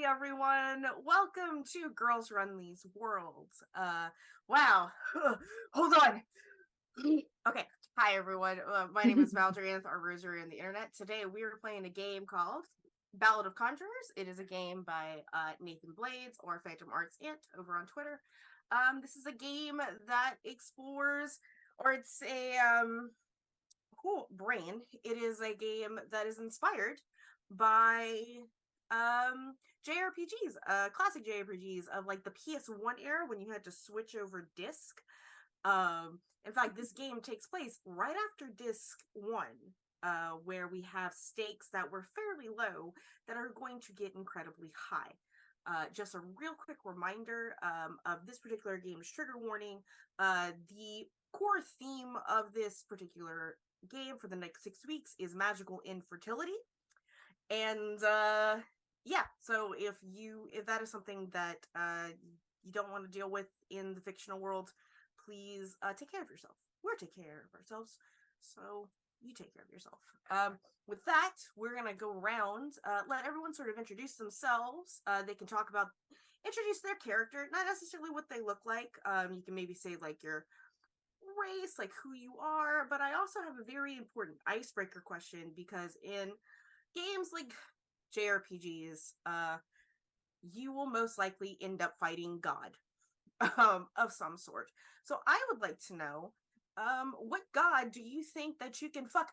everyone. Welcome to Girls Run These Worlds. Wow. Hold on. Okay. Hi, everyone. My name is Valdrianth, our rosary on the internet. Today, we are playing a game called Ballad of Conjurers. It is a game by Nathan Blades or Phantom Arts Ant over on Twitter. This is a game that explores, or it's a brain. It is a game that is inspired by JRPGs, classic JRPGs of like the PS1 era when you had to switch over disc. In fact, this game takes place right after disc 1, where we have stakes that were fairly low that are going to get incredibly high. Just a real quick reminder of this particular game's trigger warning. The core theme of this particular game for the next 6 weeks is magical infertility. And yeah, so if that is something that you don't want to deal with in the fictional world, please take care of yourself. We're taking care of ourselves, so you take care of yourself. With that, we're gonna go around, let everyone sort of introduce themselves. They can introduce their character, not necessarily what they look like. You can maybe say like your race, like who you are, but I also have a very important icebreaker question, because in games like JRPGs, you will most likely end up fighting God of some sort. So I would like to know, what God do you think that you can fight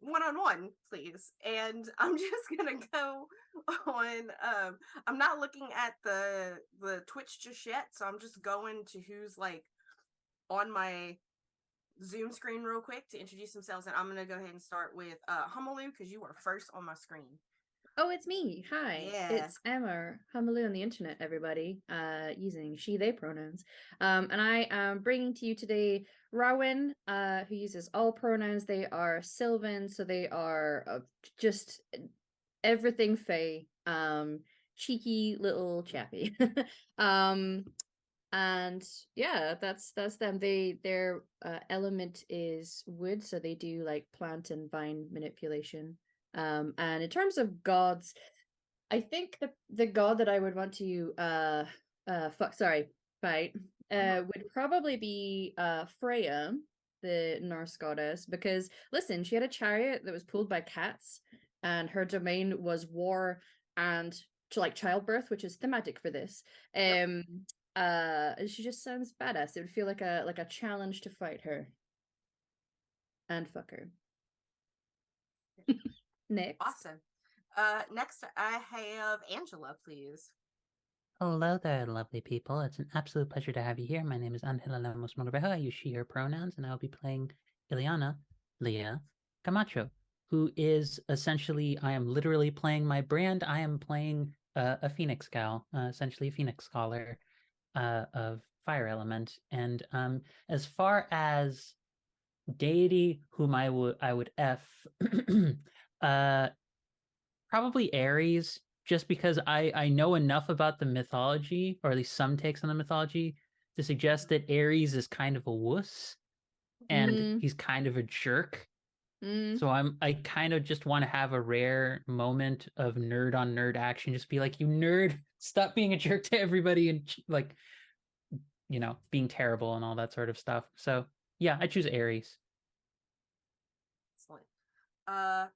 one-on-one, please? And I'm just gonna go on. I'm not looking at the Twitch just yet, so I'm just going to who's like on my Zoom screen real quick to introduce themselves, and I'm gonna go ahead and start with Humalu, because you are first on my screen. Oh, it's me. Hi. Yeah. It's Emma, Humalu on the internet, everybody, using she, they pronouns. And I am bringing to you today Rowan, who uses all pronouns. They are Sylvan, so they are just everything Fae. Cheeky little chappy. And yeah, that's them. Their element is wood, so they do like plant and vine manipulation. And in terms of gods, I think the god that I would want to fight would probably be Freya, the Norse goddess, because listen, she had a chariot that was pulled by cats, and her domain was war and childbirth, which is thematic for this. She just sounds badass. It would feel like a challenge to fight her and fuck her. Next. Awesome. Next I have Angela, please. Hello there, lovely people. It's an absolute pleasure to have you here. My name is Angela Lemos Monavejo. I use she, her pronouns, and I'll be playing Ileana Leah Camacho, who is essentially, I am literally playing my brand. I am playing a Phoenix gal, essentially a Phoenix scholar of fire element. And as far as deity whom I would F, probably Ares, just because I know enough about the mythology, or at least some takes on the mythology, to suggest that Ares is kind of a wuss, and he's kind of a jerk. So I kind of just want to have a rare moment of nerd on nerd action. Just be like, you nerd, stop being a jerk to everybody, and like, being terrible and all that sort of stuff. So yeah, I choose Ares. Excellent.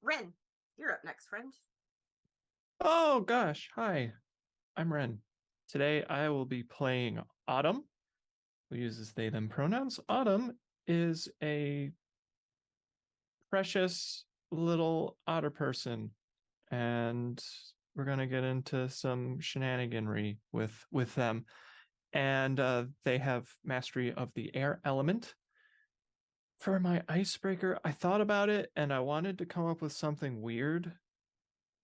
Ren, you're up next, friend. Oh gosh, hi. I'm Ren. Today I will be playing Autumn, who uses they them pronouns. Autumn is a precious little otter person, and we're gonna get into some shenaniganry with them. And they have mastery of the air element. For my icebreaker, I thought about it and I wanted to come up with something weird,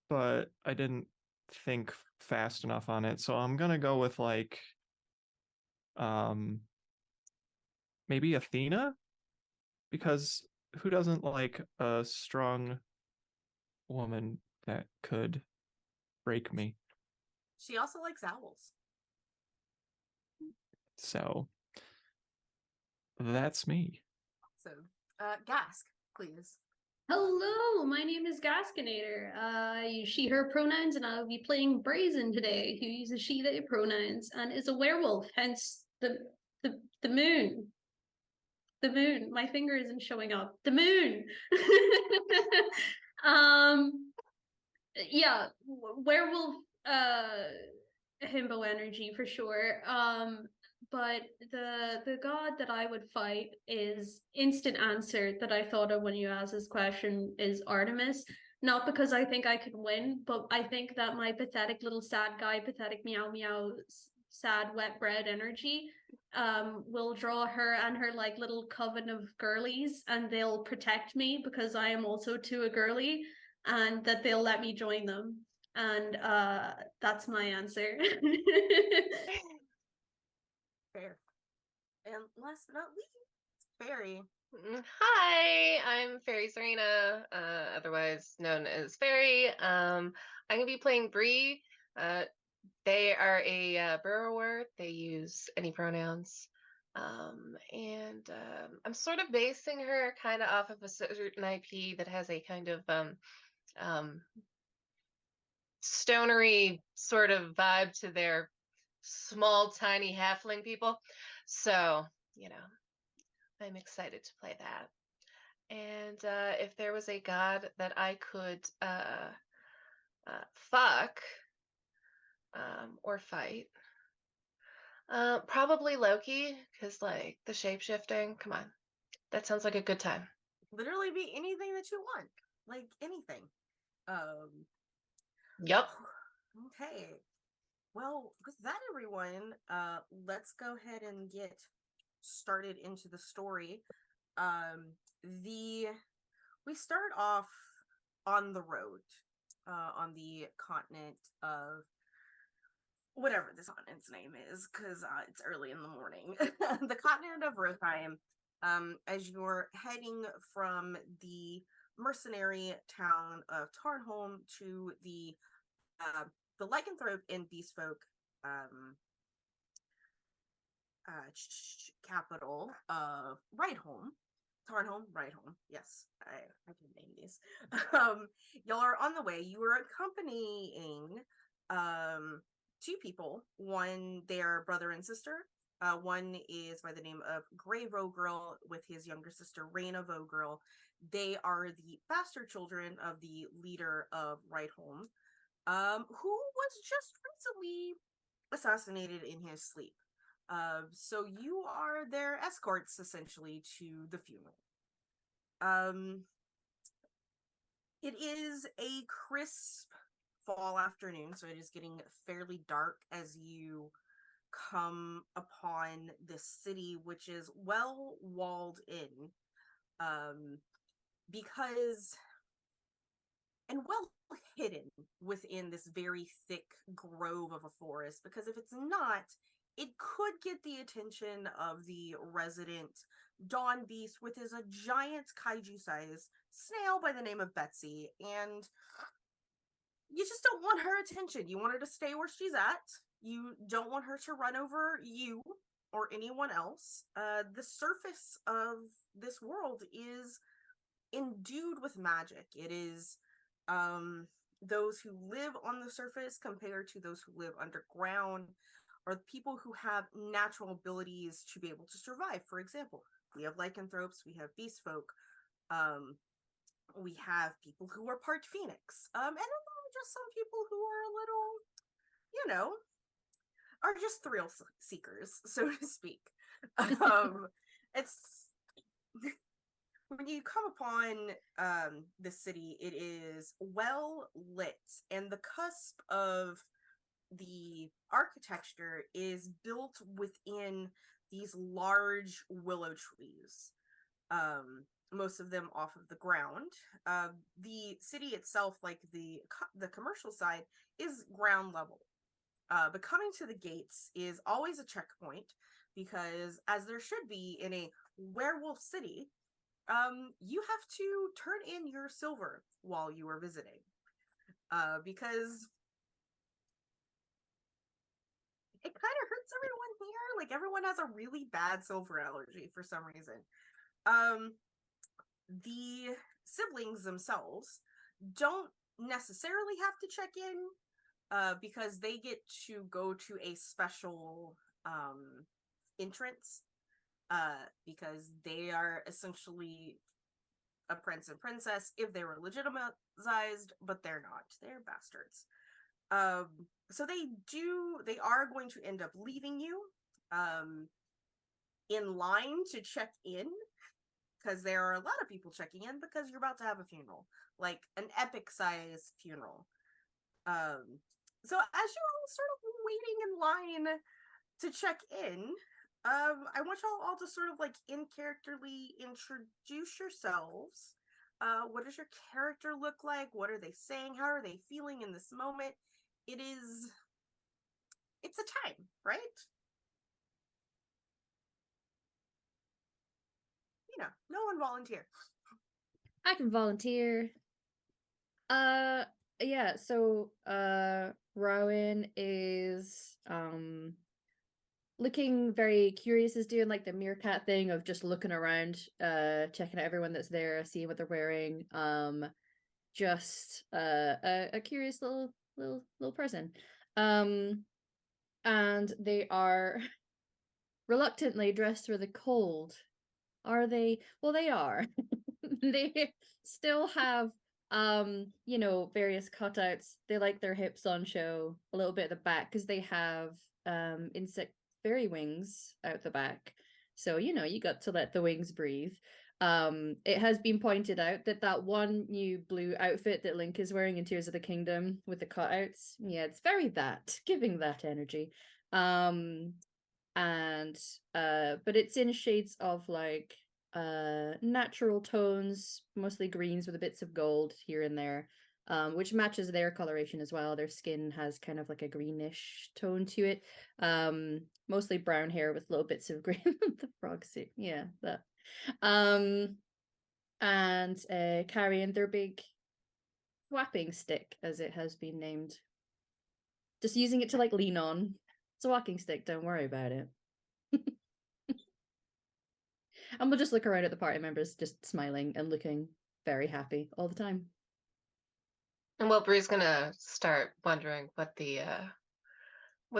but I didn't think fast enough on it. So I'm gonna go with like maybe Athena, because who doesn't like a strong woman that could break me? She also likes owls. So that's me. So, Gask, please. Hello, my name is Gaskinator. I use she, her pronouns, and I'll be playing Brazen today, who uses she, they pronouns, and is a werewolf, hence the moon. The moon. My finger isn't showing up. The moon. Yeah, werewolf himbo energy for sure. But the god that I would fight is instant answer that I thought of when you asked this question is Artemis. Not because I think I could win, but I think that my pathetic little sad guy, pathetic meow meow, sad wet bread energy will draw her and her like little coven of girlies, and they'll protect me because I am also too a girly, and that they'll let me join them. And that's my answer. Fair. And last but not least, Fairy. Hi, I'm Fairy Serena, otherwise known as Fairy. I'm gonna be playing Bree. They are a burrower. They use any pronouns. And I'm sort of basing her kind of off of a certain IP that has a kind of stonery sort of vibe to their small, tiny halfling people. So, I'm excited to play that. And if there was a god that I could fuck or fight, probably Loki, because like the shapeshifting, come on, that sounds like a good time. Literally be anything that you want, like anything. Yep. Okay. Well, with that, everyone, let's go ahead and get started into the story. We start off on the road, on the continent of whatever this continent's name is, because it's early in the morning. The continent of Rothheim. As you're heading from the mercenary town of Tarnholm to the lycanthrope and beastfolk capital of Rydholm. Tarnholm, Rydholm. Yes, I can name these. Y'all are on the way. You are accompanying two people. One, their brother and sister. One is by the name of Grey Vogirl with his younger sister, Raina Vogirl. They are the bastard children of the leader of Rydholm, who was just recently assassinated in his sleep. So you are their escorts, essentially, to the funeral. It is a crisp fall afternoon, so it is getting fairly dark as you come upon this city, which is well walled in, because and well hidden within this very thick grove of a forest, because if it's not, it could get the attention of the resident dawn beast, with his a giant kaiju size snail by the name of Betsy, and you just don't want her attention. You want her to stay where she's at. You don't want her to run over you or anyone else. The surface of this world is endued with magic. It is those who live on the surface compared to those who live underground, or people who have natural abilities to be able to survive. For example, we have lycanthropes, we have beast folk, we have people who are part phoenix, and then just some people who are a little, are just thrill seekers, so to speak. It's when you come upon the city, it is well lit, and the cusp of the architecture is built within these large willow trees, most of them off of the ground. The city itself, like the commercial side, is ground level. But coming to the gates is always a checkpoint, because as there should be in a werewolf city, you have to turn in your silver while you are visiting, because it kind of hurts everyone here. Like, everyone has a really bad silver allergy for some reason. The siblings themselves don't necessarily have to check in, because they get to go to a special entrance, because they are essentially a prince and princess if they were legitimized, but they're not. They're bastards. So they are going to end up leaving you in line to check in, because there are a lot of people checking in because you're about to have a funeral, like an epic size funeral. So as you're all sort of waiting in line to check in, I want y'all all to sort of like in characterly introduce yourselves. What does your character look like? What are they saying? How are they feeling in this moment? It's a time, right? No one volunteer. I can volunteer. Yeah, so Rowan is looking very curious, is doing like the meerkat thing of just looking around, checking out everyone that's there, seeing what they're wearing. Just a curious little person. And they are reluctantly dressed for the cold. Are they? Well, they are. They still have various cutouts. They like their hips on show, a little bit at the back, because they have insect fairy wings out the back. So you got to let the wings breathe. It has been pointed out that that one new blue outfit that Link is wearing in Tears of the Kingdom with the cutouts, yeah, it's very giving that energy. And but it's in shades of like natural tones, mostly greens with a bits of gold here and there, which matches their coloration as well. Their skin has kind of like a greenish tone to it, mostly brown hair with little bits of green. The frog suit, yeah, that. And carrying their big whapping stick, as it has been named, just using it to like lean on. It's a walking stick, don't worry about it. And we'll just look around at the party members, just smiling and looking very happy all the time. And well, Bree's gonna start wondering what the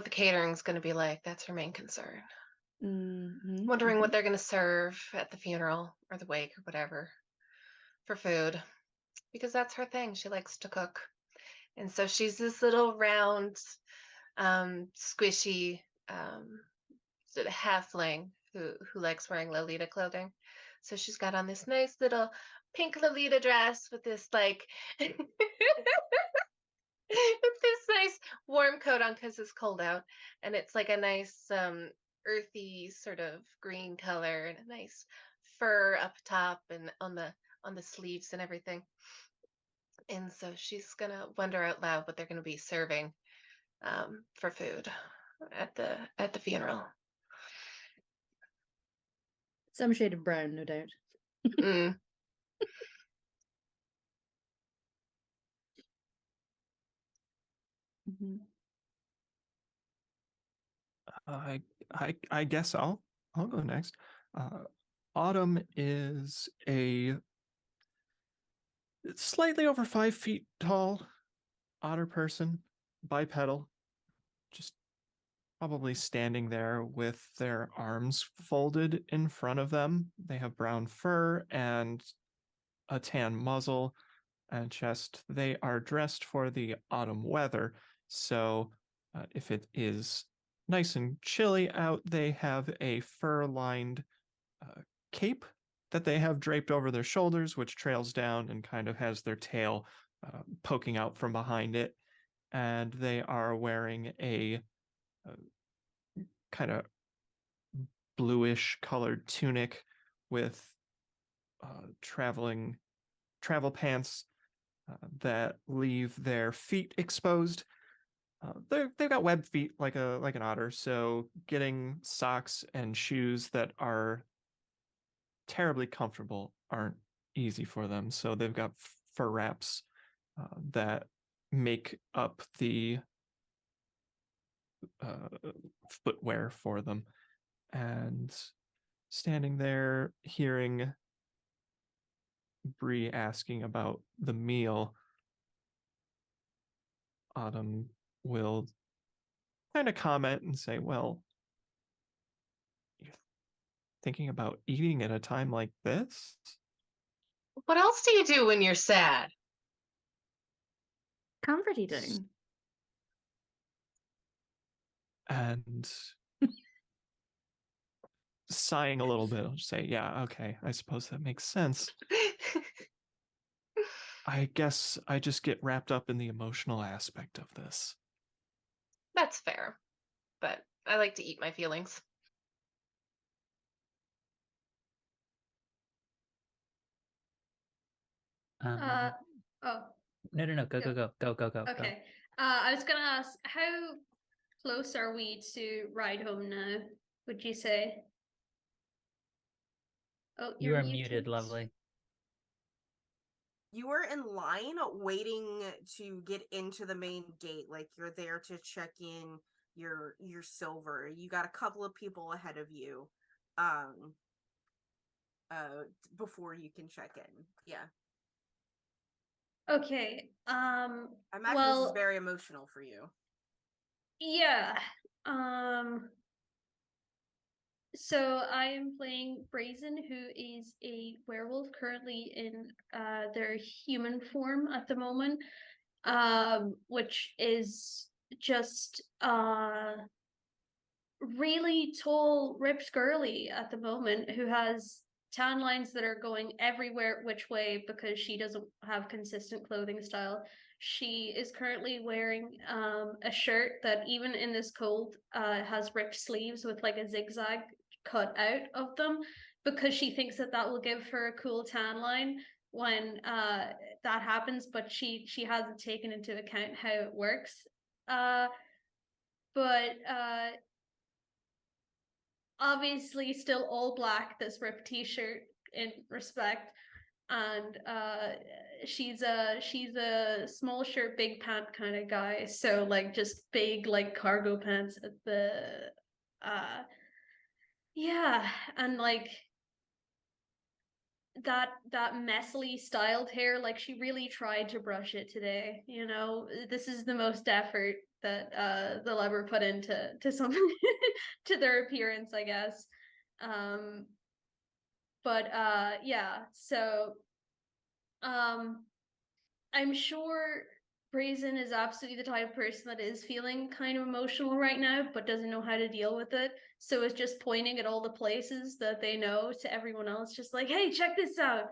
catering's gonna be like. That's her main concern. Wondering what they're gonna serve at the funeral or the wake or whatever for food, because that's her thing. She likes to cook, and so she's this little round, squishy sort of halfling who likes wearing Lolita clothing. So she's got on this nice little pink Lolita dress with this like with this nice warm coat on because it's cold out, and it's like a nice earthy sort of green color and a nice fur up top and on the sleeves and everything. And so she's gonna wonder out loud what they're gonna be serving for food at the funeral. Some shade of brown, no doubt. Mm. I guess I'll go next. Autumn is a slightly over 5 feet tall otter person, bipedal, just probably standing there with their arms folded in front of them. They have brown fur and a tan muzzle and chest. They are dressed for the autumn weather, so if it is nice and chilly out, they have a fur-lined cape that they have draped over their shoulders, which trails down and kind of has their tail poking out from behind it. And they are wearing a kind of bluish colored tunic with travel pants that leave their feet exposed. They've got webbed feet like an otter, so getting socks and shoes that are terribly comfortable aren't easy for them. So they've got fur wraps that make up the footwear for them. And standing there hearing Bree asking about the meal, Autumn will kind of comment and say, well, you're thinking about eating at a time like this? What else do you do when you're sad? Comfort eating. And sighing a little bit, I'll just say, yeah, okay, I suppose that makes sense. I guess I just get wrapped up in the emotional aspect of this. That's fair, but I like to eat my feelings. Oh, No. Go. okay. I was gonna ask, how close are we to ride home now, would you say? Oh, You you're are muted, muted. lovely. You are in line waiting to get into the main gate. Like, you're there to check in your silver. You got a couple of people ahead of you before you can check in. Yeah. Okay. I imagine this is very emotional for you. Yeah. So I am playing Brazen, who is a werewolf currently in their human form at the moment, which is just really tall, ripped girly at the moment, who has tan lines that are going everywhere which way because she doesn't have consistent clothing style. She is currently wearing a shirt that, even in this cold, has ripped sleeves with like a zigzag cut out of them, because she thinks that that will give her a cool tan line when that happens, but she hasn't taken into account how it works. But obviously still all black, this ripped t-shirt in respect, and she's a small shirt big pant kind of guy, so like just big like cargo pants at the yeah, and like that messily styled hair, like she really tried to brush it today, you know. This is the most effort that they'll ever put into something to their appearance, I guess. But yeah, so I'm sure Brazen is absolutely the type of person that is feeling kind of emotional right now, but doesn't know how to deal with it. So it's just pointing at all the places that they know to everyone else, just like, hey, check this out.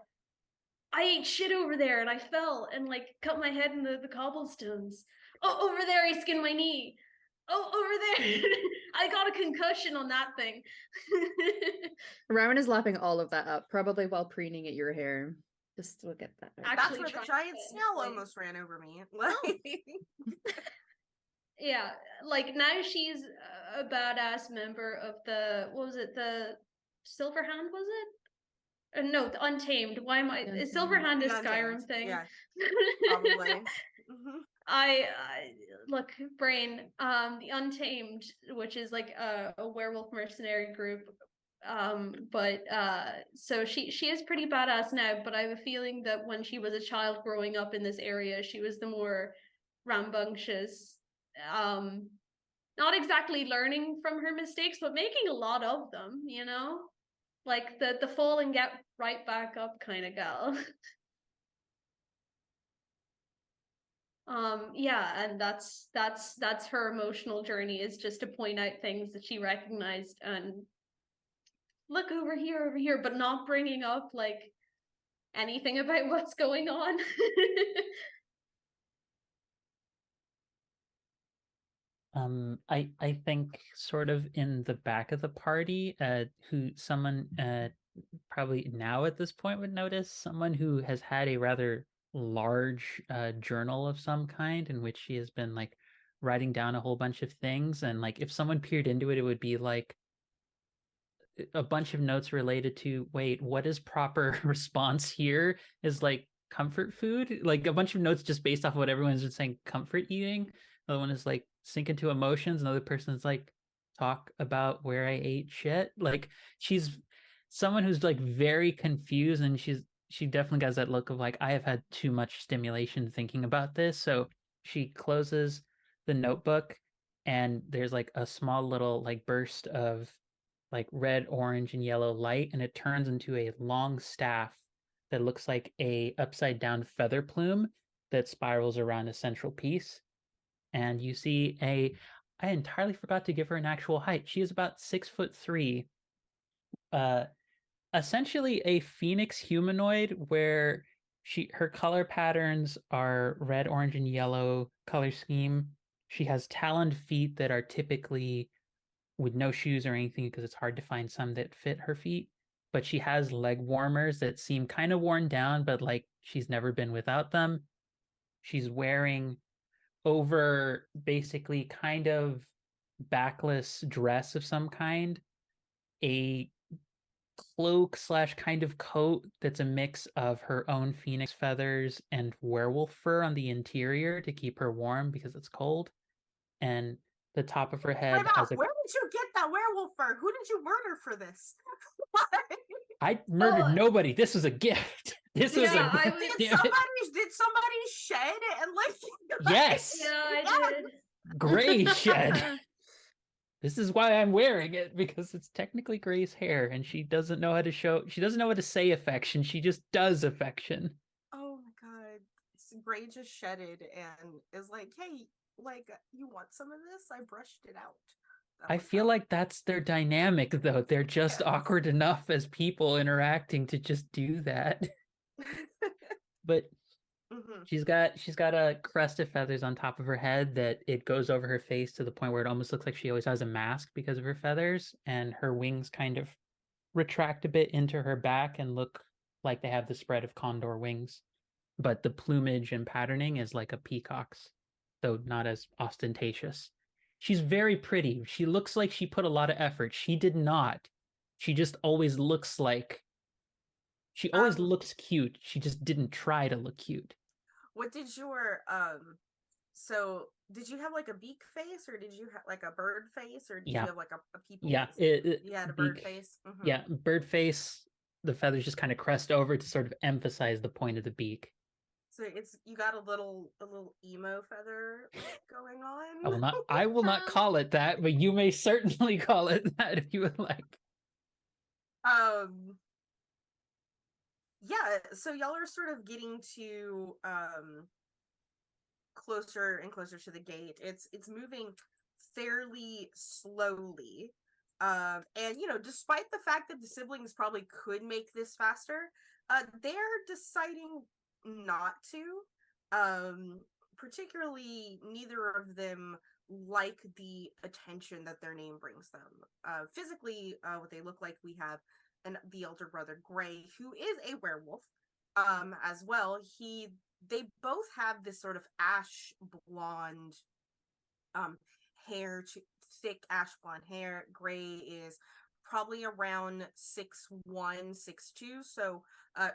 I ate shit over there and I fell and like cut my head in the cobblestones. Oh, over there, I skinned my knee. Oh, over there, I got a concussion on that thing. Rowan is lapping all of that up, probably while preening at your hair. Just look at that. That's where the giant snail almost ran over me. Yeah, like now she's a badass member of the, what was it, the Silverhand, was it? No, the Untamed. Why am I? Silverhand is Skyrim thing. Yeah, probably. I look, brain. The Untamed, which is like a werewolf mercenary group. But so she is pretty badass now. But I have a feeling that when she was a child growing up in this area, she was the more rambunctious. Not exactly learning from her mistakes, but making a lot of them. You know, like the fall and get right back up kind of gal. Yeah, and that's her emotional journey, is just to point out things that she recognized and look over here, but not bringing up like anything about what's going on. I think sort of in the back of the party, who someone probably now at this point would notice, someone who has had a rather large journal of some kind in which she has been like writing down a whole bunch of things, and like if someone peered into it, it would be like a bunch of notes related to, wait, what is proper response here is like comfort food, like a bunch of notes just based off of what everyone's been saying, comfort eating. Another one is like sink into emotions. Another person's like talk about where I ate shit. Like she's someone who's like very confused, and she's she definitely has that look of like, I have had too much stimulation thinking about this. So she closes the notebook, and there's like a small little like burst of like red, orange, and yellow light, and it turns into a long staff that looks like a upside down feather plume that spirals around a central piece. And you see I entirely forgot to give her an actual height. She is about 6'3". Essentially a phoenix humanoid where her color patterns are red, orange, and yellow color scheme. She has taloned feet that are typically with no shoes or anything because it's hard to find some that fit her feet. But she has leg warmers that seem kind of worn down, but like she's never been without them. She's wearing over basically kind of backless dress of some kind, a cloak slash kind of coat that's a mix of her own phoenix feathers and werewolf fur on the interior to keep her warm because it's cold. And the top of her head has Where did you get that werewolf fur? Who did you murder for this? I murdered nobody. This was a gift. This was Yeah, a I gift. was- Did somebody shed and like Yes. Yeah, I did. Gray shed. This is why I'm wearing it, because it's technically Gray's hair, and she doesn't know how to say affection. She just does affection. Oh my god. Gray just shedded and is like, hey, like, you want some of this? I brushed it out. I feel like that's their dynamic, though. They're just awkward enough as people interacting to just do that. But she's got a crest of feathers on top of her head that it goes over her face to the point where it almost looks like she always has a mask because of her feathers, and her wings kind of retract a bit into her back and look like they have the spread of condor wings. But the plumage and patterning is like a peacock's, though not as ostentatious. She's very pretty. She looks like she put a lot of effort. She did not. She just always looks like she always looks cute. She just didn't try to look cute. What did your so did you have like a beak face, or did you have like a bird face, or did you have like a people face? You had a bird face. Yeah, bird face. The feathers just kind of crest over to sort of emphasize the point of the beak. So you got a little emo feather going on. I will not call it that, but you may certainly call it that if you would like. Yeah, so y'all are sort of getting to closer and closer to the gate. It's moving fairly slowly. And despite the fact that the siblings probably could make this faster, they're deciding not to. Particularly, neither of them like the attention that their name brings them. Physically, what they look like, we have the elder brother Gray, who is a werewolf as well. They both have this sort of ash blonde hair, thick ash blonde hair. Gray is probably around 6'1", 6'2", so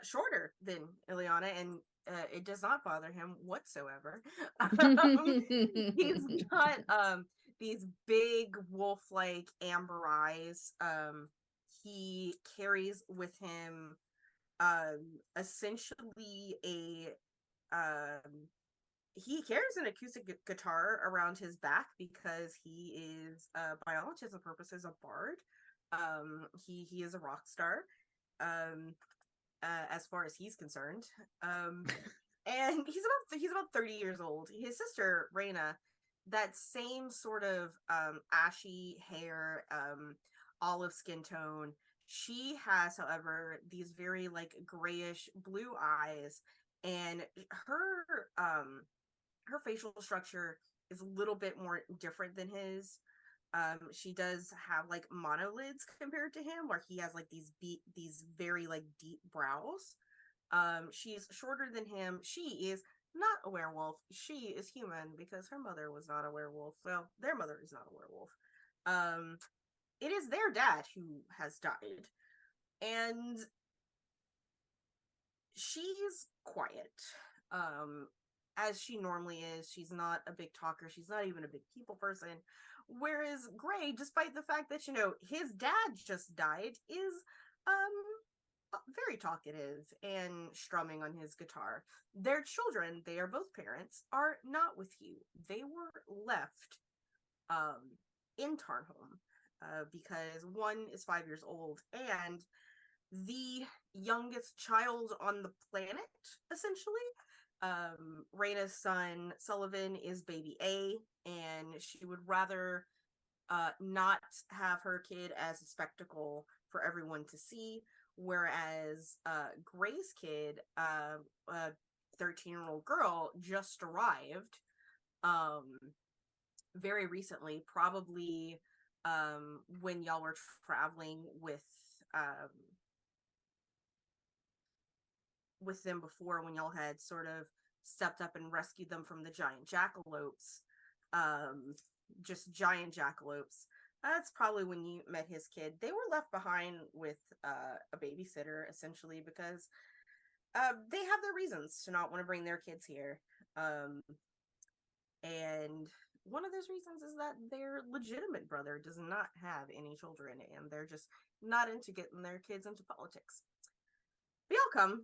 shorter than Ileana, and it does not bother him whatsoever. He's got these big wolf-like amber eyes. He carries with him essentially he carries an acoustic guitar around his back because he is, by all intents and purposes, a bard. He is a rock star, as far as he's concerned. And he's about 30 years old. His sister Raina, that same sort of ashy hair, olive skin tone. She has, however, these very like grayish blue eyes, and her facial structure is a little bit more different than his. She does have like monolids compared to him, where he has like these very like deep brows. She's shorter than him. She is not a werewolf. She is human because her mother was not a werewolf. Well, their mother is not a werewolf. It is their dad who has died, and she's quiet. As she normally is. She's not a big talker. She's not even a big people person. Whereas Gray, despite the fact that, his dad just died, is very talkative and strumming on his guitar. Their children, they are both parents, are not with you. They were left in Tarnholm because one is 5 years old and the youngest child on the planet, essentially. Raina's son Sullivan is baby A, and she would rather not have her kid as a spectacle for everyone to see, whereas Gray's kid, a 13-year-old girl, just arrived very recently, probably when y'all were traveling with them before, when y'all had sort of stepped up and rescued them from the giant jackalopes, just giant jackalopes. That's probably when you met his kid. They were left behind with a babysitter, essentially, because they have their reasons to not want to bring their kids here. And one of those reasons is that their legitimate brother does not have any children, and they're just not into getting their kids into politics. We all come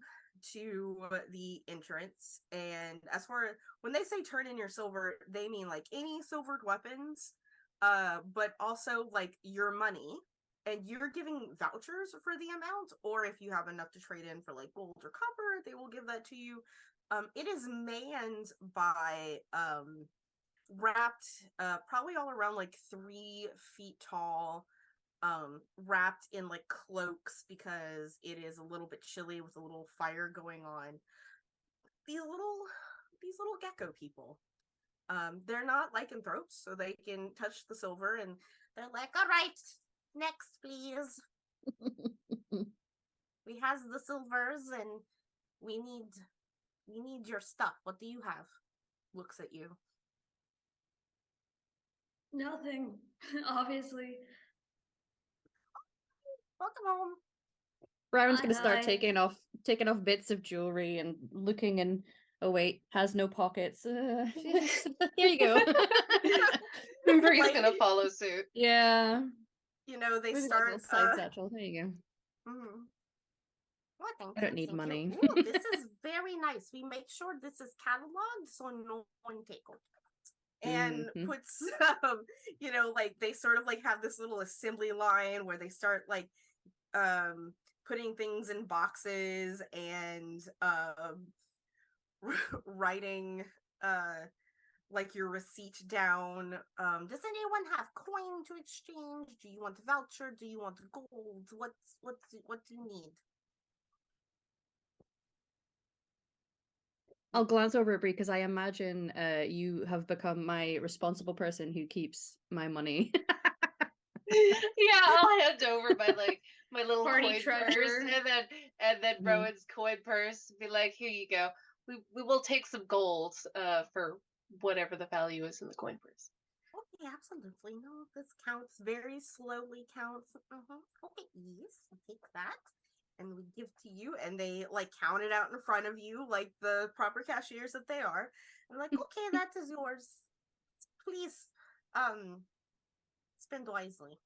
to the entrance, and as far when they say turn in your silver, they mean like any silvered weapons, but also like your money, and you're giving vouchers for the amount, or if you have enough to trade in for like gold or copper, they will give that to you. It is manned by wrapped probably all around like 3 feet tall, wrapped in like cloaks because it is a little bit chilly with a little fire going on. These little gecko people. They're not lycanthropes, so they can touch the silver and they're like, all right, next please. We has the silvers and we need your stuff. What do you have? Looks at you. Nothing, obviously. Welcome home. Rowan's gonna start Hi. taking off bits of jewelry and looking, and oh wait, has no pockets. Here you go. Bree's Like- gonna follow suit. Yeah. You know, they Maybe like a start little side satchel. There you go. mhm. Well, thank I don't you, need thank money. you. Ooh, this is very nice. We make sure this is cataloged so no one take it. And Mhm. puts you know, like they sort of like have this little assembly line where they start like putting things in boxes and writing like your receipt down. Does anyone have coin to exchange? Do you want a voucher? Do you want gold? What do you need? I'll glance over at Brie because I imagine you have become my responsible person who keeps my money. Yeah, I'll hand over my little Party coin treasure. purse, and then Mhm. Rowan's coin purse. Be like, here you go. We will take some gold for whatever the value is in the coin purse. Okay, absolutely. No, this counts very slowly. Counts. Okay, yes, I'll take that, and we give to you, and they like count it out in front of you, like the proper cashiers that they are. And like, okay, that is yours. Please, spend wisely.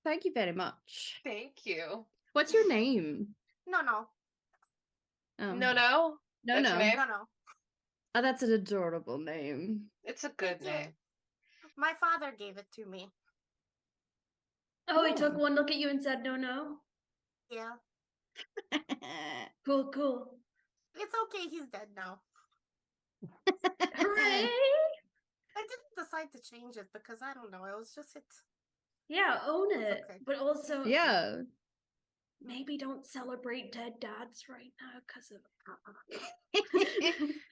Thank you very much. Thank you. What's your name? No, no, Oh. No, No, That's your no. name? no. Oh, that's an adorable name. It's a good Thank you. name. My father gave it to me. Oh, he took Oh. one look at you and said, no. Yeah, Cool, cool. it's okay. He's dead now. Hooray! I didn't decide to change it because I don't know. It was just it. Yeah, own It's it. okay. But also, Yeah. maybe don't celebrate dead dads right now because of.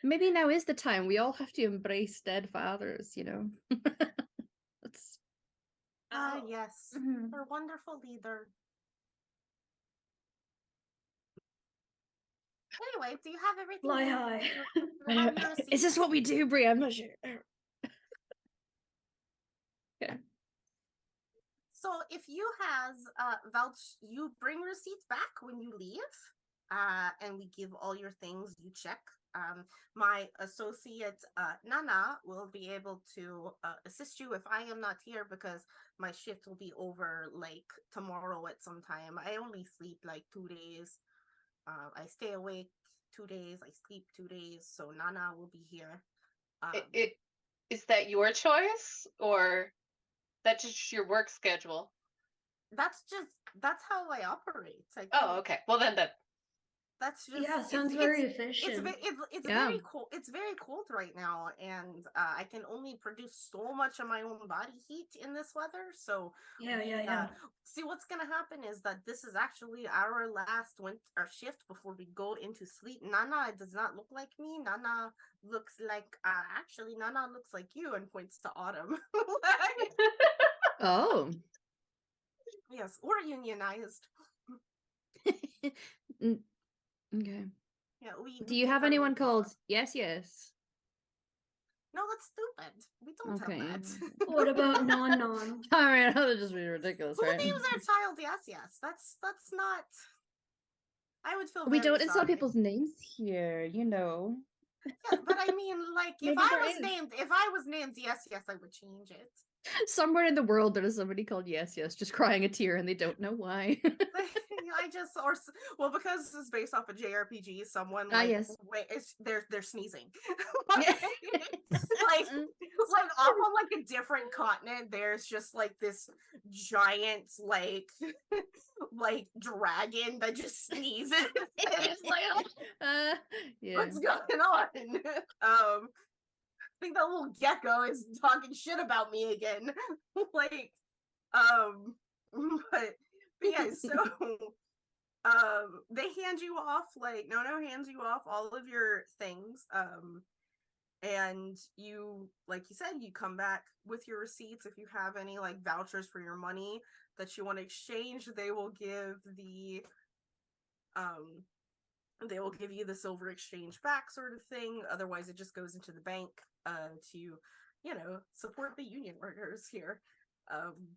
Maybe now is the time. We all have to embrace dead fathers, you know. That's Oh. Yes. Mhm. Our wonderful leader. Anyway, do you have everything? Fly you- high. you have your Is this what we receipts? do, Brie? I'm not sure. Okay. So if you has you bring receipts back when you leave, and we give all your things. You check My associate Nana will be able to assist you if I am not here, because my shift will be over like tomorrow at some time. I only sleep like 2 days. I stay awake 2 days. I sleep 2 days. So Nana will be here. Is that your choice, or that's just your work schedule? That's how I operate. Oh, okay. Well, then that's just Yeah, sounds very it's efficient. it's Yeah. very cold. It's very cold right now, and I can only produce so much of my own body heat in this weather. So Yeah. see, what's gonna happen is that this is actually our last winter shift before we go into sleep. Nana does not look like me. Nana looks like actually Nana looks like you, and points to Autumn. Oh. Yes, we're unionized. Okay. Yeah, we Do you take have our anyone winter called off. Yes Yes? No, that's stupid. We don't Okay. have that. What about non? I mean, that would just be ridiculous, Who right? names their child Yes? That's not. I would feel We very don't insult sorry. people's names here, you know. Yeah, but I mean, like, if Maybe I there was is. named Yes, I would change it. Somewhere in the world there is somebody called Yes Yes just crying a tear and they don't know why. Well, because this is based off a JRPG, someone Yes. they're sneezing. Yeah. like off on like a different continent, there's just like this giant like dragon that just sneezes. It's like, Yeah. what's going on? I think that little gecko is talking shit about me again. like, but yeah, so they hand you off, like Nono hands you off all of your things, and you, like you said, you come back with your receipts. If you have any like vouchers for your money that you want to exchange, they will give you the silver exchange back, sort of thing. Otherwise it just goes into the bank to support the union workers here. Someone's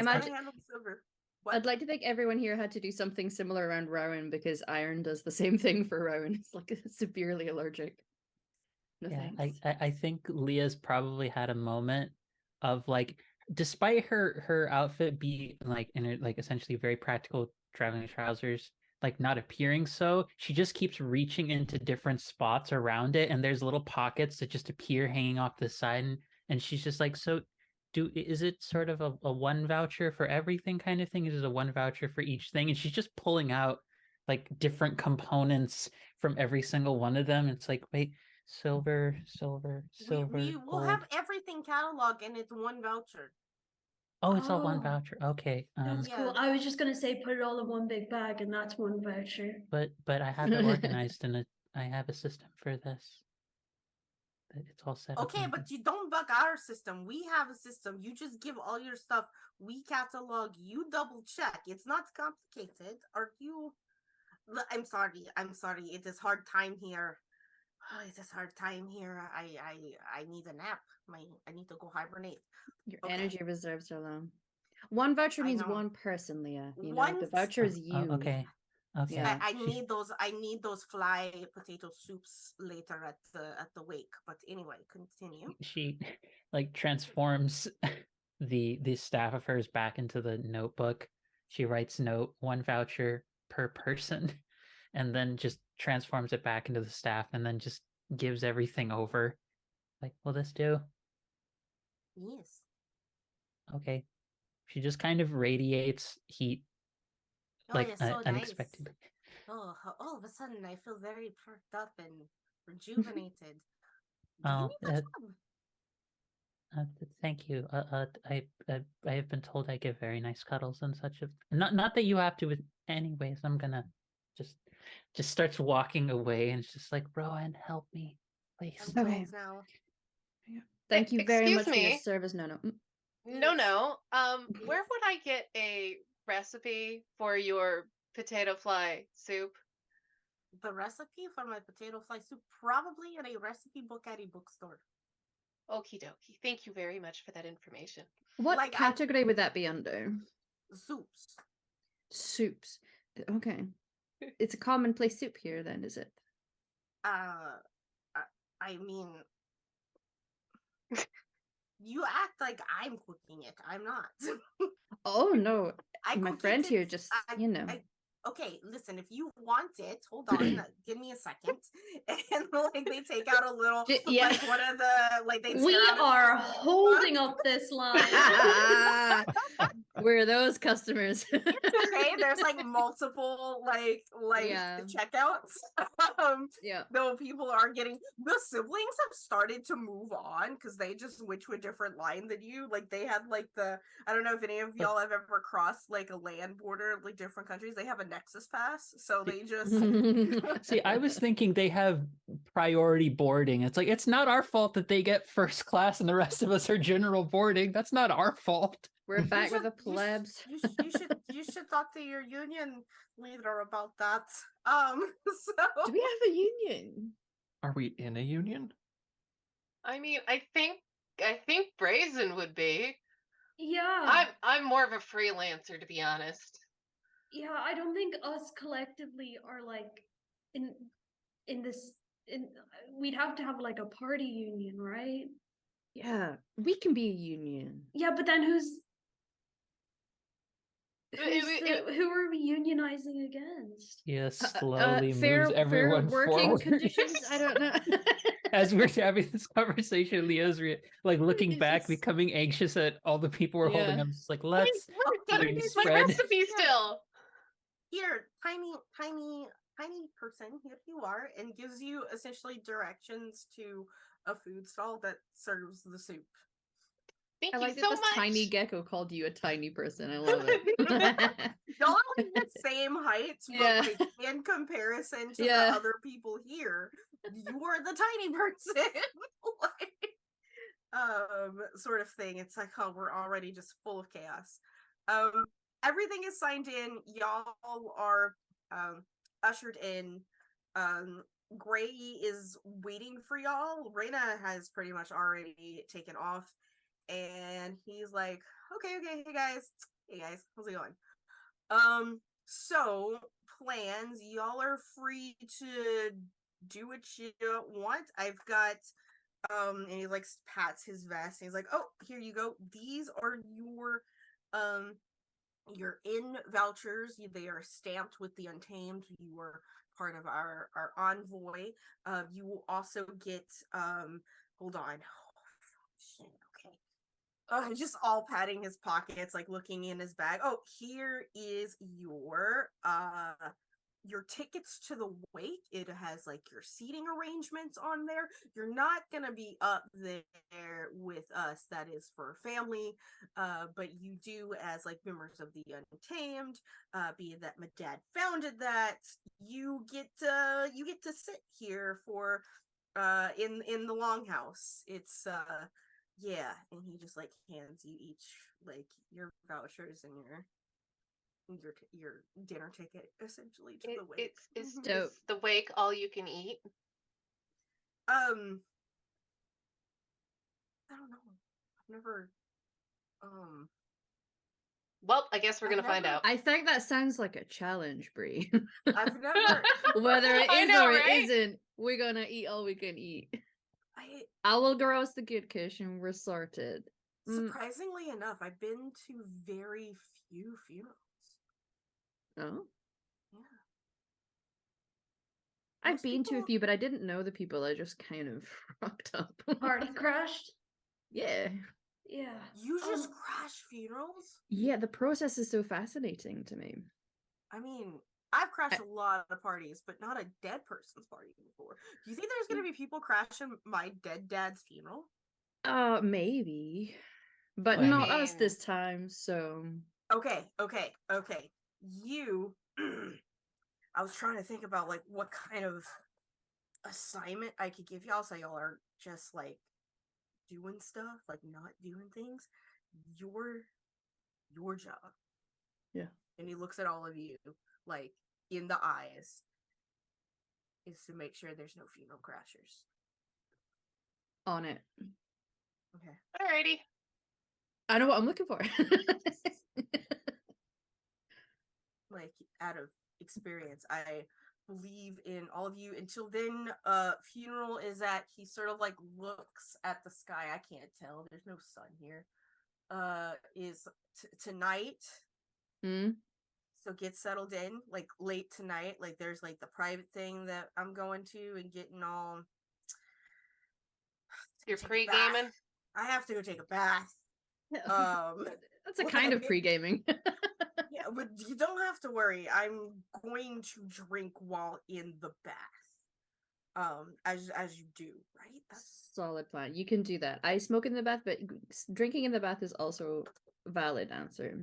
Imagine- gonna handle the silver. What? I'd like to think everyone here had to do something similar around Rowan, because Iron does the same thing for Rowan. It's like severely allergic. No Yeah, thanks. I think Leah's probably had a moment of like, despite her outfit be like in her like essentially very practical traveling trousers, like not appearing so, she just keeps reaching into different spots around it, and there's little pockets that just appear hanging off the side, and she's just like, so is it sort of a one voucher for everything kind of thing? Is it a one voucher for each thing? And she's just pulling out like different components from every single one of them. It's like, wait, silver, We will gold. have everything cataloged, and it's one voucher. Oh, it's all one Oh, voucher. Okay. That's Yeah. cool. I was just gonna say put it all in one big bag and that's one voucher. but I have it organized and I have a system for this. It's all set up. Okay, but you don't bug our system. We have a system. You just give all your stuff. We catalog. You double check. It's not complicated. Are you? I'm sorry. It is hard time here. Oh, it is hard time here. I need a nap. I need to go hibernate. Your Okay. energy reserves are low. One voucher I means know. one person, Leah. You know, One the voucher is you. Okay. Okay. Yeah. I need those fly potato soups later at the wake. But anyway, continue. She like transforms the staff of hers back into the notebook. She writes note, one voucher per person, and then just transforms it back into the staff, and then just gives everything over. Like, will this do? Yes. Okay. She just kind of radiates heat, Oh, like it's so nice. unexpectedly. Oh, all of a sudden I feel very perked up and rejuvenated. Do you Oh, need that job? thank you. I have been told I give very nice cuddles and such. Not that you have to. Anyways, I'm gonna just starts walking away, and it's just like, Rowan, help me, please. I'm Okay. close now. Thank you very Excuse much for your me. service. No. No. Where would I get a recipe for your potato fly soup? The recipe for my potato fly soup, probably in a recipe book at a bookstore. Okie dokie. Thank you very much for that information. What Like, category would that be under? Soups. Soups. Okay. It's a commonplace soup here, then, is it? I mean, you act like I'm cooking it. I'm not. Oh no, I my cook friend it. here just, you know. Okay, listen, if you want it, hold on, give me a second. And like they take out a little, Yeah. like one of the, like they tear We out a are piece of the holding book. up this line. We're those customers. Okay, there's like multiple like Yeah. checkouts. Yeah. Though people are getting, the siblings have started to move on because they just went to a different line than you. Like they had like I don't know if any of y'all have ever crossed like a land border, like different countries. They have a Nexus pass, so they just See, I was thinking they have priority boarding. It's like, it's not our fault that they get first class and the rest of us are general boarding. That's not our fault. We're back with the you plebs. you should talk to your union leader about that. So Do we have a union? Are we in a union? I mean, I think Brazen would be. Yeah. I'm more of a freelancer, to be honest. Yeah, I don't think us collectively are like in this we'd have to have like a party union, right? Yeah, we can be a union. Yeah, but then who are we unionizing against? Yes, slowly fair moves everyone working forward. conditions. I don't know. As we're having this conversation, Leo's like looking back, Just- becoming anxious at all the people we're holding. Yeah. I'm just like, let's Gotta please use my spread. recipe still. here, tiny person, here you are, and gives you essentially directions to a food stall that serves the soup. Thank I you like that so this much. tiny gecko called you a tiny person. I love it. Y'all are like the same height, but Yeah. like in comparison to Yeah. the other people here, you are the tiny person. Like, sort of thing. It's like, oh, we're already just full of chaos. Everything is signed in. Y'all are ushered in. Gray is waiting for y'all. Reina has pretty much already taken off. And he's like, okay, hey guys, how's it going? So plans, y'all are free to do what you want. I've got and he like pats his vest and he's like, oh, here you go. These are your in vouchers. They are stamped with the Untamed. You were part of our envoy. You will also get hold on. Shit, okay. Just all patting his pockets, like looking in his bag. Oh, here is your tickets to the wake. It has like your seating arrangements on there. You're not gonna be up there with us. That is for family. But you do, as like members of the Untamed, being that my dad founded that, you get to sit here for in the longhouse. It's yeah, and he just like hands you each like your vouchers and your dinner ticket essentially to the wake. Is Dope. the wake all you can eat? I don't know. I've never Well, I guess we're gonna find out. I think that sounds like a challenge, Bree. I've never Whether it I is know, or right? it isn't, we're gonna eat all we can eat. I will grow us the good kush and we're sorted. Surprisingly enough, I've been to very few funerals. Oh, Yeah. I've Most been to a people- few, but I didn't know the people. I just kind of rocked up. Party crashed. Yeah. Yeah. You just crash funerals? Yeah, the process is so fascinating to me. I mean, I've crashed a lot of parties, but not a dead person's party before. Do you think there's gonna be people crashing my dead dad's funeral? Maybe. But Well, I not us mean- this time, so Okay. You I was trying to think about like what kind of assignment I could give y'all so y'all are just like doing stuff, like not doing things. Your job. Yeah. And he looks at all of you like in the eyes is to make sure there's no funeral crashers. on it. Okay. Alrighty. I know what I'm looking for. Like out of experience. I believe in all of you. Until then, funeral is at, he sort of like looks at the sky. I can't tell. There's no sun here. Is tonight. Hmm? So get settled in, like late tonight. Like there's like the private thing that I'm going to and getting all. You're Take a pre-gaming? bath. I have to go take a bath. That's a kind of like- pre-gaming. Yeah, but you don't have to worry. I'm going to drink while in the bath. As you do, right? That's Solid plan. You can do that. I smoke in the bath, but drinking in the bath is also a valid answer.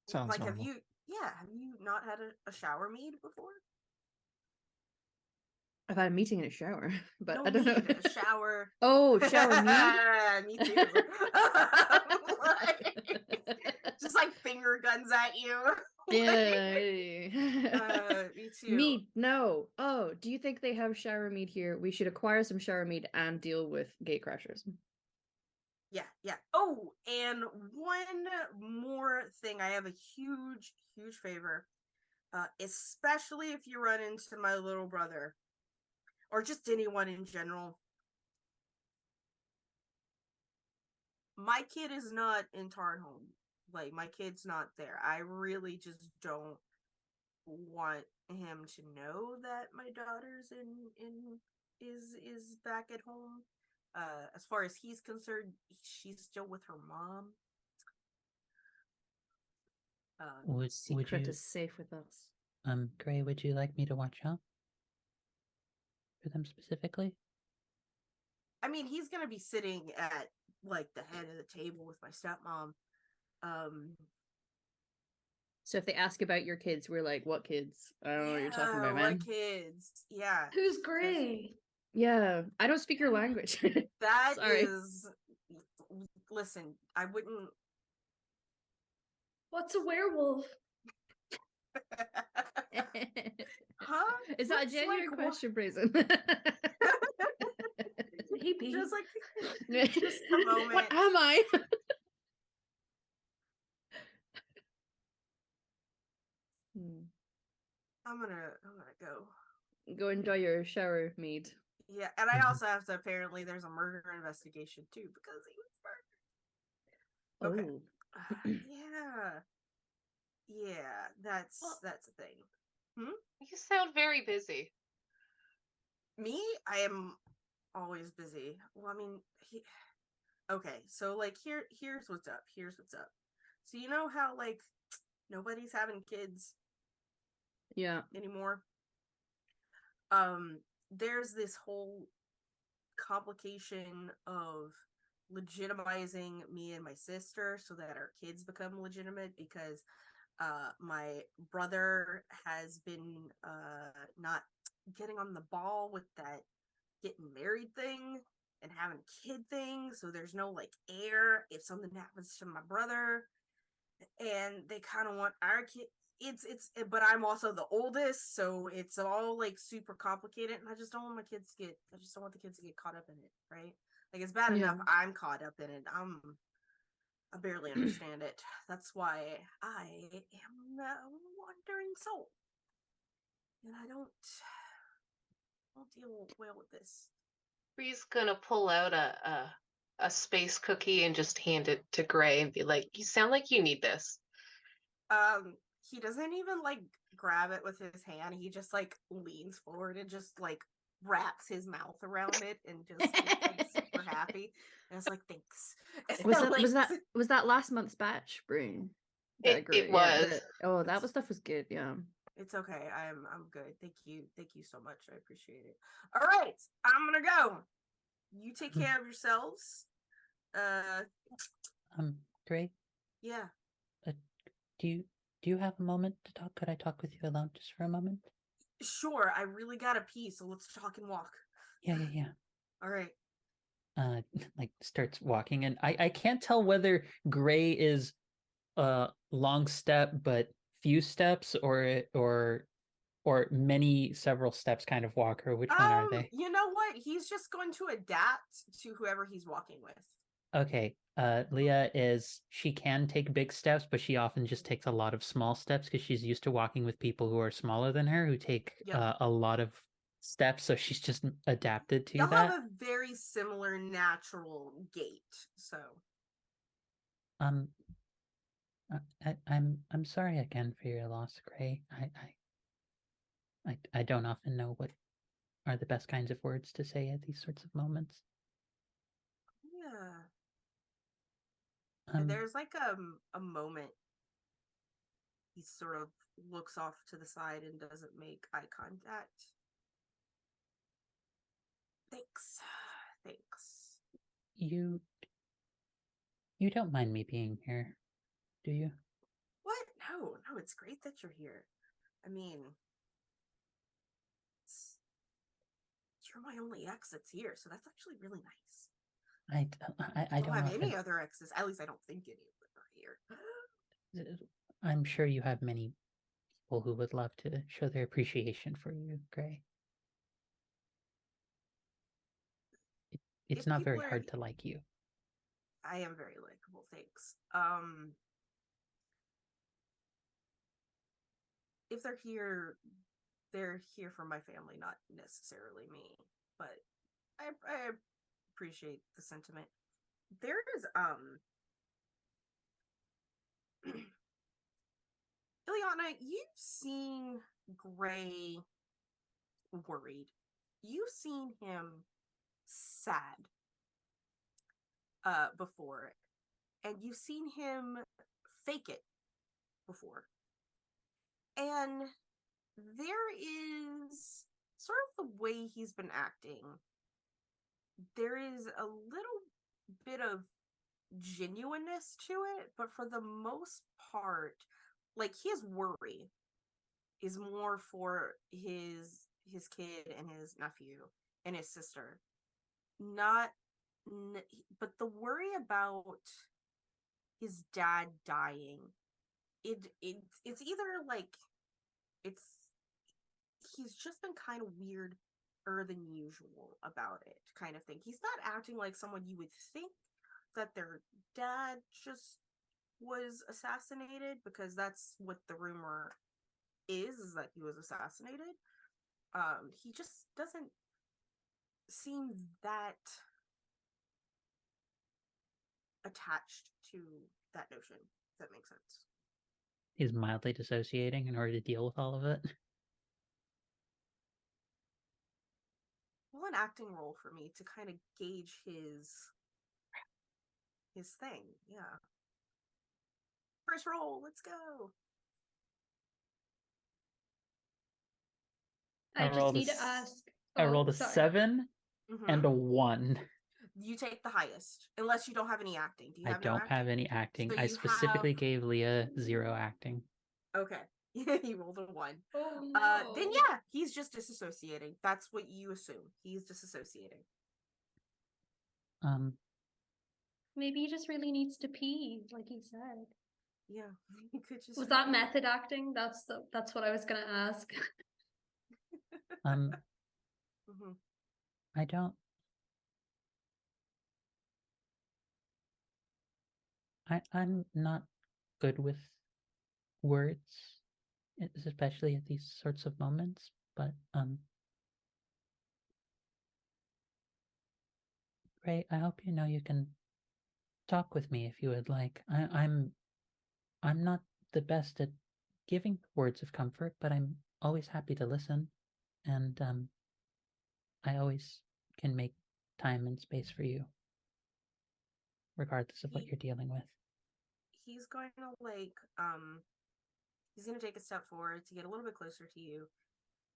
Sounds like normal. have you not had a shower mead before? I've had a meeting in a shower, but No, I don't know. mead, a shower. Oh, shower mead. Me too. Just like finger guns at you. Yeah. Me too. Mead, no. Oh, do you think they have shower mead here? We should acquire some shower mead and deal with gate crashers. Yeah. Oh, and one more thing. I have a huge favor. Especially if you run into my little brother. Or just anyone in general. My kid is not in Tarnholm. Like, my kid's not there. I really just don't want him to know that my daughter's is back at home. As far as he's concerned, she's still with her mom. Would Secret you, is safe with us. Gray, would you like me to watch out for them specifically? I mean, he's gonna be sitting at like the head of the table with my stepmom. So if they ask about your kids, we're like, what kids? I don't know what you're talking about, man. What kids? Yeah. Who's Gray? Yeah, I don't speak your language. That Sorry. is. Listen, I wouldn't. What's a werewolf? Huh? Is that a Looks genuine like question, Brazen? Maybe. Just like just a moment. What am I? I'm gonna go. Go enjoy your shower mead. Yeah, and I Mhm. also have to. Apparently, there's a murder investigation too because he was murdered. Okay. Oh. Yeah. That's Well- that's a thing. You sound very busy. Me, I am always busy. Well, I mean, okay. So like here's what's up. So you know how like nobody's having kids Yeah. anymore. There's this whole complication of legitimizing me and my sister so that our kids become legitimate because my brother has been not getting on the ball with that getting married thing and having a kid thing, so there's no like heir if something happens to my brother, and they kind of want our kid. But I'm also the oldest, so it's all like super complicated, and I just don't want the kids to get caught up in it, right? Like it's bad enough Yeah. I'm caught up in it. I barely understand it. That's why I am a wandering soul, and I don't deal well with this. Bree's gonna pull out a space cookie and just hand it to Gray and be like, "You sound like you need this." He doesn't even like grab it with his hand. He just like leans forward and just like wraps his mouth around it and just is, like super happy. And it's like thanks. Was that Like, was that last month's batch, Bree? It was. That was stuff was good, yeah. It's okay. I'm good. Thank you so much. I appreciate it. All right, I'm gonna go. You take care of yourselves. Gray, Yeah. do you have a moment to talk? Could I talk with you alone just for a moment? Sure. I really got to pee, so let's talk and walk. Yeah. All right. Like starts walking, and I can't tell whether Gray is long step but few steps or many several steps kind of walker. Which one are they? You know what? He's just going to adapt to whoever he's walking with. Okay. Leah she can take big steps, but she often just takes a lot of small steps because she's used to walking with people who are smaller than her who take Yep. a lot of steps, so she's just adapted to Y'all that. have a very similar natural gait, so I'm sorry again for your loss, Gray. I don't often know what are the best kinds of words to say at these sorts of moments. yeah. Um, And there's like a moment he sort of looks off to the side and doesn't make eye contact. Thanks. you don't mind me being here, do you? What? No, it's great that you're here. I mean, you're my only ex that's here, so that's actually really nice. I don't don't have often... any other exes. At least I don't think any of them are here. I'm sure you have many people who would love to show their appreciation for you, Gray. It's If not very people are- hard to like you. I am very likable, thanks. If they're here for my family, not necessarily me. But I appreciate the sentiment. There is Ileana, you've seen Gray worried. You've seen him sad before, and you've seen him fake it before. And there is sort of the way he's been acting. There is a little bit of genuineness to it, but for the most part, like his worry is more for his kid and his nephew and his sister, not but the worry about his dad dying, it's either like it's he's just been kind of weirder than usual about it, kind of thing. He's not acting like someone you would think that their dad just was assassinated, because that's what the rumor is that he was assassinated. He just doesn't seem that attached to that notion, if that makes sense. He's mildly dissociating in order to deal with all of it. Well, an acting role for me to kind of gauge his thing. Yeah. First roll, let's go. I just rolled need to ask. I rolled a sorry. 7 Mhm. and a 1. You take the highest, unless you don't have any acting. Do you I have no don't acting? have any acting. So I you specifically have- gave Leah 0 acting. Okay. He rolled a 1. Oh no. Then yeah, he's just disassociating. That's what you assume. He's disassociating. Maybe he just really needs to pee, like he said. Yeah. He could just Was that method acting? That's what I was gonna ask. Mhm. I don't. I'm not good with words, especially at these sorts of moments. But Ray, I hope you know you can talk with me if you would like. I'm not the best at giving words of comfort, but I'm always happy to listen, and I always can make time and space for you, regardless of what you're dealing with. He's going to he's going to take a step forward to get a little bit closer to you.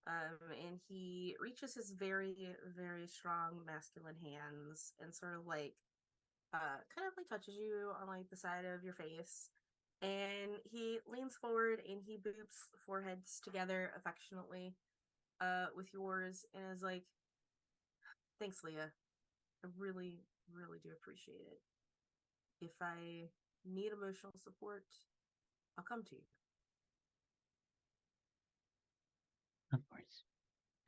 And he reaches his very, very strong masculine hands and sort of kind of like touches you on like the side of your face. And he leans forward and he boops foreheads together affectionately with yours, and is like, thanks, Leah. I really, really do appreciate it. If I need emotional support, I'll come to you. Of course.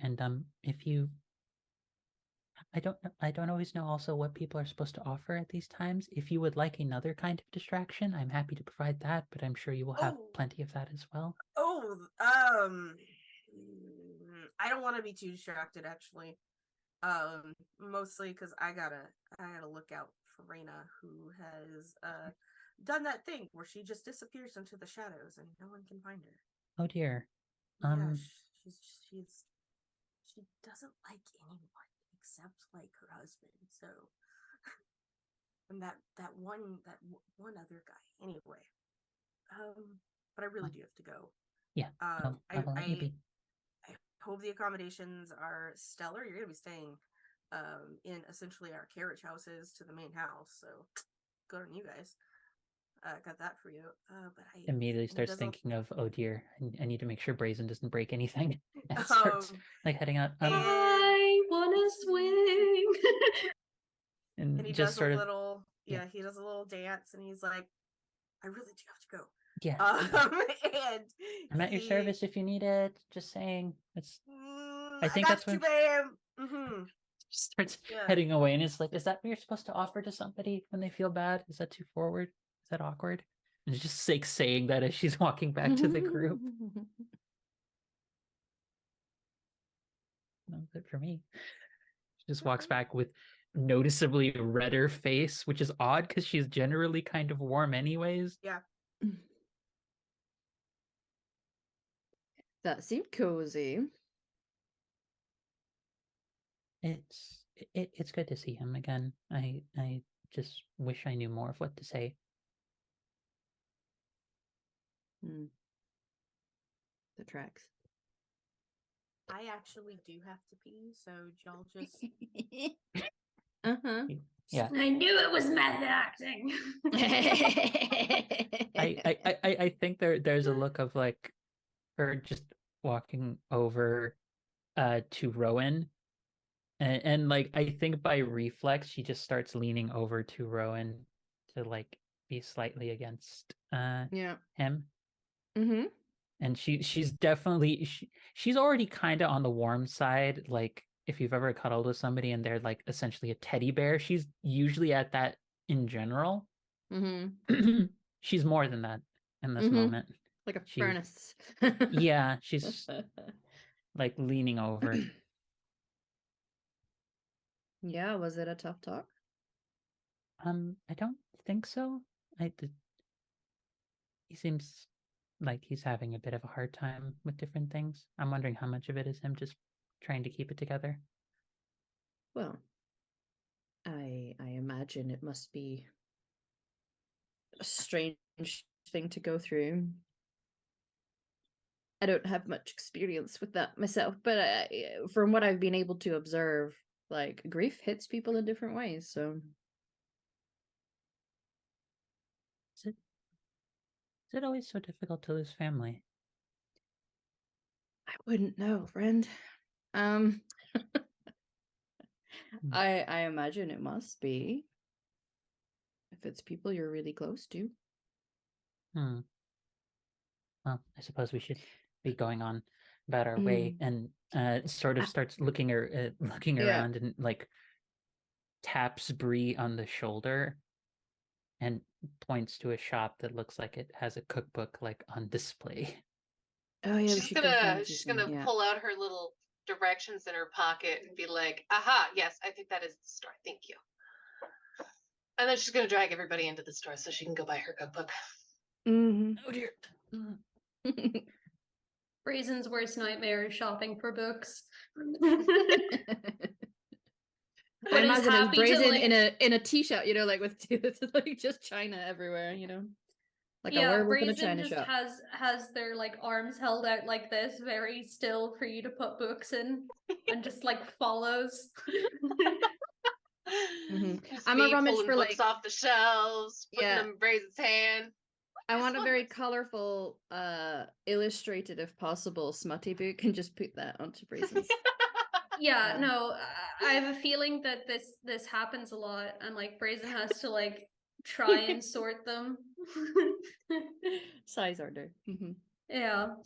And if you I don't always know also what people are supposed to offer at these times. If you would like another kind of distraction, I'm happy to provide that, but I'm sure you will have plenty of that as well. I don't want to be too distracted actually. Mostly because I gotta look out for Raina, who has done that thing where she just disappears into the shadows and no one can find her. Oh dear. Yeah, she doesn't like anyone except like her husband. So, and that one other guy. Anyway, but I really do have to go. Yeah. I will let you be. I hope the accommodations are stellar. You're gonna be staying in essentially our carriage houses to the main house. So good on you guys. Got that for you. But I Immediately starts thinking of, oh dear, I need to make sure Brazen doesn't break anything. And starts like heading out. I wanna swing. And he just does sort a of little he does a little dance and he's like, I really do have to go. Yeah. And I'm at your service if you need it. Just saying. It's I think got that's when you, ma'am. starts heading away, and it's like, is that what you're supposed to offer to somebody when they feel bad? Is that too forward? Is that awkward? And it's just like saying that as she's walking back to the group. No good for me. She just walks back with noticeably redder face, which is odd because she's generally kind of warm anyways. Yeah. That seemed cozy. It's good to see him again. I just wish I knew more of what to say. The tracks. I actually do have to pee, so y'all just Yeah. I knew it was method acting. I think there's a look of like her just walking over to Rowan. And like I think by reflex she just starts leaning over to Rowan to like be slightly against him. Mm-hmm. And she's definitely she's already kind of on the warm side. Like if you've ever cuddled with somebody and they're like essentially a teddy bear, she's usually at that in general. Mm-hmm. She's more than that in this moment. Like a furnace. Yeah, she's like leaning over. Yeah, was it a tough talk? I don't think so. He seems like he's having a bit of a hard time with different things. I'm wondering how much of it is him just trying to keep it together. Well, I imagine it must be a strange thing to go through. I don't have much experience with that myself, but from what I've been able to observe, like grief hits people in different ways. So, is it always so difficult to lose family? I wouldn't know, friend. I imagine it must be if it's people you're really close to. Well, I suppose we should be going on about our way, and sort of starts looking around and like taps Bree on the shoulder and points to a shop that looks like it has a cookbook like on display. Oh yeah, she's gonna pull out her little directions in her pocket and be like, aha, yes, I think that is the store, thank you. And then she's gonna drag everybody into the store so she can go buy her cookbook. Oh dear. Brazen's worst nightmare is shopping for books. I imagine it's Brazen in a t-shirt, you know, like with like just China everywhere, you know, like a werewolf in a China shop. has their like arms held out like this, very still for you to put books in, and just like follows. I'm a rummage for books off the shelves, putting them in Brazen's hand. I want a very colorful, illustrated, if possible, smutty book, and just put that onto Brazen's. Yeah, no, I have a feeling that this happens a lot, and like Brazen has to like try and sort them. Size order. Yeah,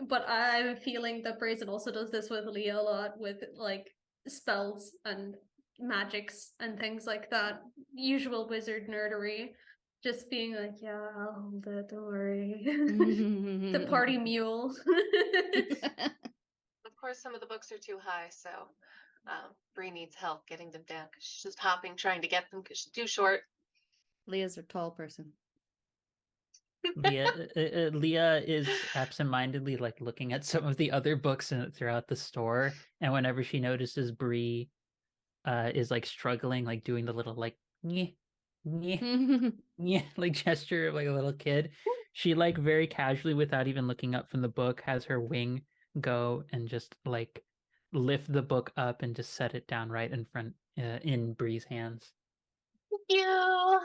but I have a feeling that Brazen also does this with Leah a lot, with like spells and magics and things like that. Usual wizard nerdery. Just being like, yeah, I'll hold it, don't worry. The party mule. Of course, some of the books are too high, so Bree needs help getting them down because she's just hopping, trying to get them because she's too short. Leah's a tall person. Leah is absentmindedly like looking at some of the other books throughout the store, and whenever she notices Bree is like struggling, like doing the little like nyeh, nyeh, nyeh, like gesture of like a little kid, she like very casually, without even looking up from the book, has her wing go and just like lift the book up and just set it down right in front in Bree's hands. Thank you.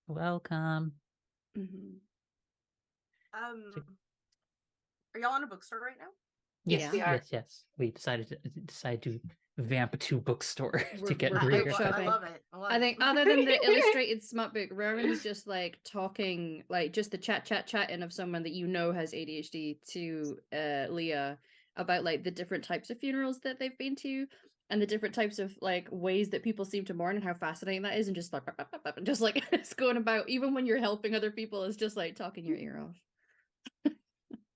Welcome. Mhm. Are y'all in a bookstore right now? Yes, Yeah. We are. yes. We decided to vamp to bookstore to We're- get we're Brie book her shopping. I love it. I love I it. think other than the illustrated smut book, Rowan's just like talking, like just the chatting of someone that you know has ADHD to Leah about like the different types of funerals that they've been to and the different types of like ways that people seem to mourn and how fascinating that is, and just like just like it's going about, even when you're helping other people, it's just like talking your ear off.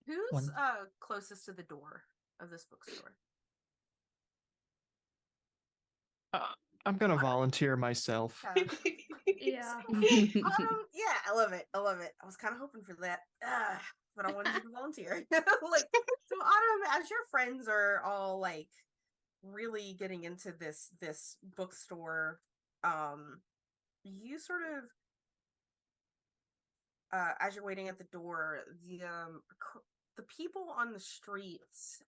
Who's One- closest to the door of this bookstore? I'm gonna volunteer myself. Yeah. Yeah, I love it. I love it. I was kind of hoping for that, but I wanted you to volunteer. Like, so Autumn, as your friends are all like really getting into this bookstore, you sort of, as you're waiting at the door, the people on the streets,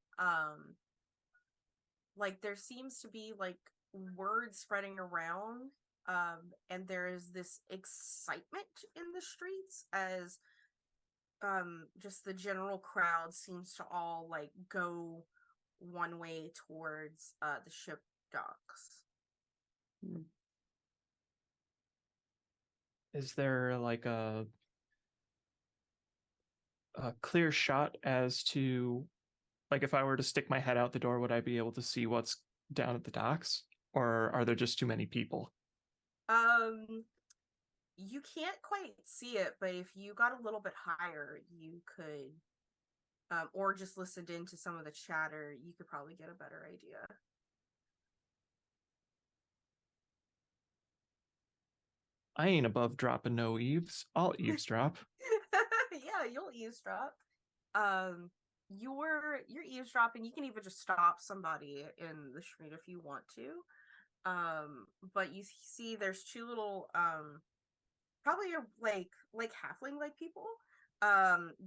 like there seems to be like word spreading around, and there is this excitement in the streets as just the general crowd seems to all like go one way towards the ship docks. Is there like a clear shot as to, like, if I were to stick my head out the door, would I be able to see what's down at the docks, or are there just too many people? You can't quite see it, but if you got a little bit higher, you could, or just listened into some of the chatter, you could probably get a better idea. I ain't above dropping no eaves. I'll eavesdrop. Yeah, you'll eavesdrop. You're eavesdropping. You can even just stop somebody in the street if you want to. But you see there's two little probably like halfling like people.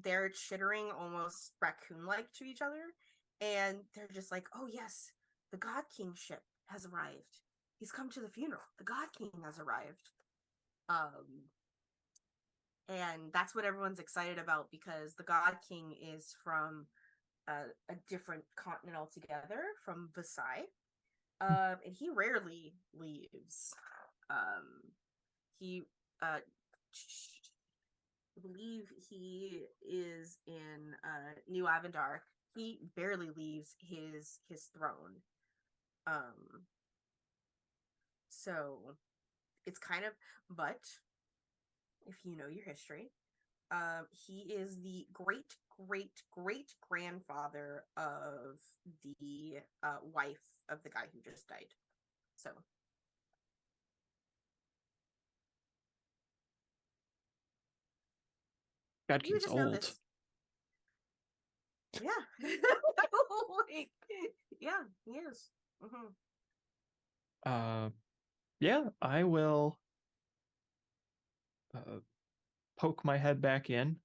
They're chittering almost raccoon like to each other, and they're just like, oh yes, the God King ship has arrived. He's come to the funeral. The God King has arrived. And that's what everyone's excited about, because the God King is from a different continent altogether, from Versailles. And he rarely leaves. He I believe he is in New Avendar. He barely leaves his throne. So it's kind of, but if you know your history, he is the great grandfather of the wife of the guy who just died. So God you King's just know old. this. Yeah. Like, yeah, he is. Yeah, I will poke my head back in,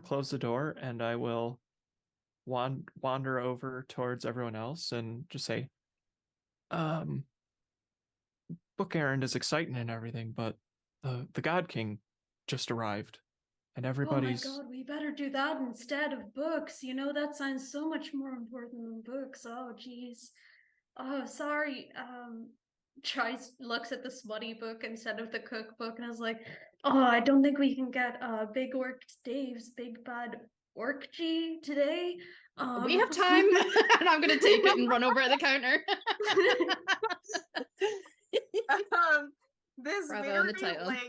close the door, and I will wander over towards everyone else and just say, book errand is exciting and everything, but the God King just arrived, and everybody's. Oh my god, we better do that instead of books. You know, that sounds so much more important than books. Oh, geez. Oh, sorry. Looks at the smutty book instead of the cookbook and is like, oh, I don't think we can get Big Orc Dave's Big Bad Orc-G today. We have time. And I'm gonna take it and run over at the counter. This Bravo on the very title. like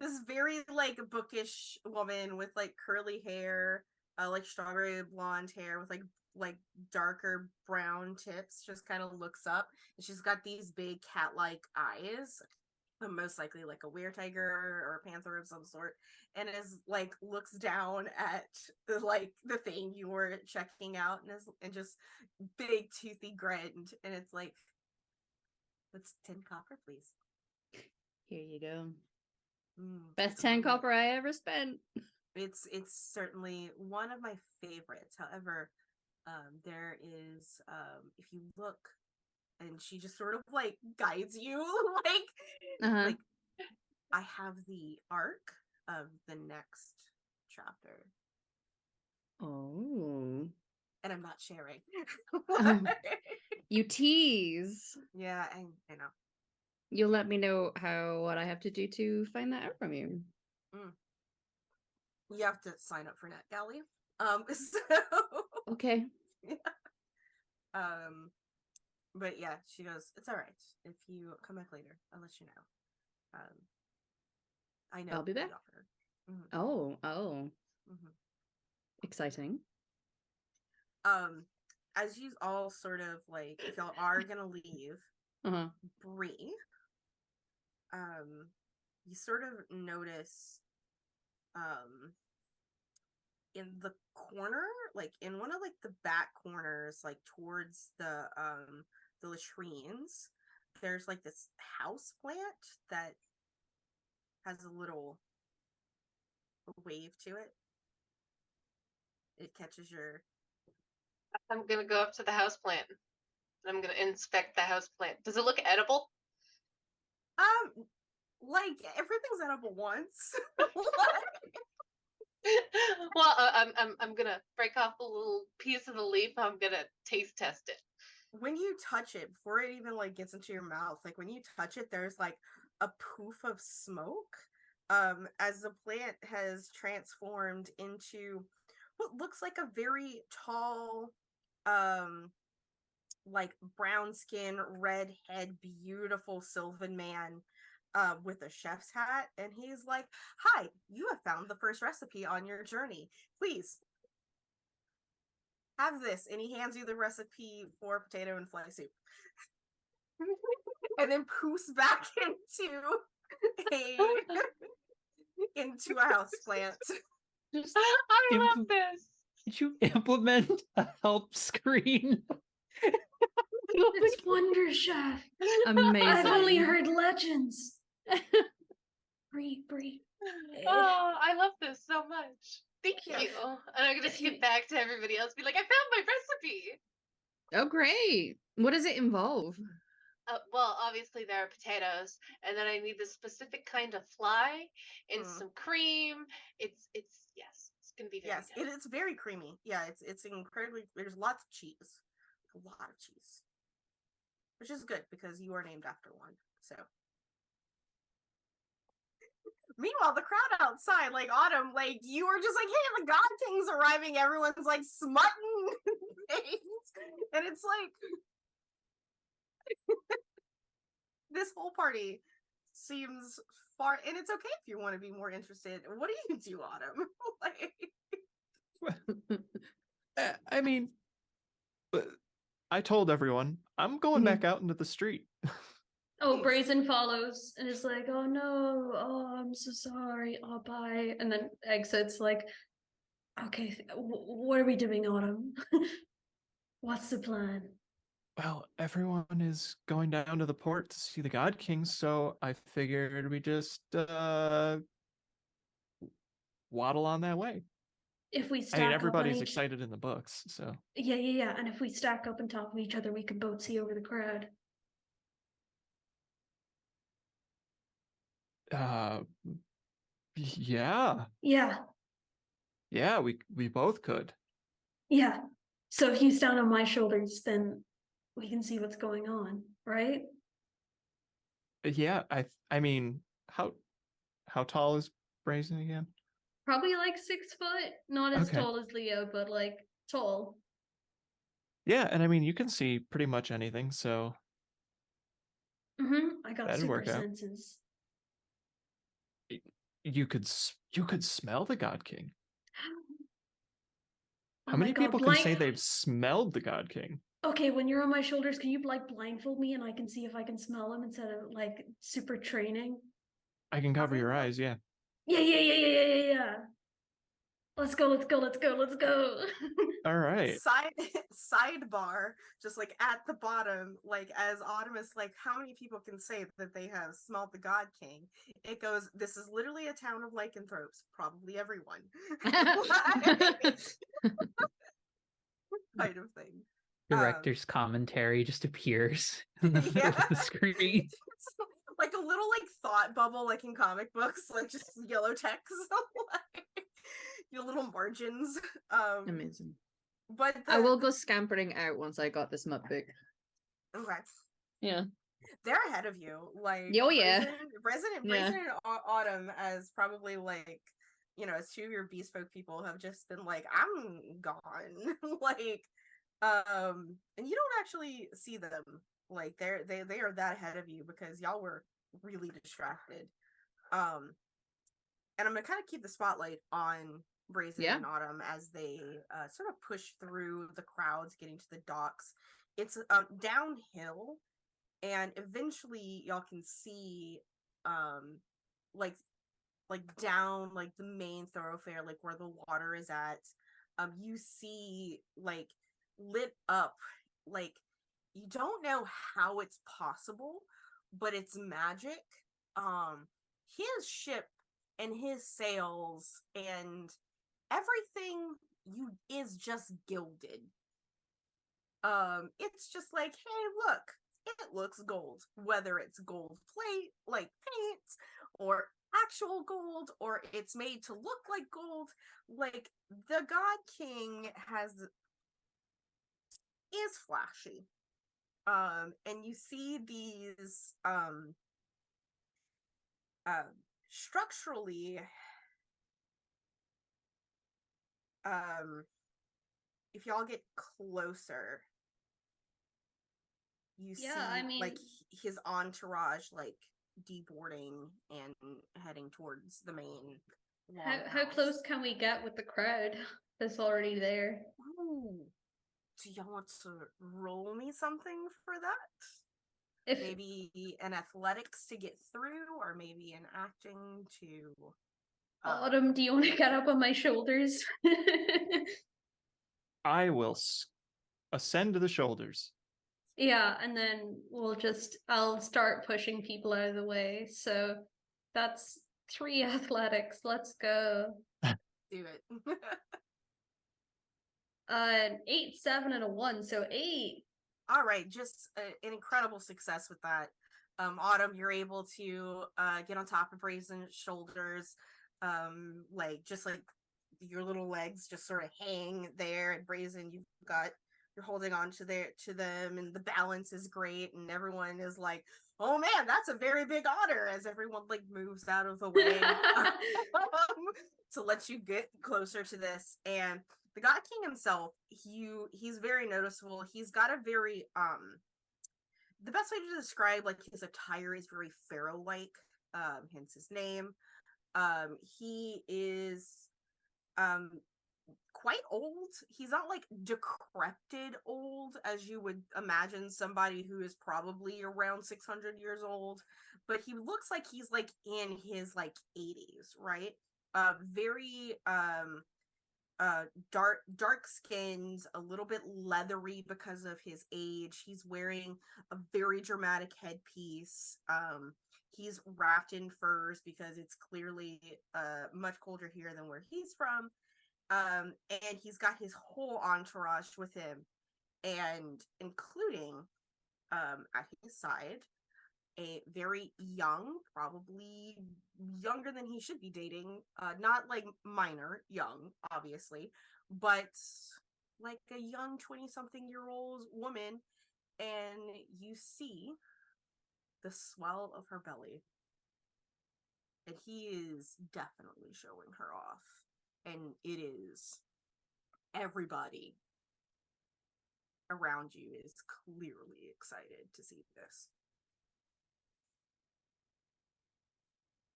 this very like bookish woman with like curly hair, like strawberry blonde hair with like darker brown tips just kind of looks up, and she's got these big cat-like eyes, most likely like a were-tiger or a panther of some sort, and is like looks down at the thing you were checking out, and just big toothy grinned, and it's like, that's 10 copper, please. Here you go. It's Best 10 really- copper I ever spent. It's certainly one of my favorites. However, there is if you look, and she just sort of like guides you Uh-huh. like I have the arc of the next chapter, Oh. and I'm not sharing. Oh. You tease. Yeah, I know. You'll let me know what I have to do to find that out from you. You have to sign up for NetGalley. So Okay. but yeah, she goes, it's all right. If you come back later, I'll let you know. I know I'll be the back. offer. Mhm, Oh. mhm. Exciting. As you all sort of like, if y'all are gonna leave Uh-huh. Bree, you sort of notice in the corner, like in one of like the back corners, like towards the latrines, there's like this house plant that has a little wave to it. It catches your I'm gonna go up to the houseplant. I'm gonna inspect the houseplant. Does it look edible? like everything's edible once. Well, I'm gonna break off a little piece of the leaf. I'm gonna taste test it. When you touch it, before it even like gets into your mouth, like when you touch it, there's like a poof of smoke, as the plant has transformed into what looks like a very tall, like brown skin, red head, beautiful sylvan man, with a chef's hat, and he's like, hi, you have found the first recipe on your journey, please have this, and he hands you the recipe for potato and fly soup. And then poofs back into a house plant. Just I love impl- this. Did you implement a help screen? It's Wonder Chef. Amazing. I've only heard legends. Bree. Oh, I love this so much. Thank Yeah. you. And I'm gonna If you- skip back to everybody else. Be like, I found my recipe. Oh, great. What does it involve? Well, obviously there are potatoes, and then I need this specific kind of fly and some cream. It's yes, it's gonna be very Yes, good. it's very creamy. Yeah, it's incredibly. There's lots of cheese, a lot of cheese, which is good because you are named after one. So, meanwhile, the crowd outside, like Autumn, like you were just like, "Hey, the God King's arriving!" Everyone's like smutting things, and it's like this whole party seems far, and it's okay if you want to be more interested. What do you do, Autumn? Like, I mean, I told everyone I'm going back out into the street. Oh, Nice. Brazen follows and is like, oh no, oh, I'm so sorry, oh, bye. And then exits like, okay, what are we doing, Autumn? What's the plan? Well, everyone is going down to the port to see the God King, so I figured we just waddle on that way. If we I stack mean, up on everybody's each... excited in the books, so Yeah. And if we stack up on top of each other, we can both see over the crowd. yeah, Yeah. we both could. Yeah. So if you stand on my shoulders, then we can see what's going on, right? Yeah, I mean, how tall is Brazen again? Probably like 6 foot, not as Okay. tall as Leo, but like tall. Yeah, and I mean, you can see pretty much anything, so I got that'd super work out. senses. You could smell the God King. Oh How my many God, people can say they've smelled the God King? Okay, when you're on my shoulders, can you like blindfold me and I can see if I can smell him instead of like super training? I can cover Okay, your well, eyes, yeah. Yeah. Let's go. All right. Sidebar, just like at the bottom, like as Autumn is like, how many people can say that they have smelled the God King? It goes, this is literally a town of lycanthropes, probably everyone. Kind of thing. Director's commentary just appears in the middle of the screen. It's like a little like thought bubble, like in comic books, like just yellow text, like, your little margins. Amazing. But I will go scampering out once I got this map book. Okay. Yeah. They're ahead of you. Like, Oh, yeah. Brazen Yeah. and Autumn, as probably like, as two of your bespoke people, have just been like, I'm gone. Like, and you don't actually see them. Like, they are that ahead of you because y'all were really distracted. And I'm gonna kind of keep the spotlight on Brazen and Autumn as they sort of push through the crowds, getting to the docks. It's downhill, and eventually y'all can see like down like the main thoroughfare, like where the water is at. You see like lit up, like you don't know how it's possible, but it's magic. His ship and his sails and everything is just gilded. It's just like, hey, look, it looks gold, whether it's gold plate like paint or actual gold, or it's made to look like gold. Like, the God King is flashy. And you see these structurally, if y'all get closer, you see like his entourage like deboarding and heading towards the main How close can we get with the crowd that's already there? Ooh. Do y'all want to roll me something for that? Maybe an athletics to get through, or maybe an acting to... Autumn, do you want to get up on my shoulders? I will ascend to the shoulders. Yeah, and then I'll start pushing people out of the way. So that's 3 athletics. Let's go. Do it. 8, 7, and a 1. So 8. All right, just an incredible success with that. Autumn, you're able to get on top of Brazen's shoulders, like your little legs just sort of hang there, and Brazen, you're holding on to them, and the balance is great, and everyone is like, oh man, that's a very big otter, as everyone like moves out of the way to let you get closer to this. And the God King himself, he's very noticeable. He's got a very the best way to describe like his attire is very pharaoh-like, hence his name. He is quite old. He's not like decrepit old as you would imagine somebody who is probably around 600 years old, but he looks like he's like in his like 80s, right? Very dark skinned, a little bit leathery because of his age. He's wearing a very dramatic headpiece. He's wrapped in furs because it's clearly much colder here than where he's from. And he's got his whole entourage with him, and including at his side a very young, probably younger than he should be dating, not like minor, young, obviously, but like a young 20-something-year-old woman, and you see the swell of her belly, and he is definitely showing her off, and it is everybody around you is clearly excited to see this.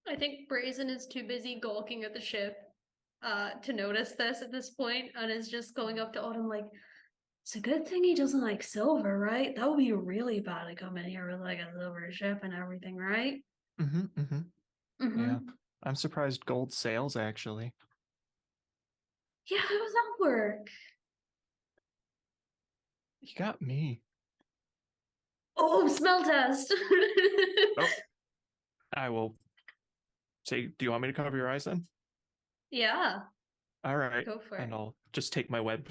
I think Brazen is too busy gawking at the ship to notice this at this point, and is just going up to Autumn like, it's a good thing he doesn't like silver, right? That would be really bad to come in here with like a silver ship and everything, right? Yeah. I'm surprised gold sales actually. Yeah, how does that work? You got me. Oh, smell test. Oh, I will say, do you want me to cover your eyes then? Yeah, All right. go for And it. I'll just take my web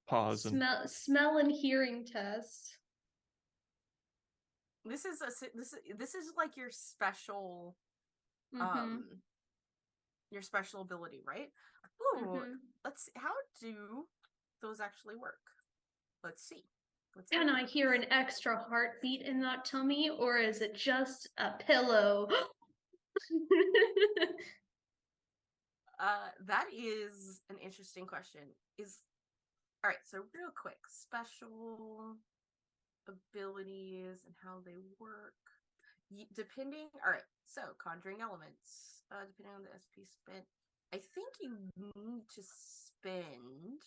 pause and Smell and hearing test. This is this is like your special Mm-hmm. your special ability, right? Ooh, let's see. How do those actually work? Let's see. Can I hear an extra heartbeat in that tummy, or is it just a pillow? That is an interesting question. All right, so real quick, special abilities and how they work. Depending, all right, so conjuring elements, depending on the SP spent, I think you need to spend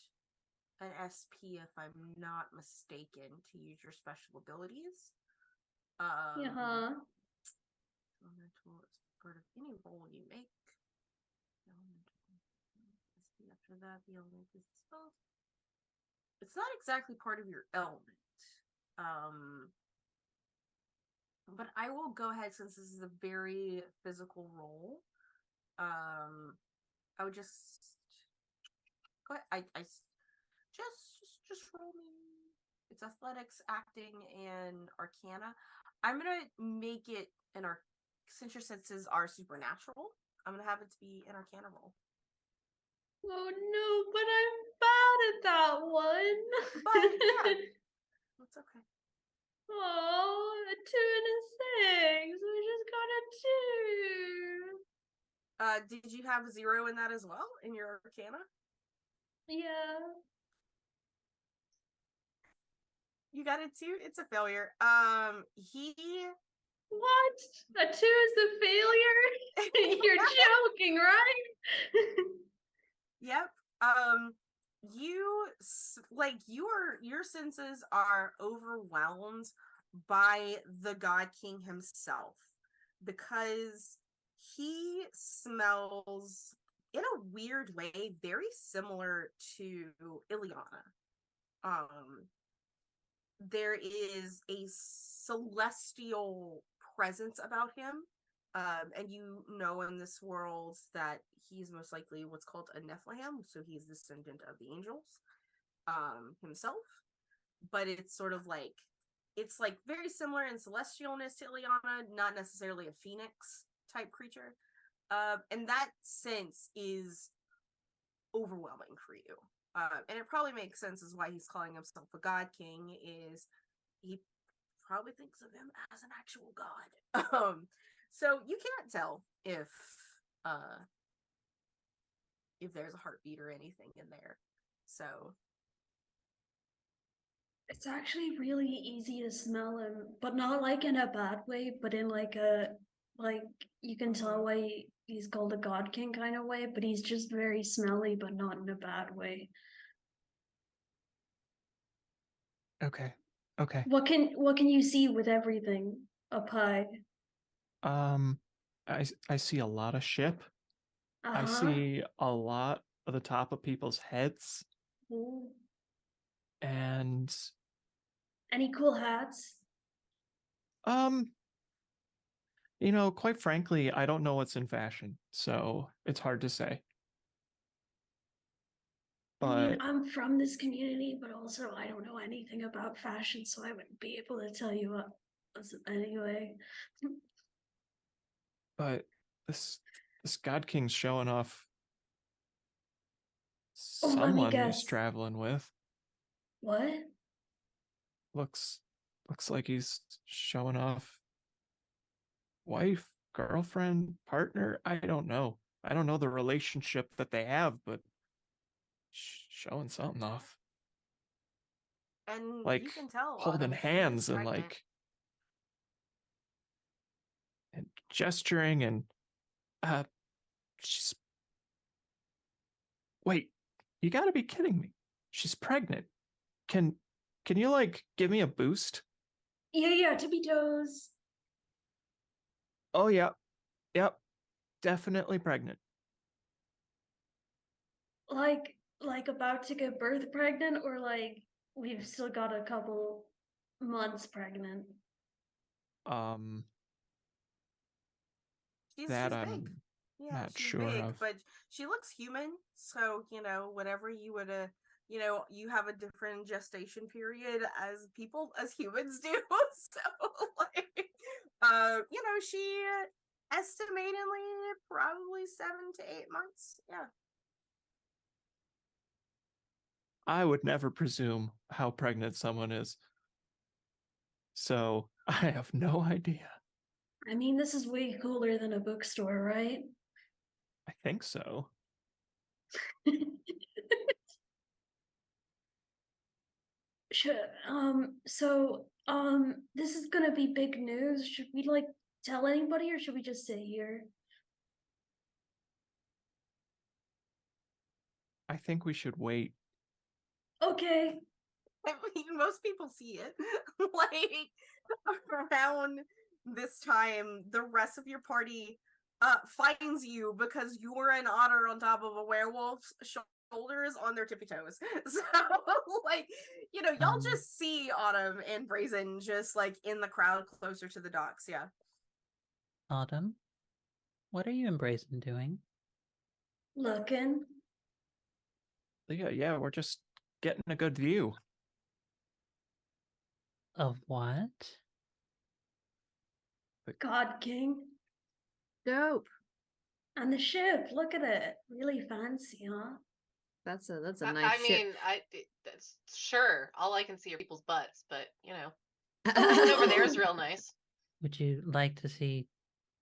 an SP, if I'm not mistaken, to use your special abilities. Yeah. Elemental is part of any roll you make. SP after that, the element is spelled. It's not exactly part of your element. But I will go ahead, since this is a very physical roll. I would just go ahead. I just roll me. It's athletics, acting, and arcana. I'm gonna make it an arc. Since your senses are supernatural, I'm gonna have it to be an arcana roll. Oh no, but I'm bad at that one. But yeah, that's okay. Oh, a 2 and a 6. We just got a 2. Did you have 0 in that as well in your arcana? Yeah. You got a 2? It's a failure. He What? A 2 is a failure? You're joking, right? Yep. Your senses are overwhelmed by the God King himself, because he smells in a weird way very similar to Ileana. There is a celestial presence about him. And you know in this world that he's most likely what's called a Nephilim, so he's descendant of the angels himself. But it's sort of like, it's like very similar in celestialness to Ileana, not necessarily a phoenix type creature. And that sense is overwhelming for you. And it probably makes sense as why he's calling himself a God King, is he probably thinks of him as an actual god. So you can't tell if there's a heartbeat or anything in there. So It's actually really easy to smell him, but not like in a bad way, but in like a, like, you can tell why he's called a God King kind of way, but he's just very smelly, but not in a bad way. okay. What can you see with everything up high? I see a lot of ship. I Uh-huh. see a lot of the top of people's heads. Ooh. And Any cool hats? quite frankly, I don't know what's in fashion, so it's hard to say. I mean, But I'm from this community, but also I don't know anything about fashion, so I wouldn't be able to tell you what was anyway. but this God King's showing off Oh, let me someone he's guess. traveling with. What? Looks like he's showing off wife, girlfriend, partner. I don't know. I don't know the relationship that they have, but showing something off. and Like you can tell holding Autumn, she is hands and pregnant. and gesturing, and She's. Wait, you gotta be kidding me. She's pregnant. Can you like give me a boost? Yeah, tippy toes. Oh yeah. Yep. Definitely pregnant. Like about to give birth pregnant, or like we've still got a couple months pregnant? She's That big. I'm Yeah, not she's sure big, of. but she looks human. So, whatever you would you have a different gestation period as humans do. So like she estimatedly probably 7 to 8 months. Yeah. I would never presume how pregnant someone is. So I have no idea. I mean, this is way cooler than a bookstore, right? I think so. Should, this is gonna be big news. Should we like tell anybody, or should we just sit here? I think we should wait. Okay. I mean, most people see it. Like around this time, the rest of your party finds you because you're an otter on top of a werewolf's shoulders on their tippy toes. So like, y'all just see Autumn and Brazen just like in the crowd closer to the docks. Yeah. Autumn, what are you and Brazen doing? Looking. Yeah, we're just getting a good view. Of what? God King. Dope. And the ship, look at it. Really fancy, huh? That's a nice I ship. mean, that's sure. All I can see are people's butts, but something over there is real nice. Would you like to see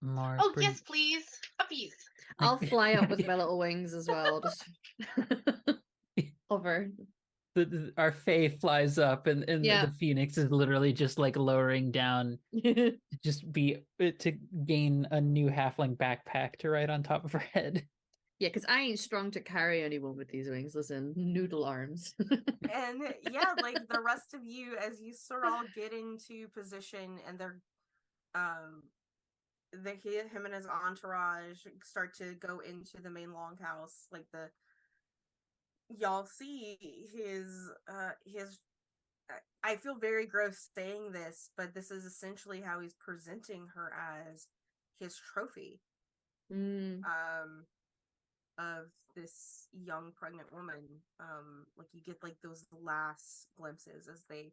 more? Oh yes, please, puppies. I'll fly up with my little wings as well. Just hover. Our Fae flies up, and Yeah. the Phoenix is literally just like lowering down to to gain a new halfling backpack to ride on top of her head. Yeah, because I ain't strong to carry anyone with these wings. Listen, noodle arms. And yeah, like the rest of you, as you sort of all get into position, and they're him and his entourage start to go into the main longhouse. Like y'all see his I feel very gross saying this, but this is essentially how he's presenting her as his trophy. Of this young pregnant woman. Like you get like those last glimpses as they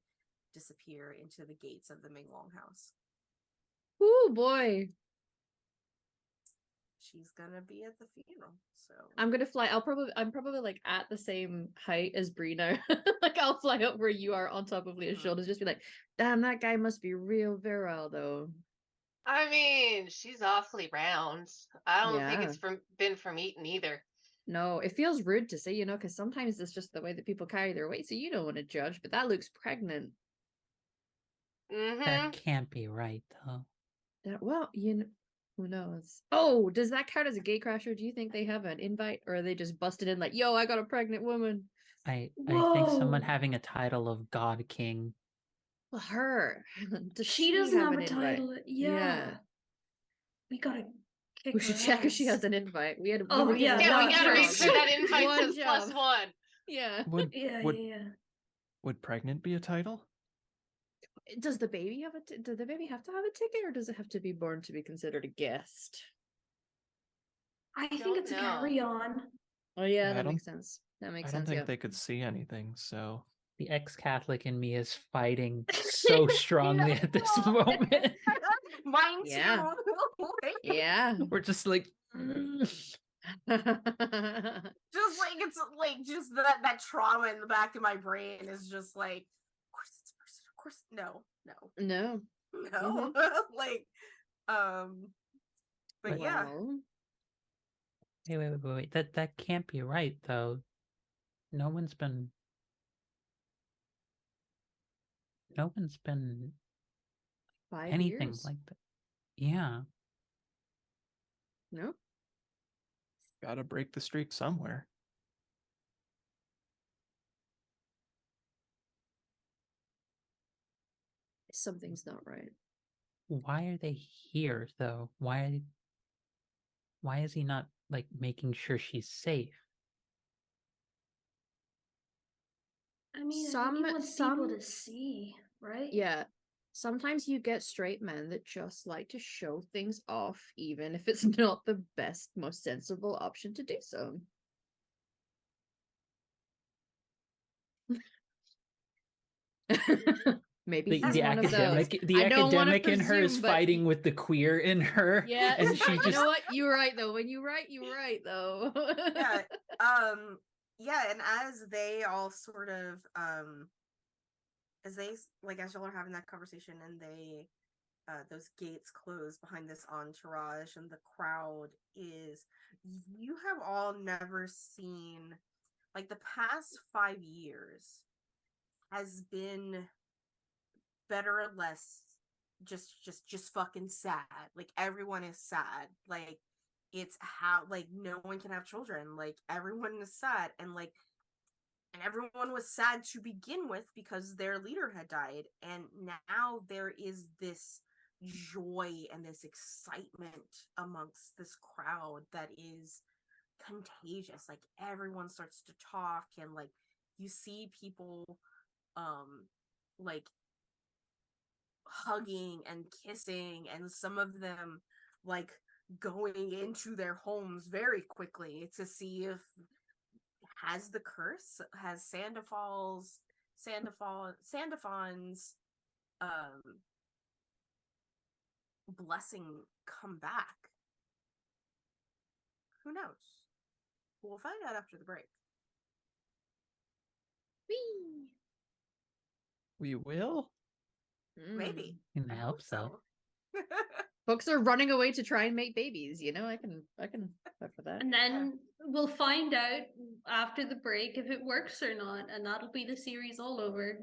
disappear into the gates of the main longhouse. Oh boy. She's gonna be at the funeral, so I'm gonna fly. I'm probably like at the same height as Bree now. Like I'll fly up where you are on top of Leah's shoulders, just be like, damn, that guy must be real virile though. I mean, she's awfully round. I don't think it's been from eating either. No, it feels rude to say, because sometimes it's just the way that people carry their weight, so you don't want to judge, but that looks pregnant. That can't be right, though. Well, who knows? Oh, does that count as a gate crasher? Do you think they have an invite, or are they just busted in like, yo, I got a pregnant woman? I think someone having a title of God King. Well, her. Does she doesn't have an a title. Yeah. We gotta kick we should her check if she ass. has an invite. We Yeah, one we gotta job. make sure that invite One says job. +1. Yeah. Would pregnant be a title? Does the baby have does the baby have to have a ticket, or does it have to be born to be considered a guest? I think it's a carry-on. Oh yeah, that makes sense. That makes sense. I don't think they could see anything, so the ex-Catholic in me is fighting so strongly at this moment. Mine too. Yeah. We're just like just like it's like just that trauma in the back of my brain is just like, of course it's a person, of course no. Like but yeah. Wait. That can't be right though. No one's been anything 5 years? like that. Yeah. No. Gotta break the streak somewhere. Something's not right. Why are they here though? Why is he not like making sure she's safe? I mean, I think Some- he wants people some- to see, right? Yeah. Sometimes you get straight men that just like to show things off, even if it's not the best, most sensible option to do so. Maybe The, he's the one of those. academic, the I don't wanna academic in her is presume, but fighting with the queer in her. Yeah, and she you just know what? You were right though. When you write, you were right though. Yeah. Yeah, and as they all sort of as they like as y'all are having that conversation and they those gates close behind this entourage and the crowd is, you have all never seen, like, the past 5 years has been better or less just fucking sad. Like, everyone is sad. Like, it's how, like, no one can have children. Like, everyone is sad, and everyone was sad to begin with because their leader had died, and now there is this joy and this excitement amongst this crowd that is contagious. Like, everyone starts to talk, and like you see people like hugging and kissing, and some of them like going into their homes very quickly to see if has the curse, has Sandafon's blessing come back. Who knows? We'll find out after the break. Whee! We will? Maybe. I hope so. Folks are running away to try and make babies, you know, I can vote for that. And then we'll find out after the break if it works or not, and that'll be the series all over.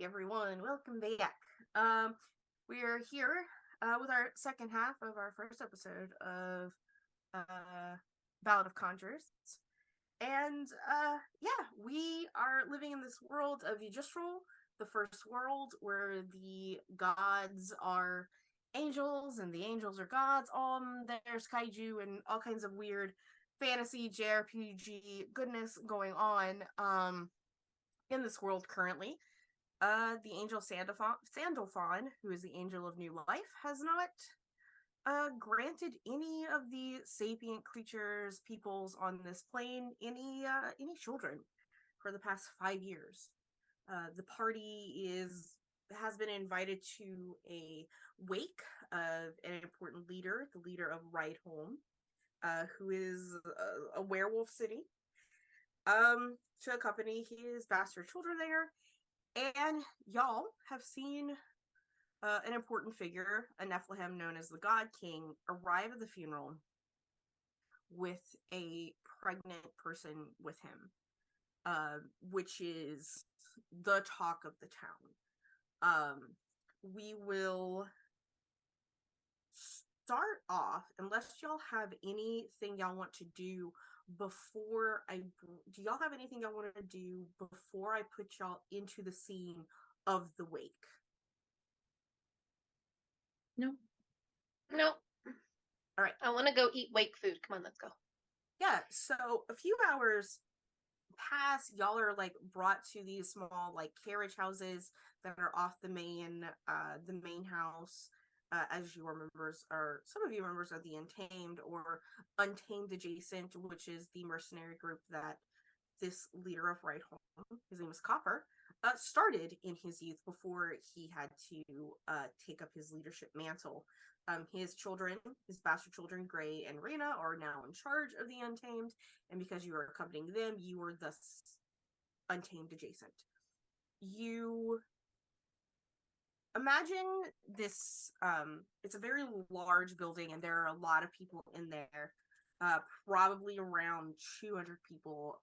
everyone, welcome back. We're here with our second half of our first episode of Ballad of Conjurers. And yeah, we are living in this world of Yggdrasil, the first world where the gods are angels and the angels are gods. There's kaiju and all kinds of weird fantasy JRPG goodness going on in this world currently. The angel Sandalphon, who is the angel of new life, has not granted any of the sapient creatures, peoples on this plane, any children for the past 5 years. The party has been invited to a wake of an important leader, the leader of Rydholm, who is a werewolf city, to accompany his bastard children there. And y'all have seen an important figure, a Nephilim known as the God King, arrive at the funeral with a pregnant person with him, which is the talk of the town. We will start off, unless y'all have anything y'all want to do before do y'all have anything y'all want to do before I put y'all into the scene of the wake? No. Nope. All right. I want to go eat wake food. Come on, let's go. Yeah, so a few hours pass. Y'all are like brought to these small like carriage houses that are off the main house. As you are members, or some of you members of the Untamed or Untamed Adjacent, which is the mercenary group that this leader of Rydholm, his name is Copper, started in his youth before he had to take up his leadership mantle. His children, his bastard children, Gray and Reyna, are now in charge of the Untamed, and because you are accompanying them, you are thus Untamed Adjacent. You imagine this, it's a very large building and there are a lot of people in there, probably around 200 people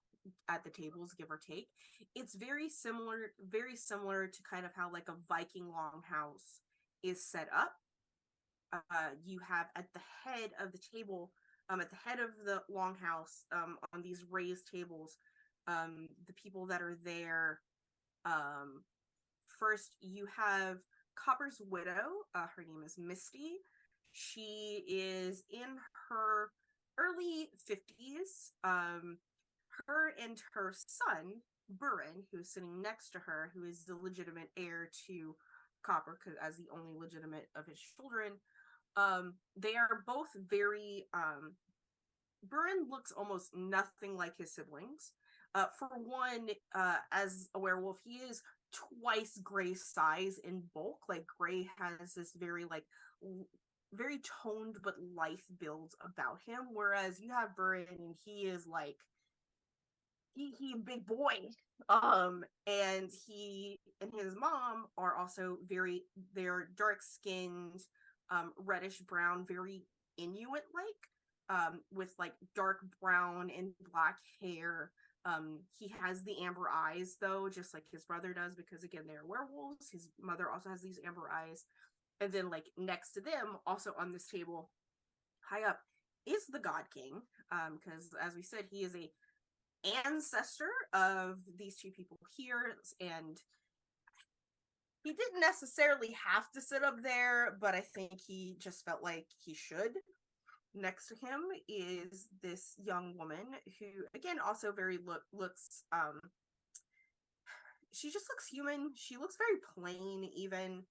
at the tables, give or take. It's very similar to kind of how like a Viking longhouse is set up. You have at the head of the table, at the head of the longhouse, on these raised tables, the people that are there. First, you have Copper's widow. Her name is Misty. She is in her early 50s. Her and her son, Burin, who is sitting next to her, who is the legitimate heir to Copper, as the only legitimate of his children. They are both very, Burin looks almost nothing like his siblings. For one, as a werewolf, he is twice Gray's size in bulk. Like Gray has this very like very toned but lithe build about him, whereas you have Burin and he is like he a big boy. And he and his mom are also they're dark skinned, reddish brown, very Inuit like, with like dark brown and black hair. He has the amber eyes though, just like his brother does, because again, they're werewolves. His mother also has these amber eyes. And then like next to them, also on this table, high up, is the God King. Because as we said, he is a ancestor of these two people here, and he didn't necessarily have to sit up there, but I think he just felt like he should. Next to him is this young woman who, again, also very looks, she just looks human. She looks very plain, even.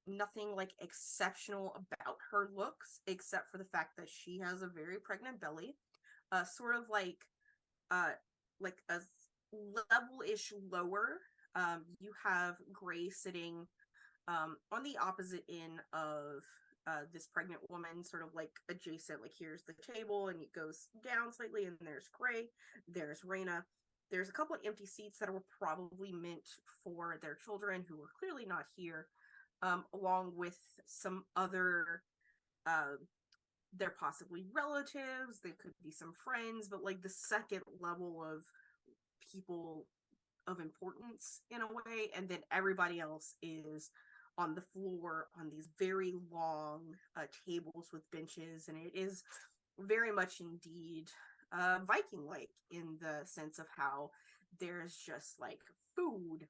Nothing like exceptional about her looks, except for the fact that she has a very pregnant belly. Sort of like a level-ish lower. You have Gray sitting on the opposite end of this pregnant woman, sort of like adjacent, like here's the table and it goes down slightly, and there's Gray, there's Reyna. There's a couple of empty seats that were probably meant for their children who were clearly not here, along with some other, they're possibly relatives, they could be some friends, but like the second level of people of importance in a way, and then everybody else is on the floor on these very long tables with benches, and it is very much indeed Viking-like in the sense of how there's just like food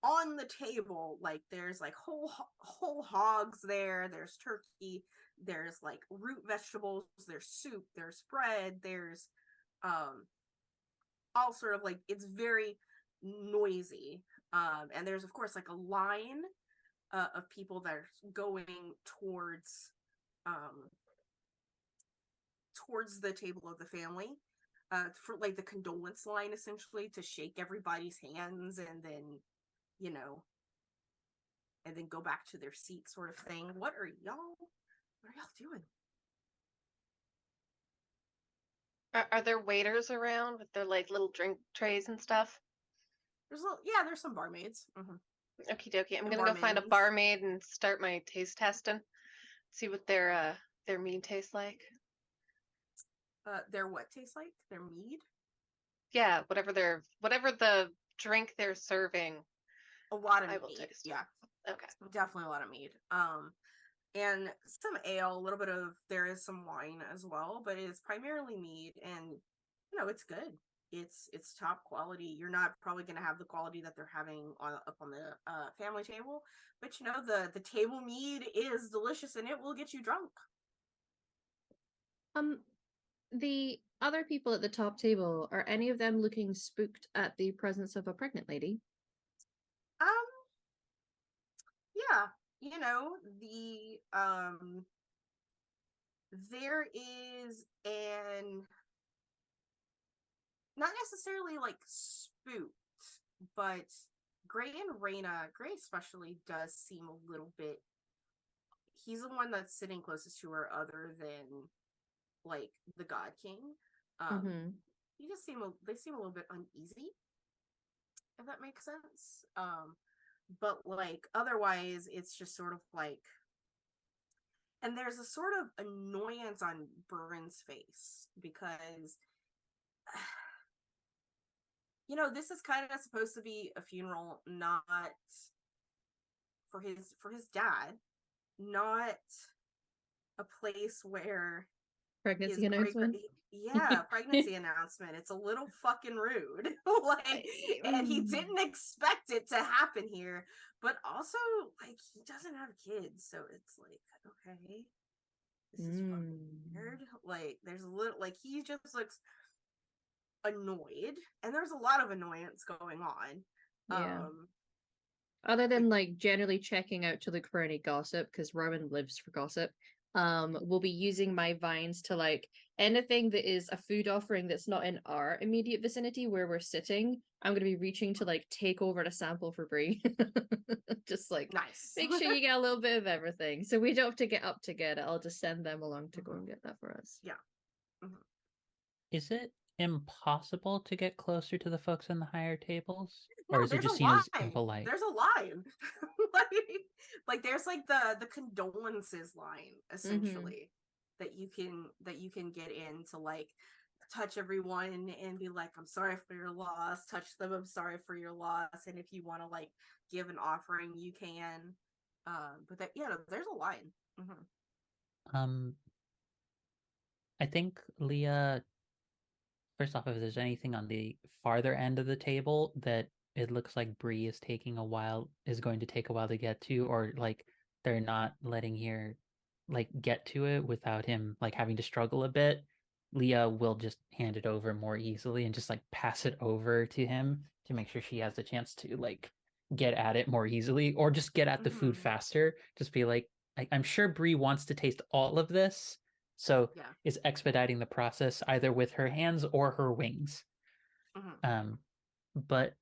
on the table, like there's like whole hogs there, there's turkey, there's like root vegetables, there's soup, there's bread, there's all sort of like, it's very noisy, and there's of course like a line of people that are going towards the table of the family, for like the condolence line, essentially, to shake everybody's hands and then, you know, and then go back to their seat, sort of thing. What are y'all doing? Are there waiters around with their like little drink trays and stuff? There's some barmaids. Okie dokie. I'm And gonna go find a barmaidens. barmaid and start my taste testing. See what their mead tastes like. Their what tastes like? Their mead? Yeah, whatever the drink they're serving. A lot of I will mead. taste. Yeah. Okay. Definitely a lot of mead. And some ale, a little bit of, there is some wine as well, but it is primarily mead, and you know, it's good. It's top quality. You're not probably going to have the quality that they're having up on the family table, but you know, the table mead is delicious and it will get you drunk. The other people at the top table, are any of them looking spooked at the presence of a pregnant lady? Yeah, you know, there is an, not necessarily like spooked, but Gray and Raina, Gray especially, does seem a little bit, he's the one that's sitting closest to her other than like the God King. They seem a little bit uneasy, if that makes sense. But like otherwise it's just sort of like, and there's a sort of annoyance on Burin's face because you know, this is kind of supposed to be a funeral, not for his dad, not a place where Pregnancy announcement? pregnancy announcement. It's a little fucking rude. Like, and he didn't expect it to happen here, but also like he doesn't have kids, so it's like, okay, this is fucking weird. Like, there's a little, like, he just looks annoyed, and there's a lot of annoyance going on. Yeah. Other than like generally checking out to look for any gossip, because Rowan lives for gossip, we'll be using my vines to like anything that is a food offering that's not in our immediate vicinity where we're sitting. I'm going to be reaching to like take over a sample for Bree. Just like, nice. Make sure you get a little bit of everything, so we don't have to get up to get it. I'll just send them along to go and get that for us. Yeah. Is it impossible to get closer to the folks in the higher tables, No, or is it just seen as impolite? There's a line. like there's like the condolences line, essentially, that you can get in to like touch everyone and be like, I'm sorry for your loss, touch them, I'm sorry for your loss, and if you want to like give an offering, you can. But that, yeah, there's a line. I think Leah, first off, if there's anything on the farther end of the table that it looks like Bree is going to take a while to get to, or like they're not letting her like get to it without him like having to struggle a bit, Leah will just hand it over more easily and just like pass it over to him to make sure she has the chance to like get at it more easily, or just get at the food faster. Just be like, I'm sure Bree wants to taste all of this, so is expediting the process either with her hands or her wings. But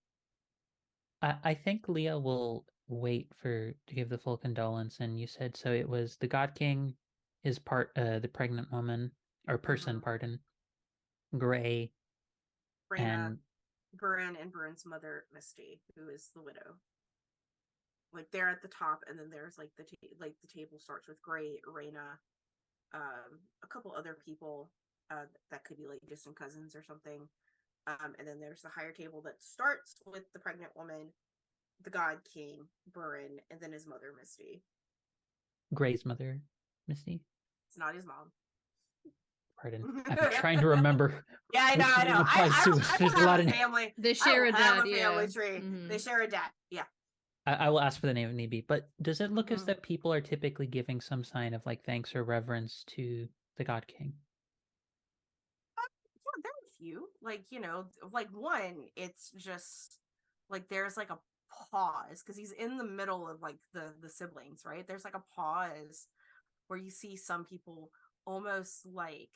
I think Leah will wait to give the full condolence. And you said, so it was the God King, his the pregnant woman or person, pardon, Gray, and Burin and Burin's mother, Misty, who is the widow. Like they're at the top, and then there's like the table starts with Gray, Raina, a couple other people that could be like distant cousins or something, And then there's the higher table that starts with the pregnant woman, the god king, Burin, and then his mother, Misty. Gray's mother, Misty. It's not his mom. Pardon. I'm trying to remember. Yeah, I know, which I name know. applies to this. There's a lot of family. They share a I have dad, a yeah. family tree. Mhm. They share a dad. Yeah. I will ask for the name if need be. But does it look as Mhm. though people are typically giving some sign of like thanks or reverence to the God King? Yeah, there are a few. Like, like one, it's just like there's like a pause because he's in the middle of like the siblings, right? There's like a pause where you see some people almost like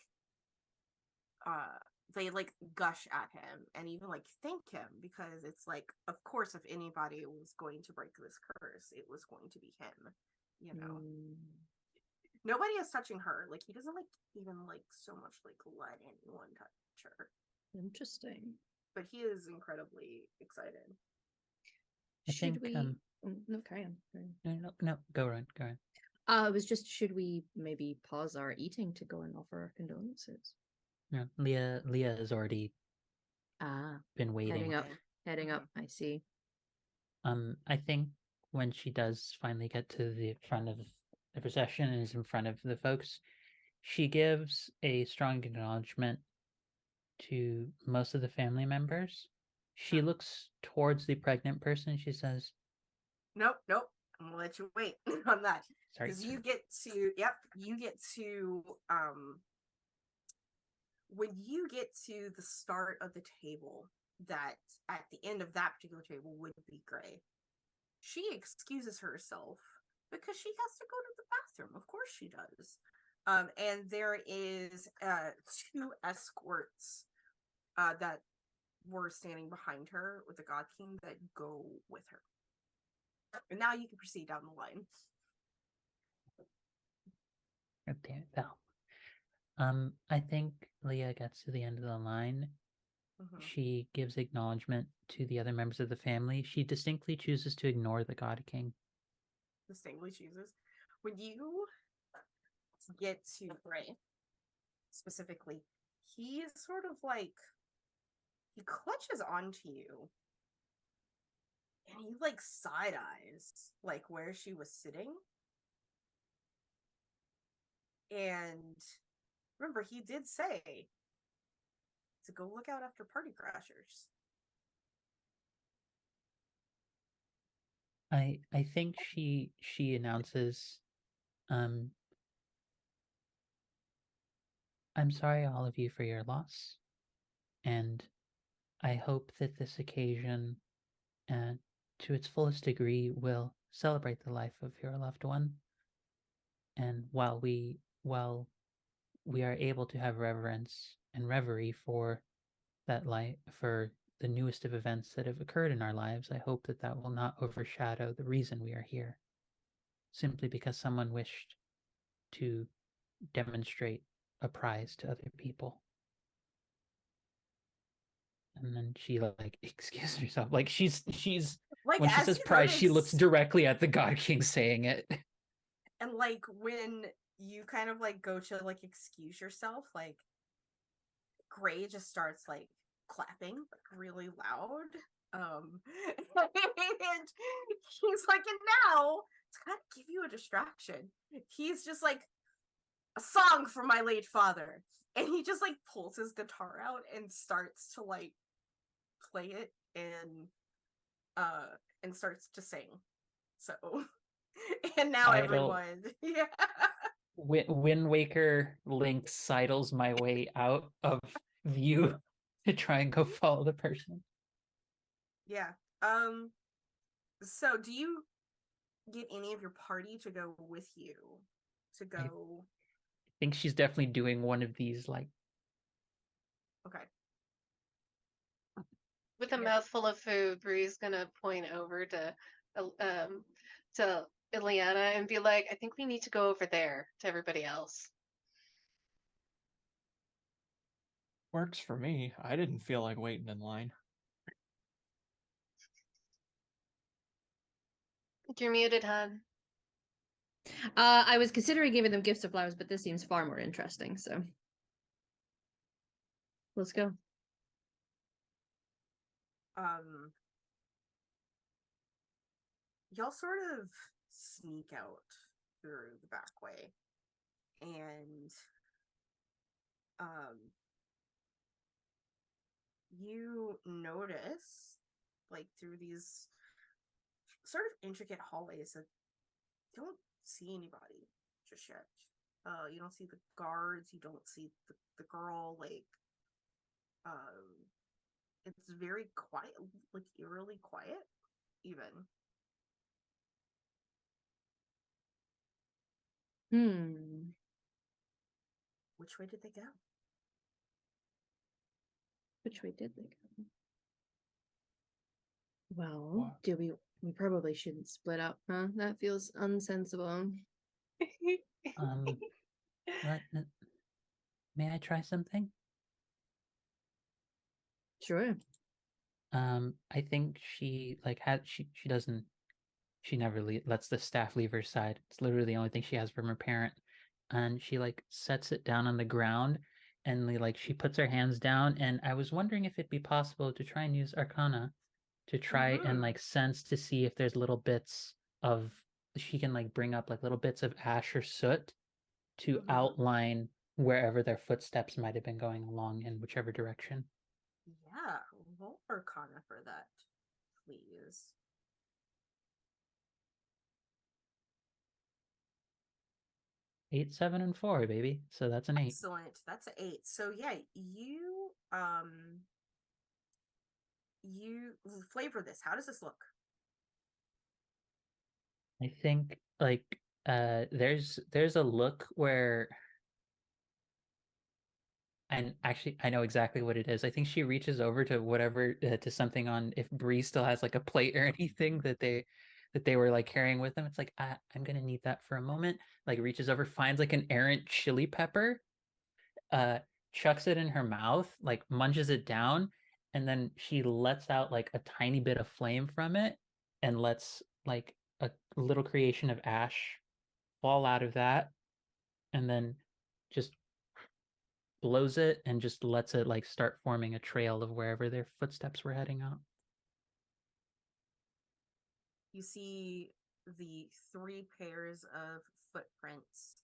they like gush at him and even like thank him, because it's like, of course, if anybody was going to break this curse, it was going to be him. Nobody is touching her. Like, he doesn't like even like so much like let anyone touch her, Interesting. but he is incredibly excited. I Should think, we? No, carry on. No, go on. It was just, should we maybe pause our eating to go and offer our condolences? No, Leah has already been waiting. Heading up. I see. I think when she does finally get to the front of the procession and is in front of the folks, she gives a strong acknowledgement to most of the family members. She looks towards the pregnant person. She says, Nope. I'm gonna let you wait on that. Sorry. Because you get to when you get to the start of the table, that at the end of that particular table would be Gray. She excuses herself because she has to go to the bathroom. Of course she does. And there is 2 escorts that were standing behind her with the God King that go with her. And now you can proceed down the line. Oh, damn it, Val. I think Leah gets to the end of the line. Mhm. She gives acknowledgement to the other members of the family. She distinctly chooses to ignore the God King. Distinctly chooses. When you get to Gray, specifically, he is sort of like, he clutches onto you and he like side eyes like where she was sitting. And remember, he did say to go look out after party crashers. I think she announces, I'm sorry, all of you, for your loss, and I hope that this occasion, to its fullest degree, will celebrate the life of your loved one. And while we are able to have reverence and reverie for that life, for the newest of events that have occurred in our lives, I hope that that will not overshadow the reason we are here, simply because someone wished to demonstrate a prize to other people. And then she like excuses herself, like she's Like, when she as says you prize, she looks notice- directly at the God King saying it. And like when you kind of like go to like excuse yourself, like Gray just starts like clapping like really loud. And he's like, and now to kind of give you a distraction, he's just like, a song for my late father. And he just like pulls his guitar out and starts to like play it and starts to sing. So and now everyone yeah. Wind Waker Link sidles my way out of view to try and go follow the person. Yeah. So do you get any of your party to go with you? To go I think she's definitely doing one of these, like, okay. With a Yeah. mouthful of food, Bree's gonna point over to Ileana and be like, I think we need to go over there to everybody else. Works for me. I didn't feel like waiting in line. You're muted, hon. I was considering giving them gifts of flowers, but this seems far more interesting, so let's go. y'all sort of sneak out through the back way, and you notice, like, through these sort of intricate hallways that you don't see anybody just yet. You don't see the guards, you don't see the girl, like, it's very quiet, like eerily quiet, even. Which way did they go? Which way did they go? Well, do we probably shouldn't split up, huh? That feels unsensible. Let, may I try something? Sure. I think she like had she doesn't she never lets the staff leave her side. It's literally the only thing she has from her parent, and she like sets it down on the ground, and like she puts her hands down. And I was wondering if it'd be possible to try and use Arcana to try and like sense to see if there's little bits of she can like bring up like little bits of ash or soot to outline wherever their footsteps might have been going along in whichever direction. Yeah, roll Arcana for that, please. 8, 7, and 4, baby. So that's an 8. Excellent. That's an 8. So yeah, you flavor this. How does this look? I think like there's a look where, and actually I know exactly what it is. I think she reaches over to whatever to something on if Bree still has like a plate or anything that they were like carrying with them. It's like I'm gonna need that for a moment. Like reaches over, finds like an errant chili pepper, chucks it in her mouth, like munches it down, and then she lets out like a tiny bit of flame from it and lets like a little creation of ash fall out of that, and then just blows it and just lets it like start forming a trail of wherever their footsteps were heading out. You see the 3 pairs of footprints.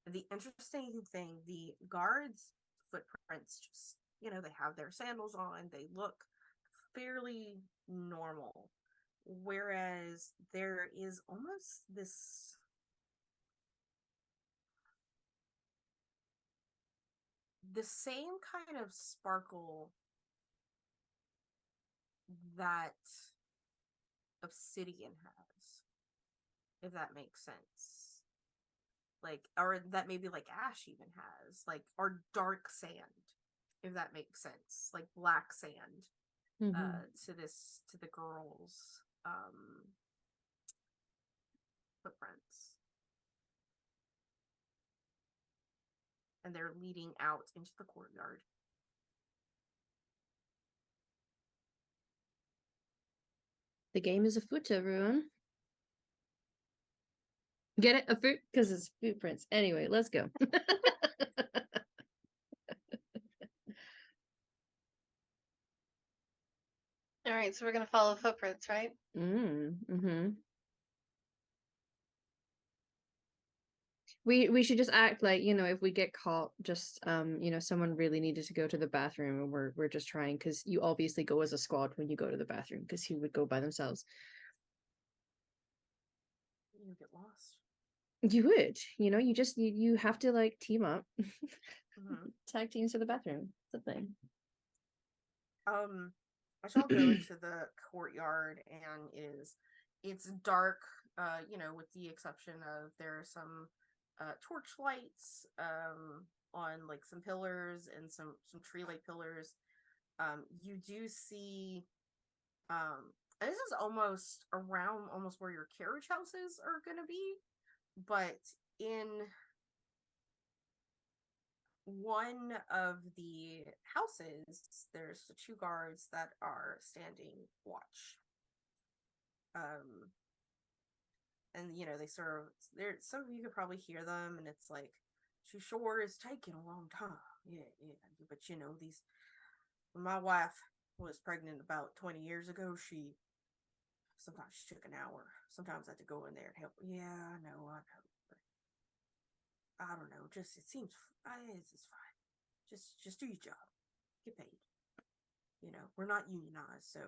The interesting thing, the guards' footprints just, they have their sandals on, they look fairly normal. Whereas there is almost this the same kind of sparkle that obsidian has, if that makes sense. Like, or that maybe like ash even has, like, or dark sand, if that makes sense, like black sand, to the girls' footprints. And they're leading out into the courtyard. The game is afoot, everyone. Get it? Afoot? Because it's footprints. Anyway, let's go. All right, so we're gonna follow footprints, right? We should just act like, if we get caught, just someone really needed to go to the bathroom and we're just trying, because you obviously go as a squad when you go to the bathroom, because who would go by themselves? You get lost. You would, you have to like team up. Tag teams to the bathroom. It's a thing. I shall go into the courtyard, and it's dark, with the exception of there are some torch lights on like some pillars and some tree-like pillars. You do see and this is almost around almost where your carriage houses are gonna be, but in one of the houses there's the 2 guards that are standing watch. And they sort of, there, some of you could probably hear them, and it's like, she sure is taking a long time. Yeah, but these, my wife, was pregnant about 20 years ago, sometimes she took an hour. Sometimes I had to go in there and help. Yeah, I know, but I don't know. Just it seems it's fine. Just do your job, get paid. We're not unionized, so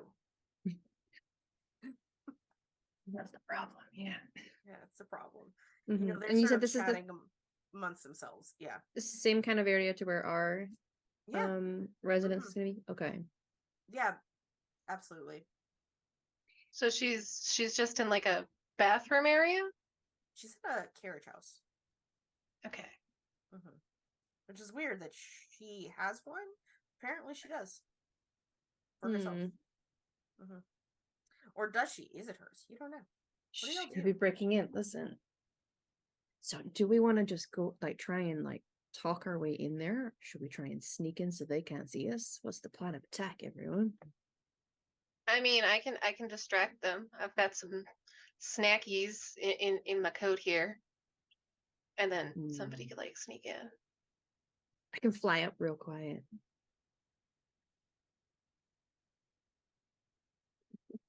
That's the problem. Yeah. yeah, that's the problem. Mhm. They're And you sort said of this is the chatting amongst themselves. Yeah, same kind of area to where our yeah, residence is gonna be? Okay. yeah, absolutely. So she's just in like a bathroom area? She's in a carriage house. Okay. hmm Which is weird that she has one. Apparently, she does for herself. Hmm. Or does she? Is it hers? You don't know. What do y'all She could do? be breaking in. Listen. So do we want to just go try and talk our way in there? Should we try and sneak in so they can't see us? What's the plan of attack, everyone? I mean, I can distract them. I've got some snackies in my coat here. And then somebody could like sneak in. I can fly up real quiet.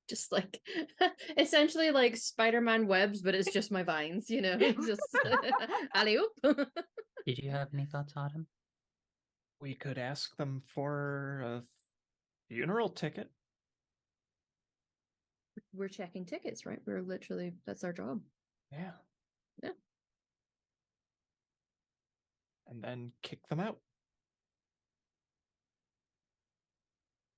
Just essentially like Spider-Man webs, but it's just my vines, just alley-oop. Did you have any thoughts, Autumn? We could ask them for a funeral ticket. We're checking tickets, right? We're literally, that's our job. Yeah. Yeah. And then kick them out.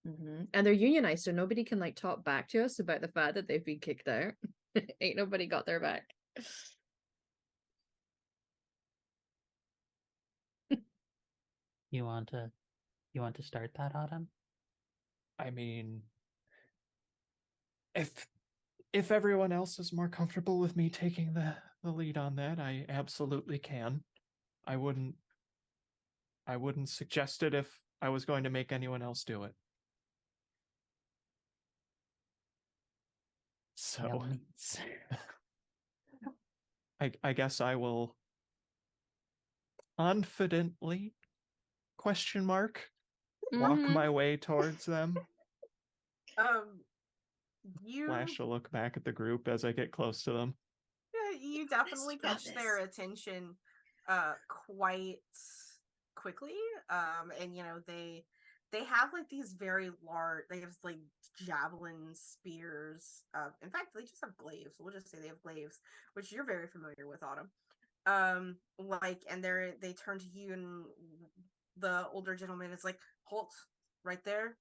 And they're unionized, so nobody can talk back to us about the fact that they've been kicked out. Ain't nobody got their back. You want to start that, Autumn? I mean, if everyone else is more comfortable with me taking the lead on that, I absolutely can. I wouldn't suggest it if I was going to make anyone else do it. So I guess I will confidently walk my way towards them. You Flash a look back at the group as I get close to them. Yeah, you definitely catch their attention quite quickly. And they have these very large, they have javelin spears. In fact, they just have glaives. We'll just say they have glaives, which you're very familiar with, Autumn. And they turn to you, and the older gentleman is like, "Halt right there.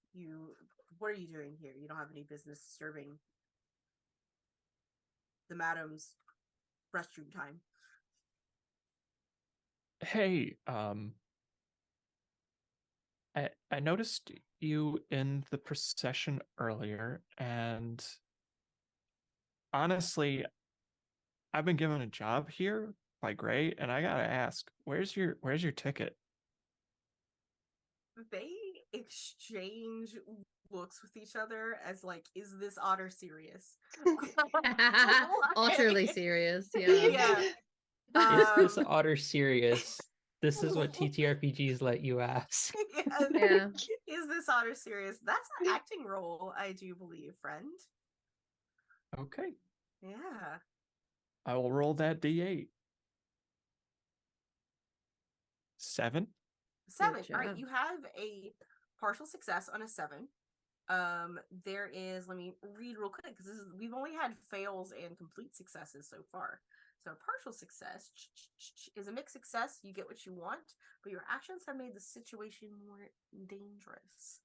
What are you doing here? You don't have any business disturbing the madam's restroom time." Hey, I noticed you in the procession earlier, and honestly, I've been given a job here by Gray, and I gotta ask, where's your ticket? They exchange looks with each other as is this otter serious? Utterly serious. Yeah. Is this otter serious? This is what TTRPGs let you ask. Yeah. Is this otter serious? That's an acting role, I do believe, friend. Okay. Yeah. I will roll that D8. 7. 7. All right, you have a partial success on a 7. There is, let me read real quick because we've only had fails and complete successes so far. So partial success is a mixed success. You get what you want, but your actions have made the situation more dangerous.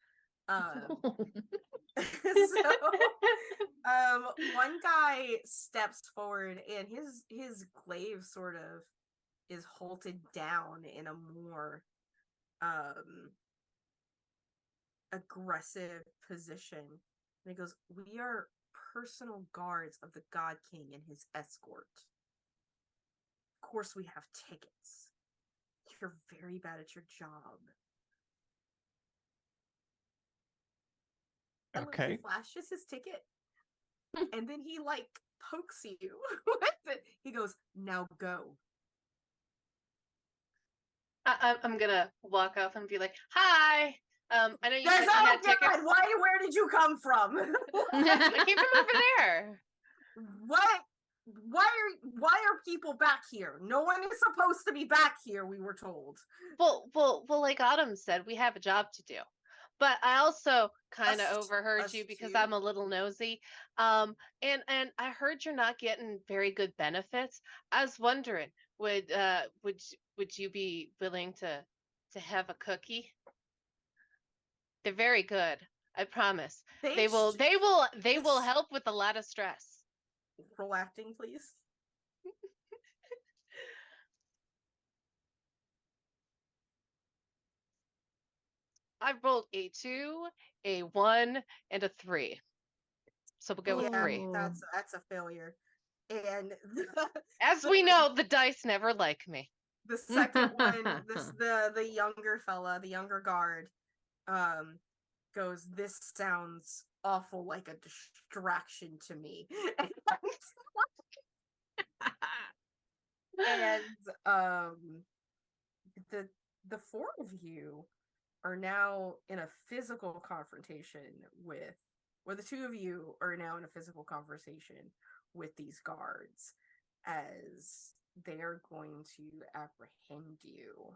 One guy steps forward, and his glaive sort of is halted down in a more aggressive position, and he goes, "We are personal guards of the God King and his escort. Of course we have tickets. You're very bad at your job." And Okay. he flashes his ticket, and then he pokes you with it. He goes, "Now go." I'm gonna walk off and be like, "Hi, I know you There's said you had oh God, tickets. where did you come from? I came from over there. What? Why are people back here? No one is supposed to be back here, we were told. Well, like Autumn said, we have a job to do. But I also kind of Us- overheard us you because too. I'm a little nosy. And I heard you're not getting very good benefits. I was wondering, would you be willing to have a cookie? They're very good. I promise. They will It's- help with a lot of stress. Roll acting, please. I rolled a 2, a 1, and a 3. So we'll go with Yeah, 3. that's a failure. And As we know, the dice never like me. the second one, the younger fella, the younger guard, goes, "This sounds awful like a distraction to me." And the four of you are now in a physical confrontation with, or the two of you are now in a physical conversation with these guards as they are going to apprehend you.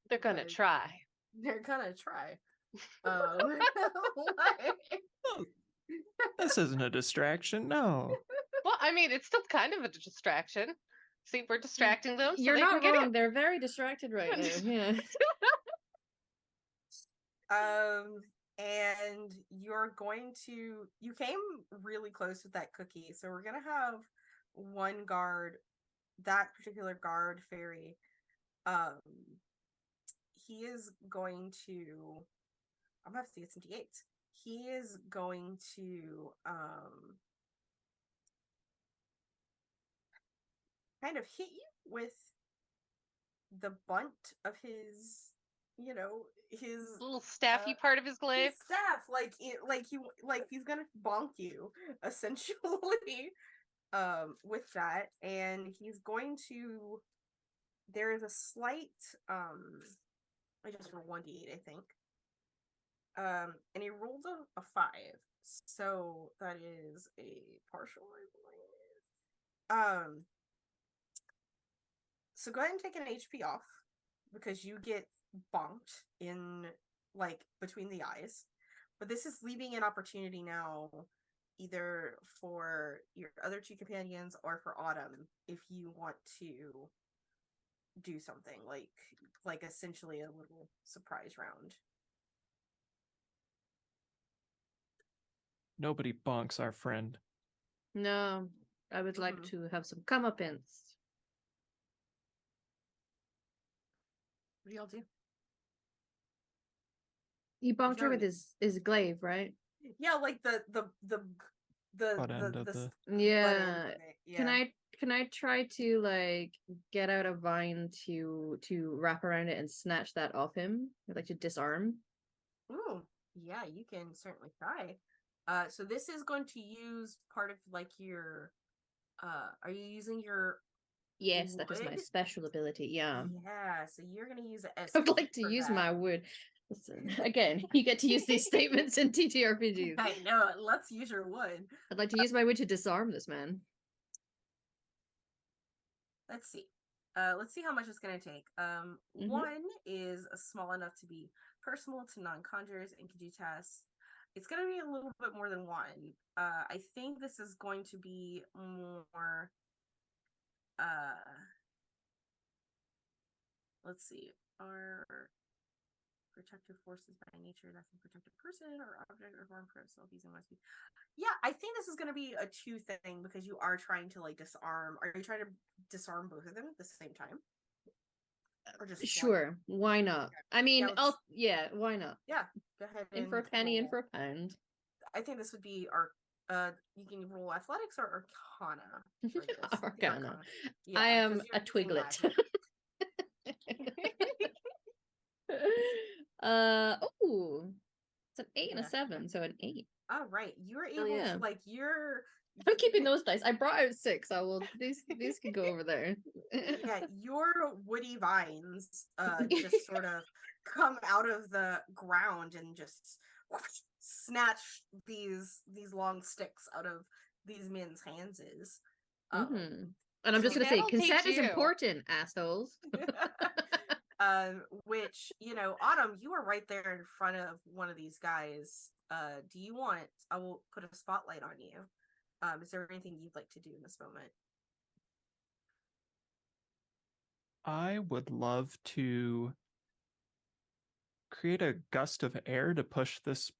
They're gonna but try. They're gonna try. This isn't a distraction. No. Well, I mean, it's still kind of a distraction. See, we're distracting them so You're they not can get wrong. it. They're very distracted right now. Yeah. And you're going to, you came really close with that cookie, so we're gonna have one guard, that particular guard fairy, he is going to, I'm gonna have to get some D8s. He is going to kind of hit you with the bunt of his, his Little staffy part of his glaive. his staff, like he's gonna bonk you essentially with that, and he's going to, there is a slight I just rolled 1d8, I think, and he rolled a 5, so that is a partial, I believe. So go ahead and take an HP off because you get bonked in, like, between the eyes. But this is leaving an opportunity now either for your other two companions or for Autumn if you want to do something like essentially a little surprise round. Nobody bonks our friend. No, I would like Mhm. to have some comeuppance. What do y'all do? He bonked her with Joey. his glaive, right? Yeah, like the Butt end of the- Yeah. Yeah. Can I try to like get out a vine to wrap around it and snatch that off him? I'd like to disarm. Ooh, yeah, you can certainly try. So this is going to use part of like your, are you using your Yes, that is my wood? special ability. Yeah. Yeah, so you're gonna use it as I would like to for use that. my wood. Listen, again, you get to use these statements in TTRPGs. I know, let's use your wood. I'd like to use my wood to disarm this man. Let's see. Let's see how much it's gonna take. One is small enough to be personal to non-conjurers and can do tasks. It's gonna be a little bit more than one. I think this is going to be more. Let's see. Are protective forces by nature that can protect a person or object or harm for itself using must be. Yeah, I think this is going to be a 2 thing because you are trying to like disarm. Are you trying to disarm both of them at the same time? Or just one? Sure, why not? I mean, Yeah, why not? Yeah, go ahead. In for a penny, in roll. for a pound. I think this would be our. You can roll athletics or Arcana. For this. I think Arcana. Yeah, I am 'cause a you're using twiglet. magic. Oh, it's an 8 and a Yeah. 7, so an 8. All right, you're Hell able yeah. to like you're. I'm keeping those dice. I brought out 6. I will. These can go over there. Yeah, your woody vines just sort of come out of the ground and just snatch these long sticks out of these men's hands. And I'm just so- gonna say, That'll teach consent is you. important, assholes. Which, Autumn, you are right there in front of one of these guys. Do you want, I will put a spotlight on you. Is there anything you'd like to do in this moment? I would love to create a gust of air to push this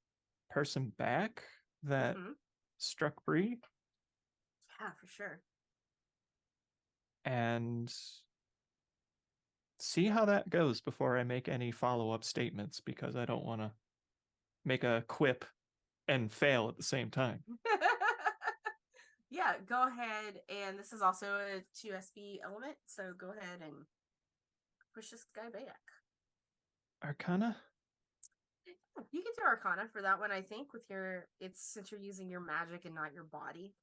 person back that Mhm. struck Bree, Yeah, for sure. and see how that goes before I make any follow-up statements, because I don't want to make a quip and fail at the same time. Yeah, go ahead, and this is also a 2SB element, so go ahead and push this guy back. Arcana? You can do Arcana for that one, I think, with since you're using your magic and not your body.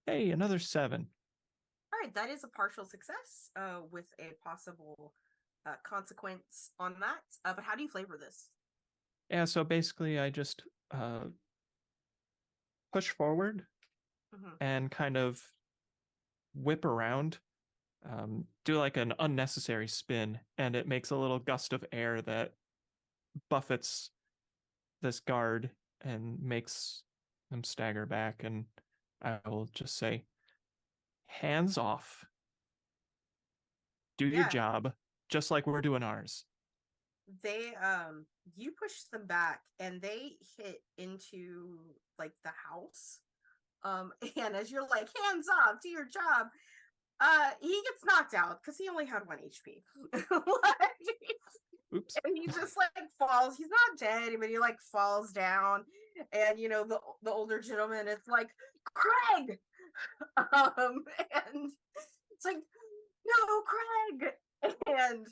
Hey, another 7. All right, that is a partial success, with a possible consequence on that. But how do you flavor this? Yeah, so basically I just push forward Mhm. and kind of whip around, do like an unnecessary spin, and it makes a little gust of air that buffets this guard and makes them stagger back. And I will just say, hands off. Do your Yeah. job, just like we're doing ours. They you push them back and they hit into like the house. And as you're like, hands off, do your job, he gets knocked out because he only had 1 HP. Oops. And he just like falls. He's not dead, but he like falls down. And the older gentleman is like, Craig. And it's like, no, Craig. And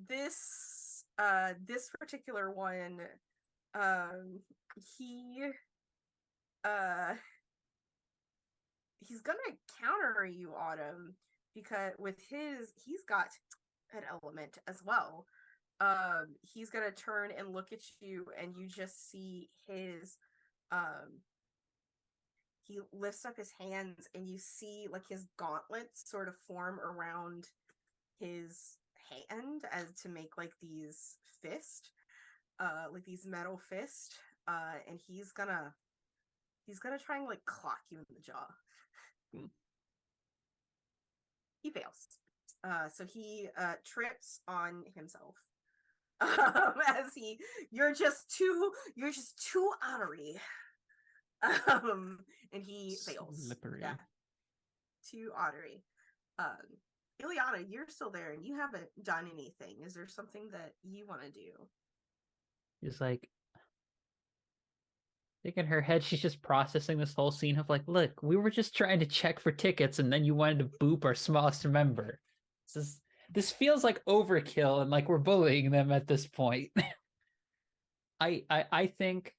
this particular one, he's gonna counter you, Autumn, because he's got an element as well. He's gonna turn and look at you, and you just see he lifts up his hands, and you see like his gauntlets sort of form around his hand as to make like these like these metal fist, and he's gonna try and like clock you in the jaw. He fails. So he trips on himself. As you're just too honorary. And he fails. Slippery. Yeah. Too honorary. Ileana, you're still there and you haven't done anything. Is there something that you want to do? It's like, I think in her head, she's just processing this whole scene of like, look, we were just trying to check for tickets, and then you wanted to boop our smallest member. This feels like overkill, and like we're bullying them at this point. I think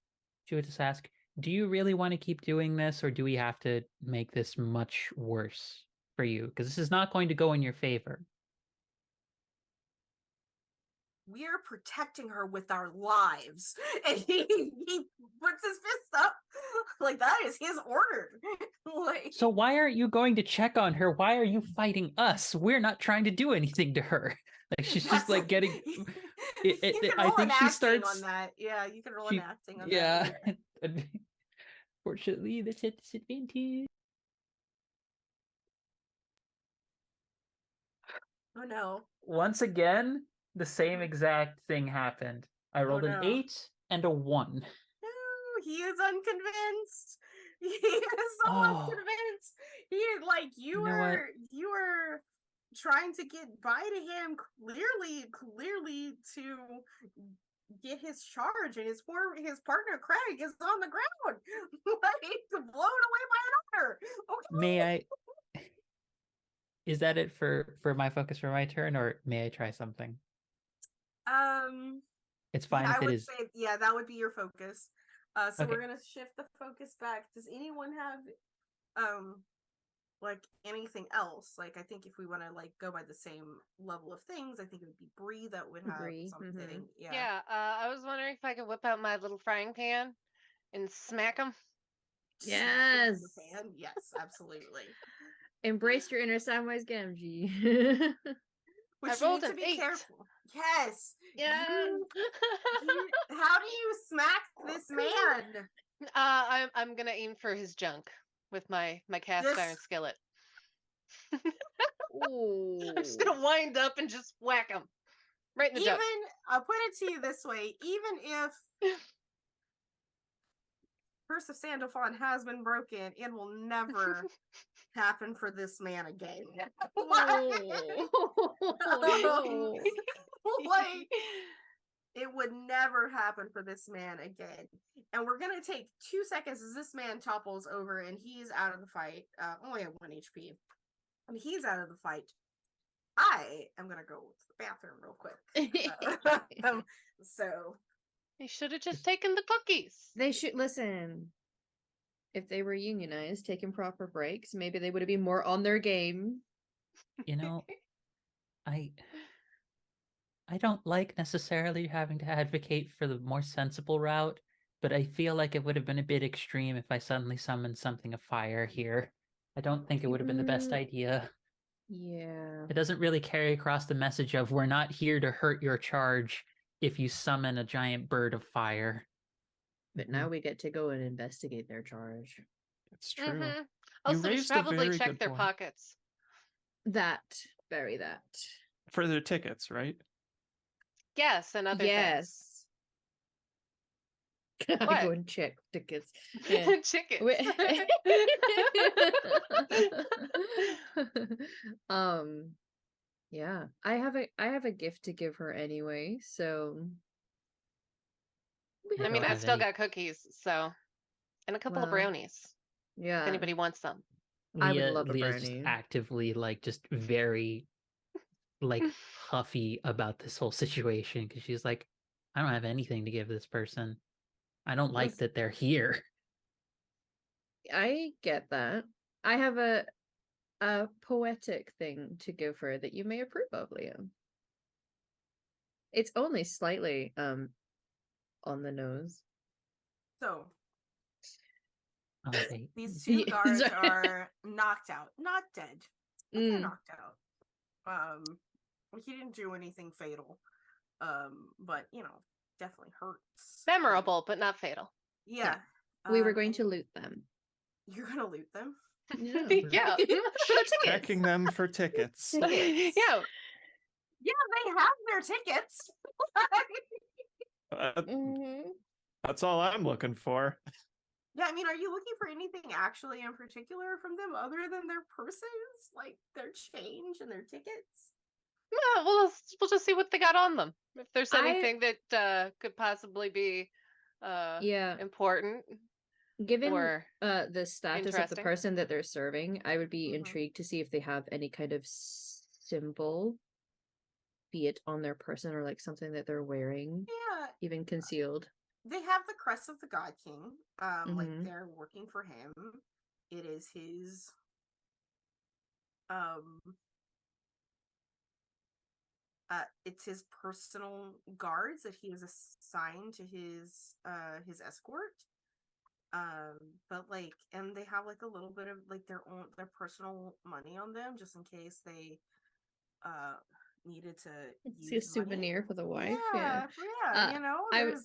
she would just ask, do you really want to keep doing this, or do we have to make this much worse for you? Because this is not going to go in your favor. We're protecting her with our lives. And he puts his fist up like that is his order. Like, So why aren't you going to check on her? Why are you fighting us? We're not trying to do anything to her. Like she's just like getting. You can I roll think an she acting starts on that. Yeah, you can roll she- an acting on yeah. that. Fortunately, that's a disadvantage. Oh no. Once again, the same exact thing happened. I rolled an no. 8 and a 1. No, he is unconvinced. He is so Oh. unconvinced. He like You know what? you were trying to get by to him clearly to get his charge, and his partner Craig is on the ground, like blown away by an order. Okay. May I? Is that it for my focus for my turn, or may I try something? It's fine I if it would is. say, yeah, that would be your focus. So Okay. we're gonna shift the focus back. Does anyone have like anything else, like I think if we want to like go by the same level of things, I think it would be Bree that would have Bree, something. Yeah. Yeah, I was wondering if I could whip out my little frying pan and smack him. Smack her in the Yes. pan. Yes, absolutely. Embrace your inner Samwise Gamgee. Which I you rolled need to an be 8. careful. Yes. Yes. How do you smack this man? I'm gonna aim for his junk with my cast iron Just skillet. Ooh. I'm just gonna wind up and just whack him right in the even junk. I'll put it to you this way, even if Curse of Sandalphon has been broken, it will never happen for this man again. Oh. Like, it would never happen for this man again. And we're gonna take 2 seconds as this man topples over and he's out of the fight. Only at 1 HP. And he's out of the fight. I am gonna go to the bathroom real quick. So He should have just taken the cookies. They should listen. If they were unionized, taking proper breaks, maybe they would have been more on their game. You know, I don't like necessarily having to advocate for the more sensible route, but I feel like it would have been a bit extreme if I suddenly summoned something of fire here. I don't think it would have been the best idea. Yeah. It doesn't really carry across the message of we're not here to hurt your charge if you summon a giant bird of fire. But now we get to go and investigate their charge. It's true. Mhm. Also, we should raised a probably very check good their point. pockets. That. Bury that. For their tickets, right? Yes, and other Yes. I What? go and check tickets. things. Yeah. Chickens. Yeah. I have a gift to give her anyway, so we I I have mean, don't I've have still any. got cookies, so and a couple of Well, brownies. If yeah. anybody wants them. I would love a Leah's just brownie. actively just very huffy about this whole situation because she's like, I don't have anything to give this person. I don't like that they're here. I get that. I have a poetic thing to give her that you may approve of, Liam. It's only slightly on the nose. So Okay. these two Yeah, guards sorry. are knocked out, not dead, but they're Mm. knocked out. He didn't do anything fatal, but definitely hurts. Memorable, but not fatal. Yeah. We were going and to loot them. You're gonna loot them. Yeah. Yeah. For the tickets. Checking them for tickets. Tickets. Yeah. Yeah, they have their tickets. Mhm. That's all I'm looking for. Yeah, I mean, are you looking for anything actually in particular from them other than their purses, like their change and their tickets? Well, we'll just see what they got on them. If there's anything that could possibly be Yeah. important Given or the status of the interesting. person that they're serving, I would be Mhm. intrigued to see if they have any kind of symbol, be it on their person or something that they're wearing, Yeah, even concealed. they have the crest of the God King. Like Mhm. they're working for him. It is his it's his personal guards that he has assigned to his escort. But and they have a little bit of their personal money on them just in case they needed to See a use money. souvenir for the wife. Yeah, Uh, I would-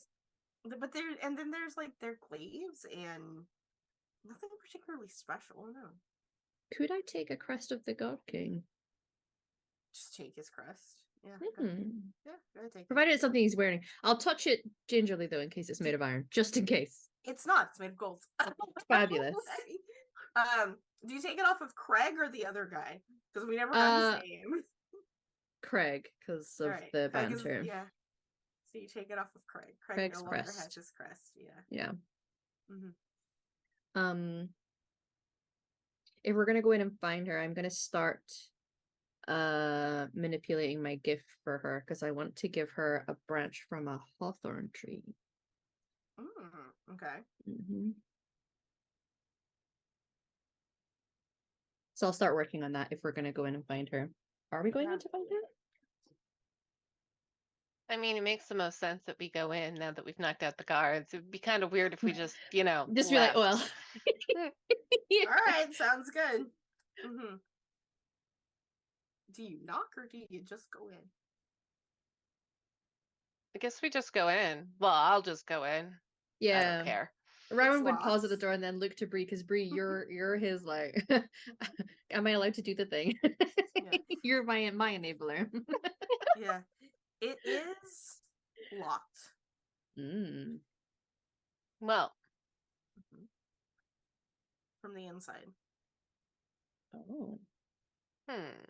then there's their glaives and nothing particularly special. No, Could I take a crest of the God King? just take his crest. Yeah, go ahead. Mhm. Yeah, go ahead, take it. Provided it's something he's wearing. I'll touch it gingerly though, in case it's made of iron, just in case. It's not. It's made of gold. Fabulous. Do you take it off of Craig or the other guy? Because we never got his name. Craig, because of Alright, the Craig is- banter. yeah. So you take it off of Craig. Craig Craig's no longer crest. has his crest. Yeah. Yeah. Mhm. If we're gonna go in and find her, I'm gonna start manipulating my gift for her because I want to give her a branch from a hawthorn tree. Okay. Mm-hmm. So I'll start working on that if we're gonna go in and find her. Are we going Yeah. in to find her? I mean, it makes the most sense that we go in now that we've knocked out the guards. It would be kind of weird if we just, Just be like, well. left. Yeah. All right, sounds good. Mm-hmm. Do you knock or do you just go in? I guess we just go in. Well, I'll just go in. I Yeah. don't care. Rowan would pause at the locked. door and then look to Bree because Bree, you're his like. Am I allowed to do the thing? Yeah. You're my enabler. Yeah. It is locked. Mm. Well, Mhm. From the inside. Oh. hmm.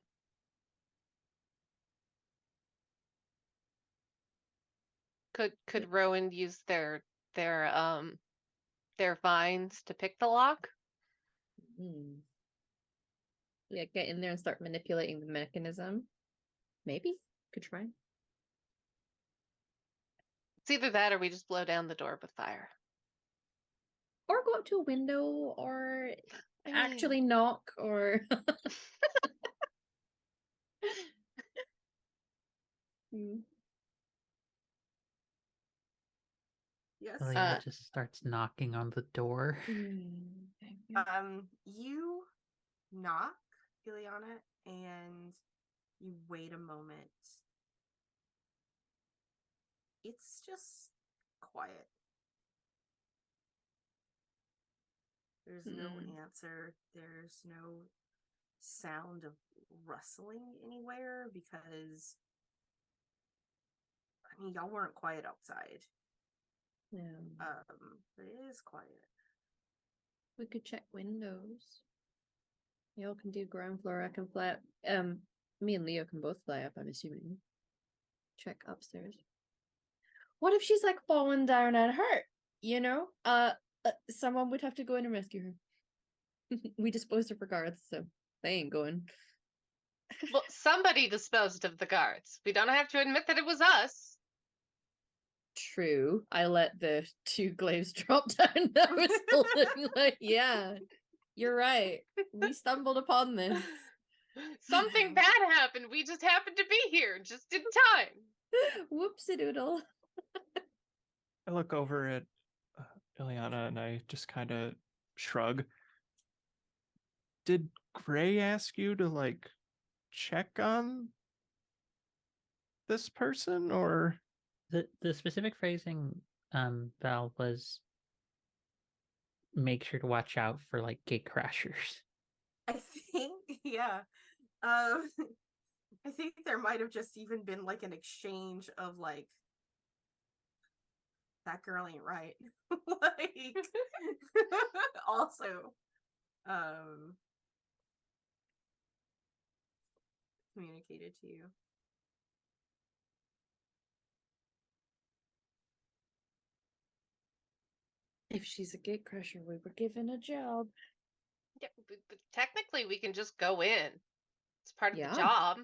Could Rowan use their vines to pick the lock? Mm. Yeah, get in there and start manipulating the mechanism. Maybe could try. It's either that or we just blow down the door with fire. Or go up to a window, or I actually knock, or. Mm. Yes. Ileana just starts knocking on the door. You knock, Ileana, and you wait a moment. It's just quiet. There's no answer. There's no sound of rustling anywhere because, I mean, y'all weren't quiet outside. Yeah. But it is quiet. We could check windows. Y'all can do ground floor. I can fly up. Me and Leo can both fly up, I'm assuming. Check upstairs. What if she's like fallen down and hurt? You know? Someone would have to go in and rescue her. We disposed of her guards, so they ain't going. Well, somebody disposed of the guards. We don't have to admit that it was us. True. I let the 2 glaives drop down. That was holding, like, yeah. You're right. We stumbled upon this. Something bad happened. We just happened to be here just in time. Whoopsie doodle. I look over at Ileana and I just kind of shrug. Did Gray ask you to like check on this person, or The specific phrasing, Val, was make sure to watch out for like gate crashers. I think, yeah. I think there might have just even been like an exchange of like, that girl ain't right. Like, also, communicated to you. If she's a gate crusher, we were given a job. Yeah, but technically, we can just go in. It's part of Yeah. the job.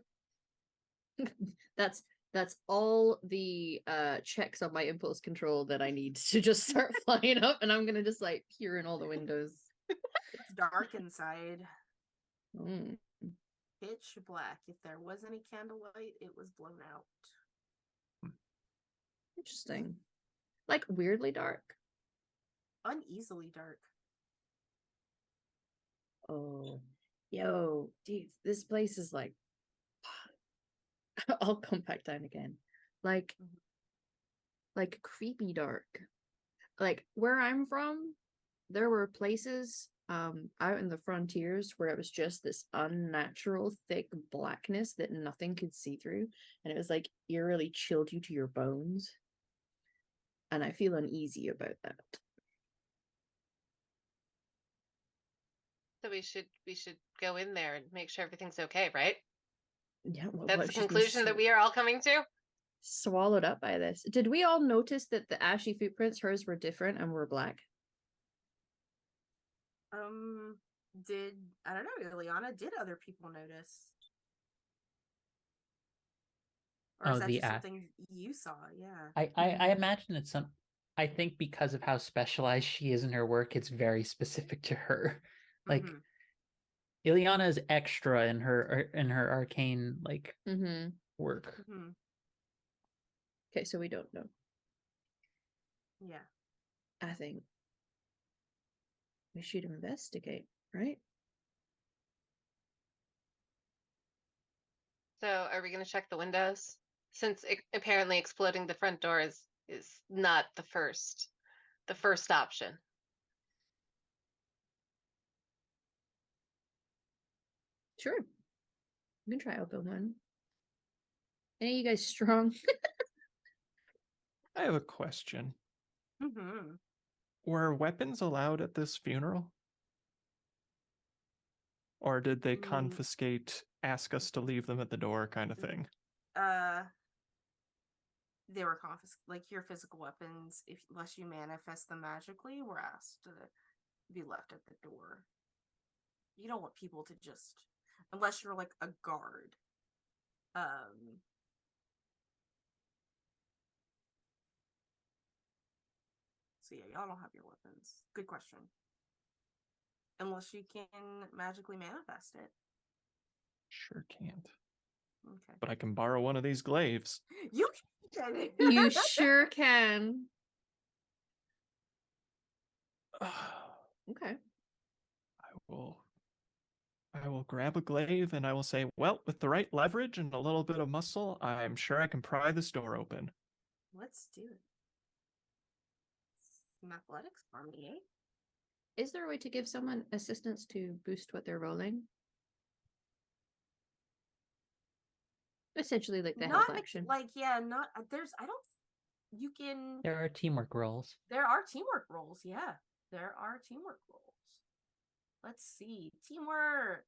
That's all the checks on my impulse control that I need to just start flying up, and I'm gonna just like peer in all the windows. It's dark inside. Mm. Pitch black. If there was any candlelight, it was blown out. Interesting. Like weirdly dark. Uneasily dark. Oh, yo, dude, this place is like. I'll come back down again. Like creepy dark. Like where I'm from, there were places out in the frontiers where it was just this unnatural thick blackness that nothing could see through, and it was like eerily chilled you to your bones. And I feel uneasy about that. So we should go in there and make sure everything's okay, right? Yeah, That's the conclusion that we are all coming to. Swallowed up by this. Did we all notice that the ashy footprints, hers were different and were black? I don't know, Ileana, did other people notice? Or is that the just something you saw? Yeah. I imagine it's some. I think because of how specialized she is in her work, it's very specific to her. Like, Ileana is extra in her arcane like Mm-hmm. work. Hmm. Okay, so we don't know. Yeah. I think we should investigate, right? So are we going to check the windows? Since apparently exploding the front door is not the first option. Sure. We can try open one. Any of you guys strong? I have a question. Hmm. Were weapons allowed at this funeral? Or did they confiscate, ask us to leave them at the door kind of thing? They were like your physical weapons, unless you manifest them magically, were asked to be left at the door. You don't want people to just, unless you're like a guard. So yeah, y'all don't have your weapons. Good question. Unless you can magically manifest it. Sure can't. Okay. But I can borrow one of these glaives. You can. You sure can. Okay. I will grab a glaive and I will say, well, with the right leverage and a little bit of muscle, I'm sure I can pry this door open. Let's do it. Some athletics for me, eh? Is there a way to give someone assistance to boost what they're rolling? Essentially, like the help action. Not there's. I don't. You can. There are teamwork rolls. There are teamwork rolls. Yeah, there are teamwork rolls. Let's see, teamwork.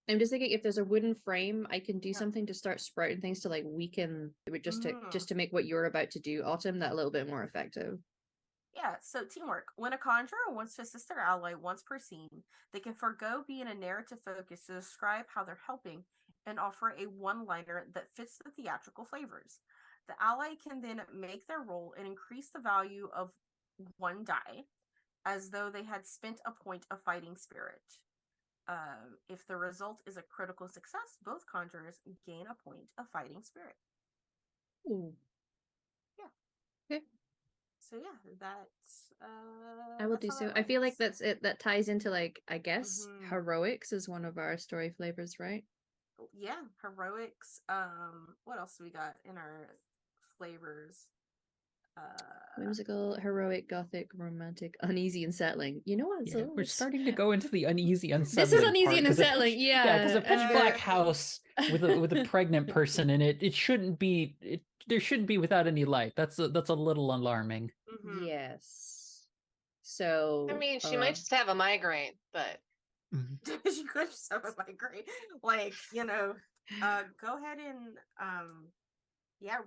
I'm just thinking if there's a wooden frame, I can do something to start sprouting things to like weaken, just to make what you're about to do, Autumn, that a little bit more effective. Yeah, so teamwork. When a conjurer wants to assist their ally once per scene, they can forego being a narrative focus to describe how they're helping and offer a one-liner that fits the theatrical flavors. The ally can then make their roll and increase the value of one die, as though they had spent a point of fighting spirit. If the result is a critical success, both conjurers gain a point of fighting spirit. Ooh. Yeah. Okay. So yeah, that's I will do so. I feel like that's it. That ties into like, I guess, heroics is one of our story flavors, right? Yeah, heroics. What else do we got in our flavors? Whimsical, heroic, gothic, romantic, uneasy, unsettling. You know what? Yeah, we're starting to go into the uneasy, unsettling. This is uneasy part, and unsettling. Yeah, because a pitch black house with a pregnant person in it. It shouldn't be. There shouldn't be without any light. That's a little alarming. Mm-hmm. Yes. So I mean, she might just have a migraine, but she could just have a migraine. Like, go ahead and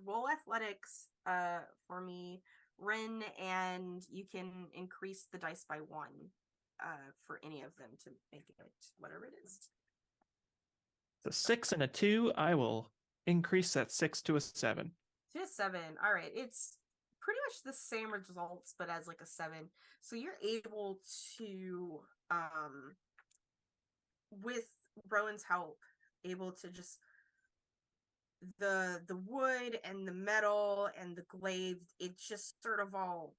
roll athletics for me, Ren, and you can increase the dice by 1 for any of them to make it whatever it is. It's a 6 and a 2. I will increase that 6 to a 7. To a 7. All right. It's pretty much the same results, but as like a 7. So you're able to, with Rowan's help, able to just the wood and the metal and the glaive, it just sort of all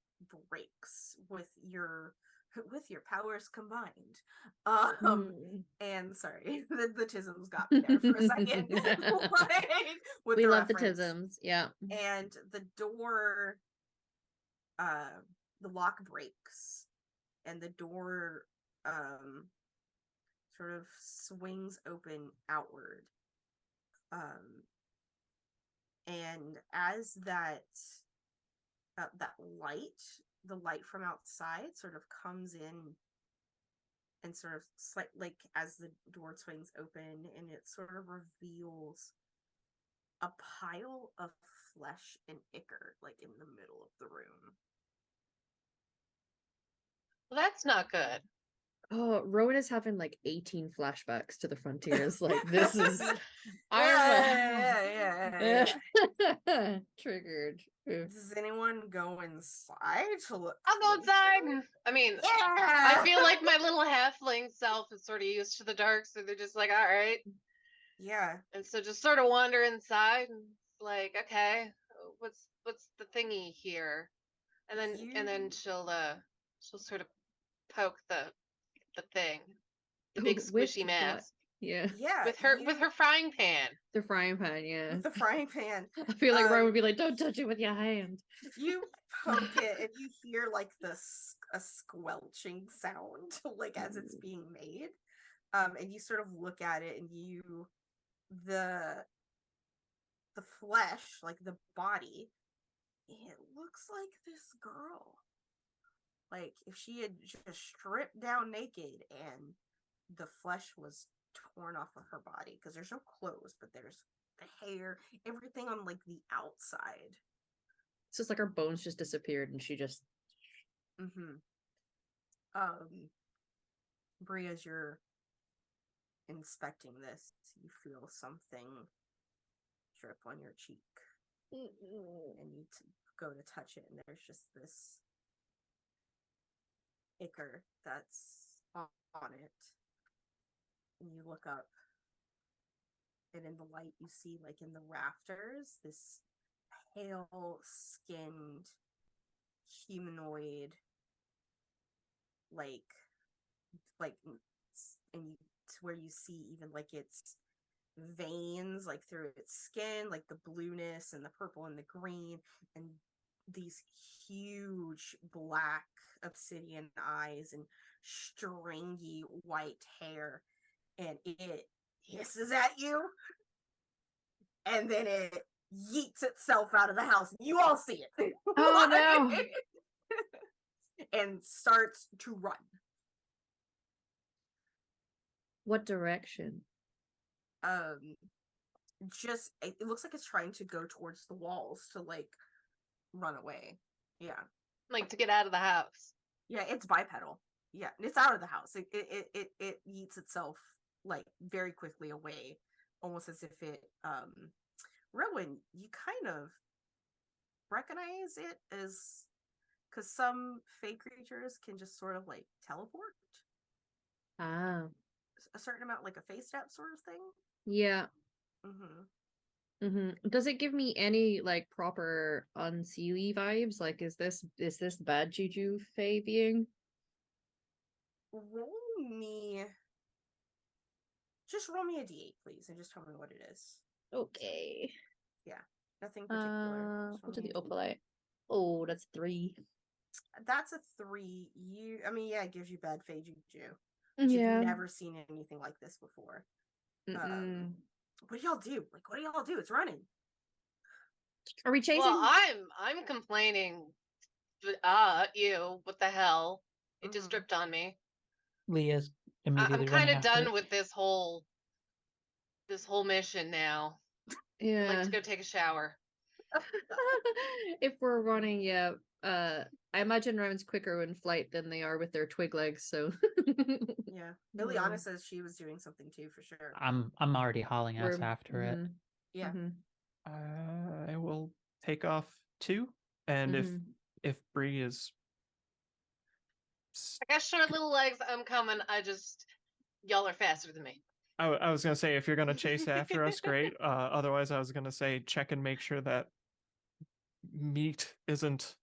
breaks with your powers combined. And sorry, the tisms got me there for a second. We love the tisms, yeah. And the door, the lock breaks, and the door sort of swings open outward. And as that the light from outside sort of comes in and sort of like as the door swings open, and it sort of reveals a pile of flesh and ichor like in the middle of the room. well, that's not good. Oh, Rowan is having like 18 flashbacks to the frontiers. Like this is Yeah. triggered. Does anyone go inside to look? I'll go inside. I mean, I Yeah. feel like my little halfling self is sort of used to the dark, so they're just like, all right. Yeah. And so just sort of wander inside and it's like, okay, what's the thingy here? And then she'll sort of poke the thing, the big With squishy what? mask Yeah. Yeah. with her frying pan. The frying pan, yeah. With the frying pan. I feel like Rowan would be like, don't touch it with your hand. You poke it and you hear like a squelching sound like as it's being made. And you sort of look at it and the flesh, like the body, it looks like this girl. Like if she had just stripped down naked and the flesh was torn off of her body, because there's no clothes, but there's the hair, everything on like the outside. It's just like her bones just disappeared and she just Brie, as you're inspecting this, you feel something drip on your cheek. And you go to touch it, and there's just this ichor that's on it. And you look up, and in the light, you see, like in the rafters, this pale-skinned humanoid, like, and you, to where you see even like its veins like through its skin, like the blueness and the purple and the green, and these huge black obsidian eyes and stringy white hair, and it hisses at you, and then it yeets itself out of the house. You all see it. Oh no. And starts to run. What direction? Just it looks like it's trying to go towards the walls to like run away. Yeah. Like to get out of the house. Yeah, it's bipedal. Yeah, it's out of the house. It yeets itself like very quickly away, almost as if it Rowan, you kind of recognize it as, because some fey creatures can just sort of like teleport Ah. a certain amount, like a face step sort of thing. Yeah. Mm-hmm. Does it give me any like proper unseelie vibes? Like, is this bad juju fey being? Roll me a d8, please, and just tell me what it is. Okay. Yeah, nothing particular. We'll do the opalite. Oh, that's 3. That's a 3. Yeah, it gives you bad fey juju. Yeah. You've never seen anything like this before. What do y'all do? Like, what do y'all do? It's running. Are we chasing? Well, I'm complaining. Ew, what the hell? It just dripped on me. Leah's immediately I'm kind running of after done it. with this whole mission now. I'd Yeah. like to go take a shower. If we're running, yeah. I imagine Rowan's quicker in flight than they are with their twig legs, so Yeah. Liliana says she was doing something too, for sure. I'm already hauling us after it. Yeah. I will take off too, and if Bree is, I got short little legs. I'm coming. Y'all are faster than me. I was gonna say, if you're gonna chase after us, great. Otherwise, I was gonna say check and make sure that Meat isn't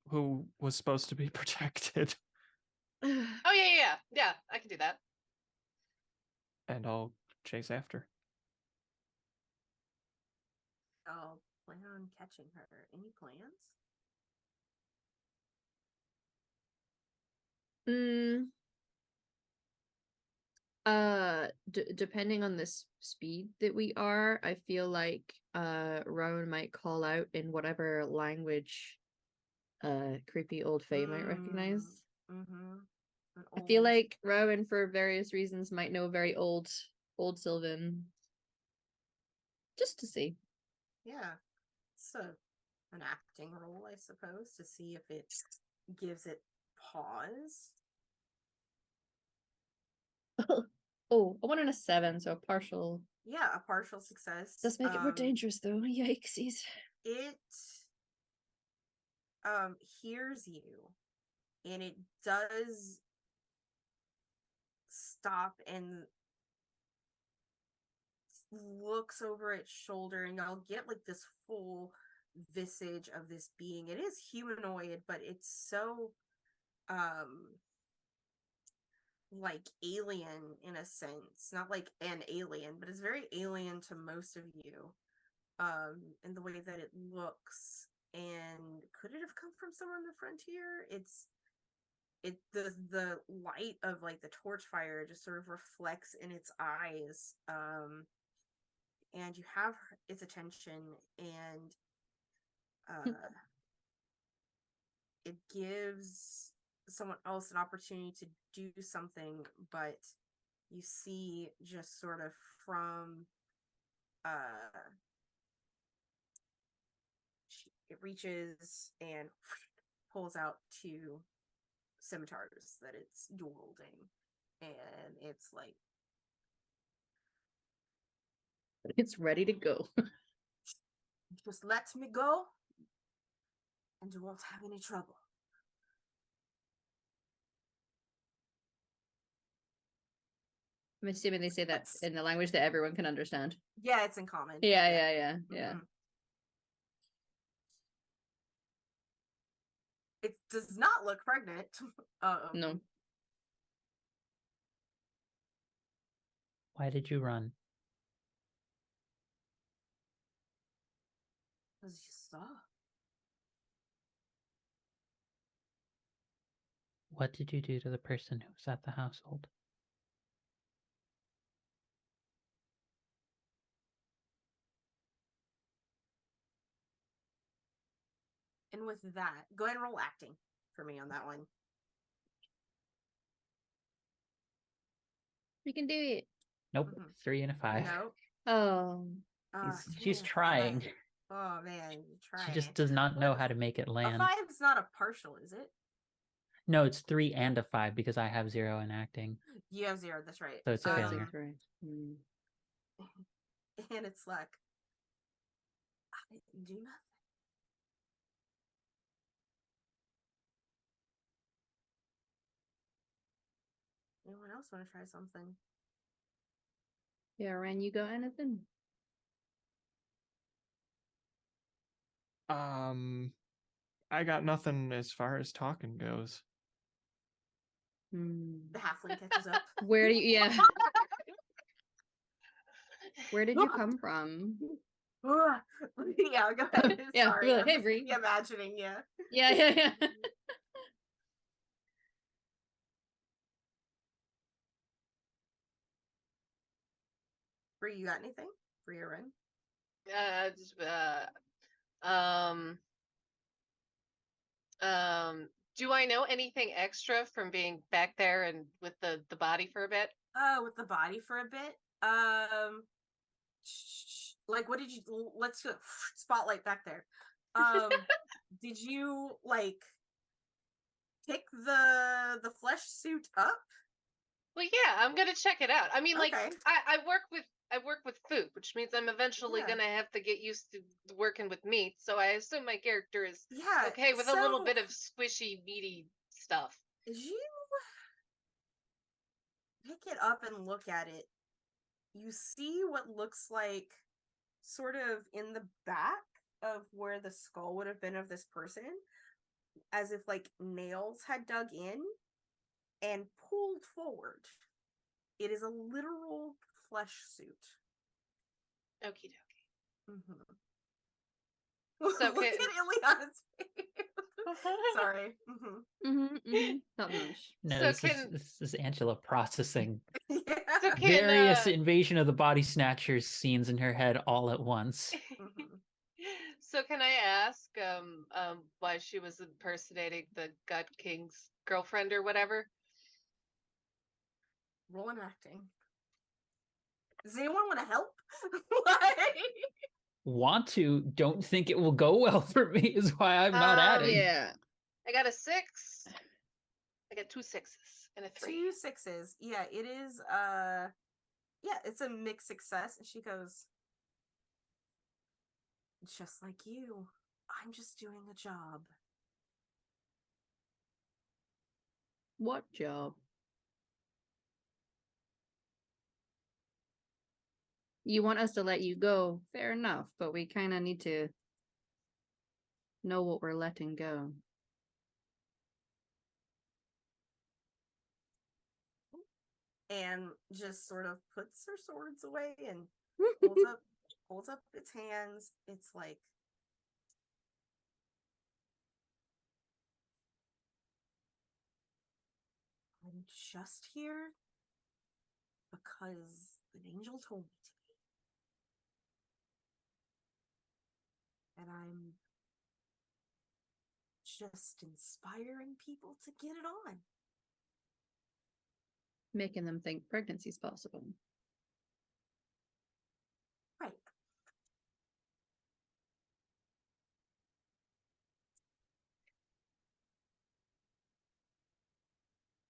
who was supposed to be protected. Oh yeah. I can do that. And I'll chase after. I'll plan on catching her. Any plans? Depending on the speed that we are, I feel like Rowan might call out in whatever language creepy old fae might recognize. I feel like Rowan, for various reasons, might know very old Sylvan. Just to see. Yeah. It's an acting role, I suppose, to see if it gives it pause. Oh, a 1 and a 7, so a partial. Yeah, a partial success. Does make it more dangerous though. Yikesies. It hears you, and it does stop and looks over its shoulder, and y'all get like this full visage of this being. It is humanoid, but it's so like alien in a sense. Not like an alien, but it's very alien to most of you. In the way that it looks. And could it have come from somewhere on the frontier? The light of like the torch fire just sort of reflects in its eyes. And you have its attention, and it gives someone else an opportunity to do something, but you see just sort of from it reaches and pulls out 2 scimitars that it's dual holding, and it's like, It's ready to go. just let me go and you won't have any trouble. I'm assuming they say that That's- in the language that everyone can understand. Yeah, it's in common. Yeah. Mhm. It does not look pregnant. No. Why did you run? As you saw. What did you do to the person who was at the household? And with that, go ahead and roll acting for me on that one. We can do it. Nope. Mhm. 3 and a 5. No. Oh. She's trying. Oh man, you're trying. She just does not know how to make it A land. 5 is not a partial, is it? No, it's 3 and a 5 because I have 0 in acting. You have 0. That's right. So it's a Oh, failure. that's right. Hmm. And it's like, I didn't do nothing. Anyone else want to try something? Yeah, Ren, you got anything? I got nothing as far as talking goes. Hmm. The halfling catches up. Where do you, yeah. Where did you come from? Yeah, go ahead. Yeah, Sorry, really, I'm hey, just Bree. imagining, yeah. Yeah. Bree, you got anything? Bree or Ren? Just, um, do I know anything extra from being back there and with the body for a bit? With the body for a bit. Like, what did you? Let's go spotlight back there. Did you like pick the flesh suit up? Well, yeah, I'm gonna check it out. I mean, like, Okay. I work with food, which means I'm eventually Yeah. gonna have to get used to working with meat. So I assume my character is Yeah. okay with a little bit of squishy, meaty stuff. As you pick it up and look at it, you see what looks like sort of in the back of where the skull would have been of this person, as if like nails had dug in and pulled forward. It is a literal flesh suit. Okie dokie. Mm-hmm. So Look at Ileana's face. Sorry. Top notch. No, So this is Angela processing Yeah. So various Invasion of the Body Snatchers scenes in her head all at once. Mhm. So can I ask why she was impersonating the God King's girlfriend or whatever? Roll an acting. Does anyone want to help? Like- Want to, don't think it will go well for me is why I'm not adding. Yeah. I got a 6. I got 2 6s. And a 3. 2 6s. Yeah, it is yeah, it's a mixed success. And she goes, just like you, I'm just doing a job. What job? You want us to let you go? Fair enough, but we kind of need to know what we're letting go. And just sort of puts her swords away and holds up its hands. It's like, I'm just here because an angel told me to be. And I'm just inspiring people to get it on. Making them think pregnancy's possible. Right.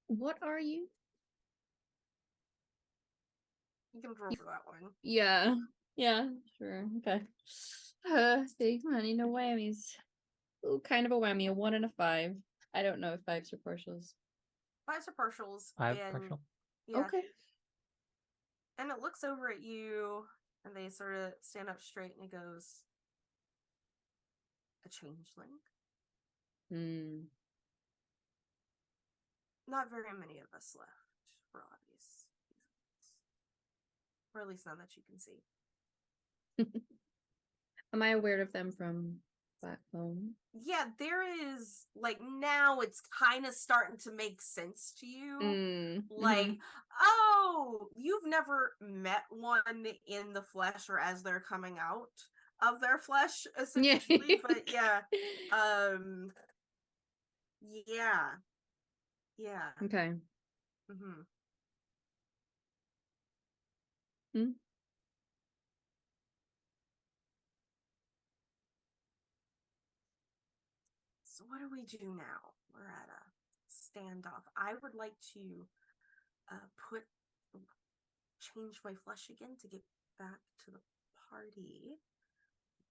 What are you? You can roll for that one. Yeah. Yeah, sure. Okay. See, honey, no whammies. Ooh, kind of a whammy, a 1 and a 5. I don't know if 5s are partials. 5s are partials. 5 and partial. Yeah. Okay. And it looks over at you, and they sort of stand up straight, and it goes, a changeling? Hmm. Not very many of us left, for obvious reasons. Or at least none that you can see. Am I aware of them from back home? Yeah, there is, like, now it's kind of starting to make sense to you. Like, oh, you've never met one in the flesh or as they're coming out of their flesh, essentially. But yeah. Yeah. Yeah. Okay. Mm-hmm. So what do we do now? We're at a standoff. I would like to change my flesh again to get back to the party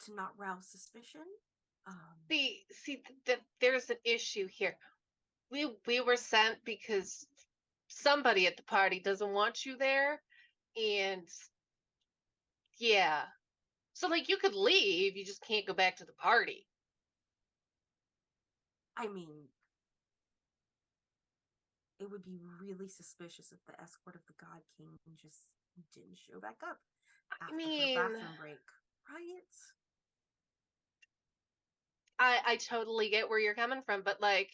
to not rouse suspicion. There's an issue here. We were sent because somebody at the party doesn't want you there, and yeah. So like you could leave, you just can't go back to the party. I mean, it would be really suspicious if the escort of the God King just didn't show back up after her bathroom break, right? I totally get where you're coming from, but like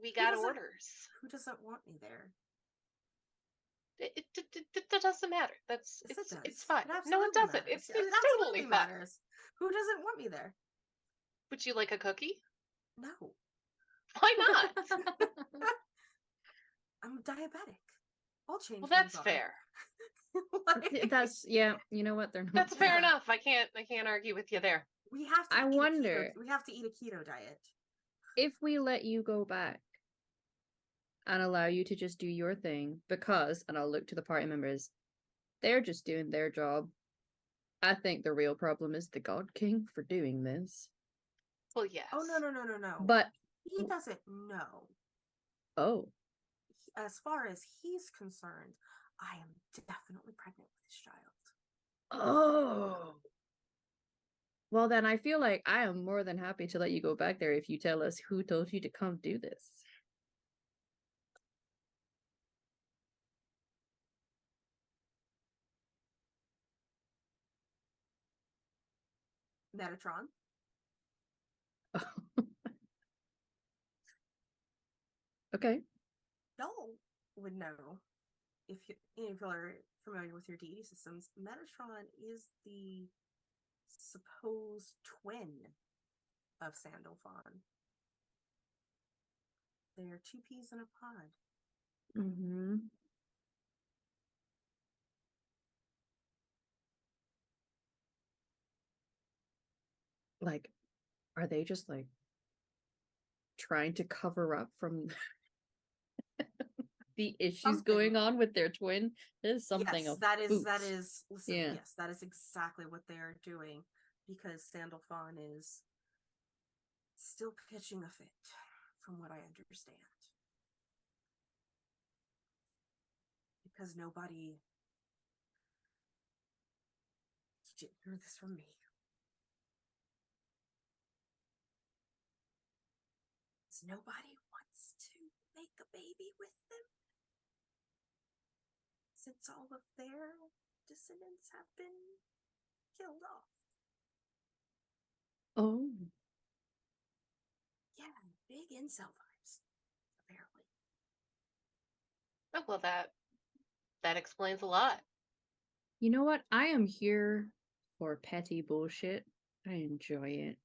we got orders. Who doesn't want me there? That doesn't matter. Yes, It's fine. It No one doesn't. matters. It's It totally absolutely fine. matters. Who doesn't want me there? Would you like a cookie? No. Why not? I'm diabetic. I'll change. Well, that's fair. Like, That's yeah. You know what? They're not. That's fair enough. I can't argue with you there. We have to. I wonder. We have to eat a keto diet. If we let you go back and allow you to just do your thing, because, and I'll look to the party members, they're just doing their job. I think the real problem is the God King for doing this. Well, yes. Oh no. But he doesn't know. Oh. As far as he's concerned, I am definitely pregnant with this child. Oh. Well, then I feel like I am more than happy to let you go back there if you tell us who told you to come do this. Metatron. Okay. Y'all would know if you are familiar with your deity systems. Metatron is the supposed twin of Sandalphon. They are 2 peas in a pod. Mm-hmm. Like, are they just like trying to cover up from the issues Something. going on with their twin. There's something Yes, of that is boots. listen, Yeah. yes, that is exactly what they are doing, because Sandalphon is still pitching a fit, from what I understand. Because nobody didn't hear this from me. Nobody wants to make a baby with them, since all of their descendants have been killed off. Oh. Yeah, big incel vibes, apparently. Oh, well, that explains a lot. You know what? I am here for petty bullshit. I enjoy it.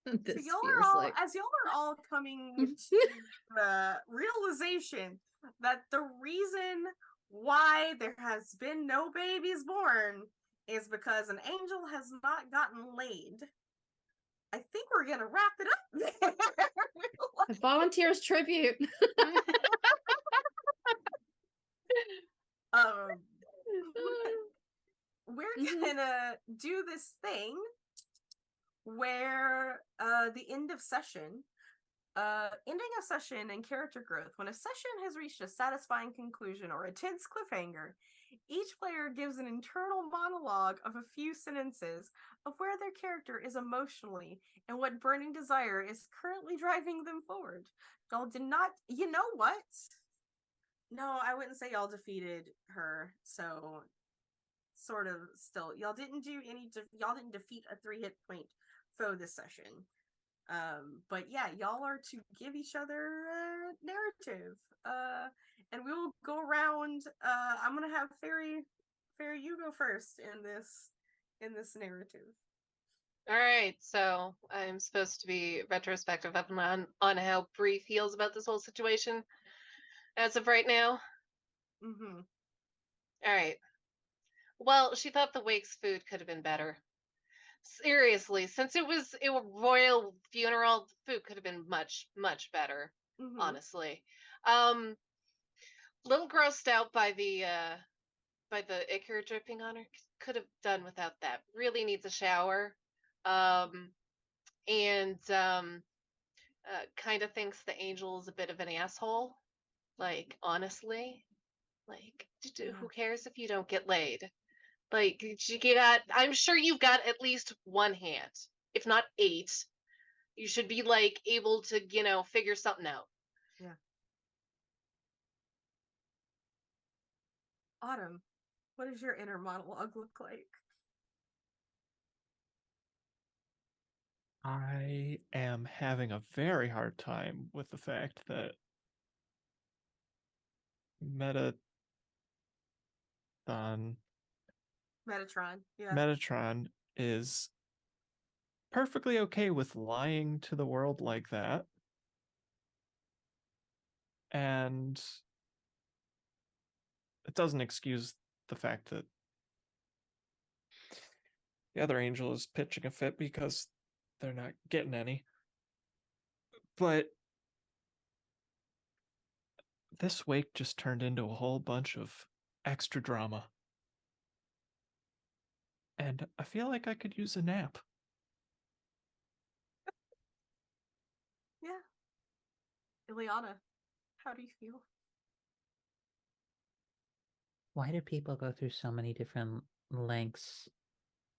This So y'all feels are all, like as y'all are all coming to the realization that the reason why there has been no babies born is because an angel has not gotten laid. I think we're gonna wrap it up there. a volunteer's tribute. um, we're gonna do this thing where the end of session, ending a session and character growth. When a session has reached a satisfying conclusion or a tense cliffhanger, each player gives an internal monologue of a few sentences of where their character is emotionally and what burning desire is currently driving them forward. Y'all did not, you know what? No, I wouldn't say y'all defeated her, so sort of still. Y'all didn't do any, y'all didn't defeat a 3 hit point foe this session. But yeah, y'all are to give each other a narrative. And we will go around. I'm gonna have Fairy, you go first in this narrative. All right, so I'm supposed to be retrospective up on how Bree feels about this whole situation as of right now. Mm-hmm. All right. Well, she thought the Wake's food could have been better. Seriously, since it was a royal funeral, the food could have been much, much better. Mm-hmm. Honestly, little grossed out by the ichor dripping on her. Could have done without that. Really needs a shower. And kind of thinks the angel is a bit of an asshole. Like, honestly, like, who cares if you don't get laid? Like, I'm sure you've got at least one hand, if not 8. You should be like able to, figure something out. Yeah. Autumn, what does your inner monologue look like? I am having a very hard time with the fact that Metatron is perfectly okay with lying to the world like that. And it doesn't excuse the fact that the other angel is pitching a fit because they're not getting any. But this wake just turned into a whole bunch of extra drama. And I feel like I could use a nap. Yeah. Ileana, how do you feel? Why do people go through so many different lengths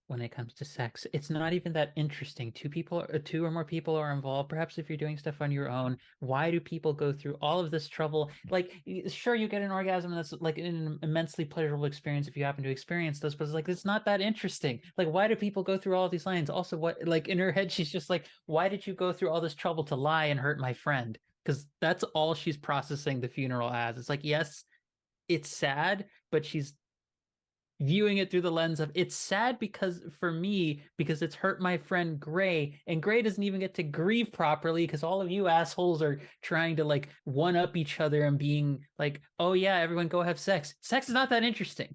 when it comes to sex? It's not even that interesting. 2 or more people are involved. Perhaps if you're doing stuff on your own, why do people go through all of this trouble? Like, sure, you get an orgasm, and that's like an immensely pleasurable experience if you happen to experience those, but it's like, it's not that interesting. Like, why do people go through all these lines? Also, what, like, in her head, she's just like, why did you go through all this trouble to lie and hurt my friend? Because that's all she's processing the funeral as. It's like, yes, it's sad, but she's viewing it through the lens of, it's sad because for me, because it's hurt my friend Gray, and Gray doesn't even get to grieve properly because all of you assholes are trying to like one up each other and being like, oh yeah, everyone go have sex. Sex is not that interesting.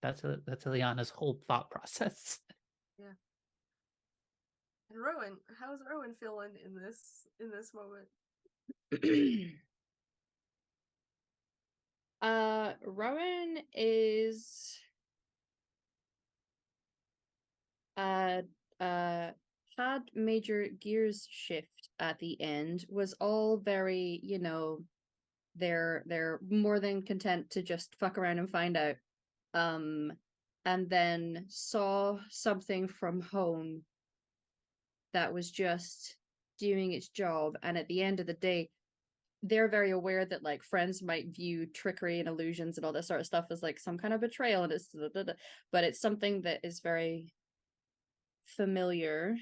That's Ileana's whole thought process. Yeah. And Rowan, how's Rowan feeling in this moment? Rowan is had major gears shift at the end, was all very, they're more than content to just fuck around and find out. And then saw something from home that was just doing its job, and at the end of the day, they're very aware that like friends might view trickery and illusions and all that sort of stuff as like some kind of betrayal, and but it's something that is very familiar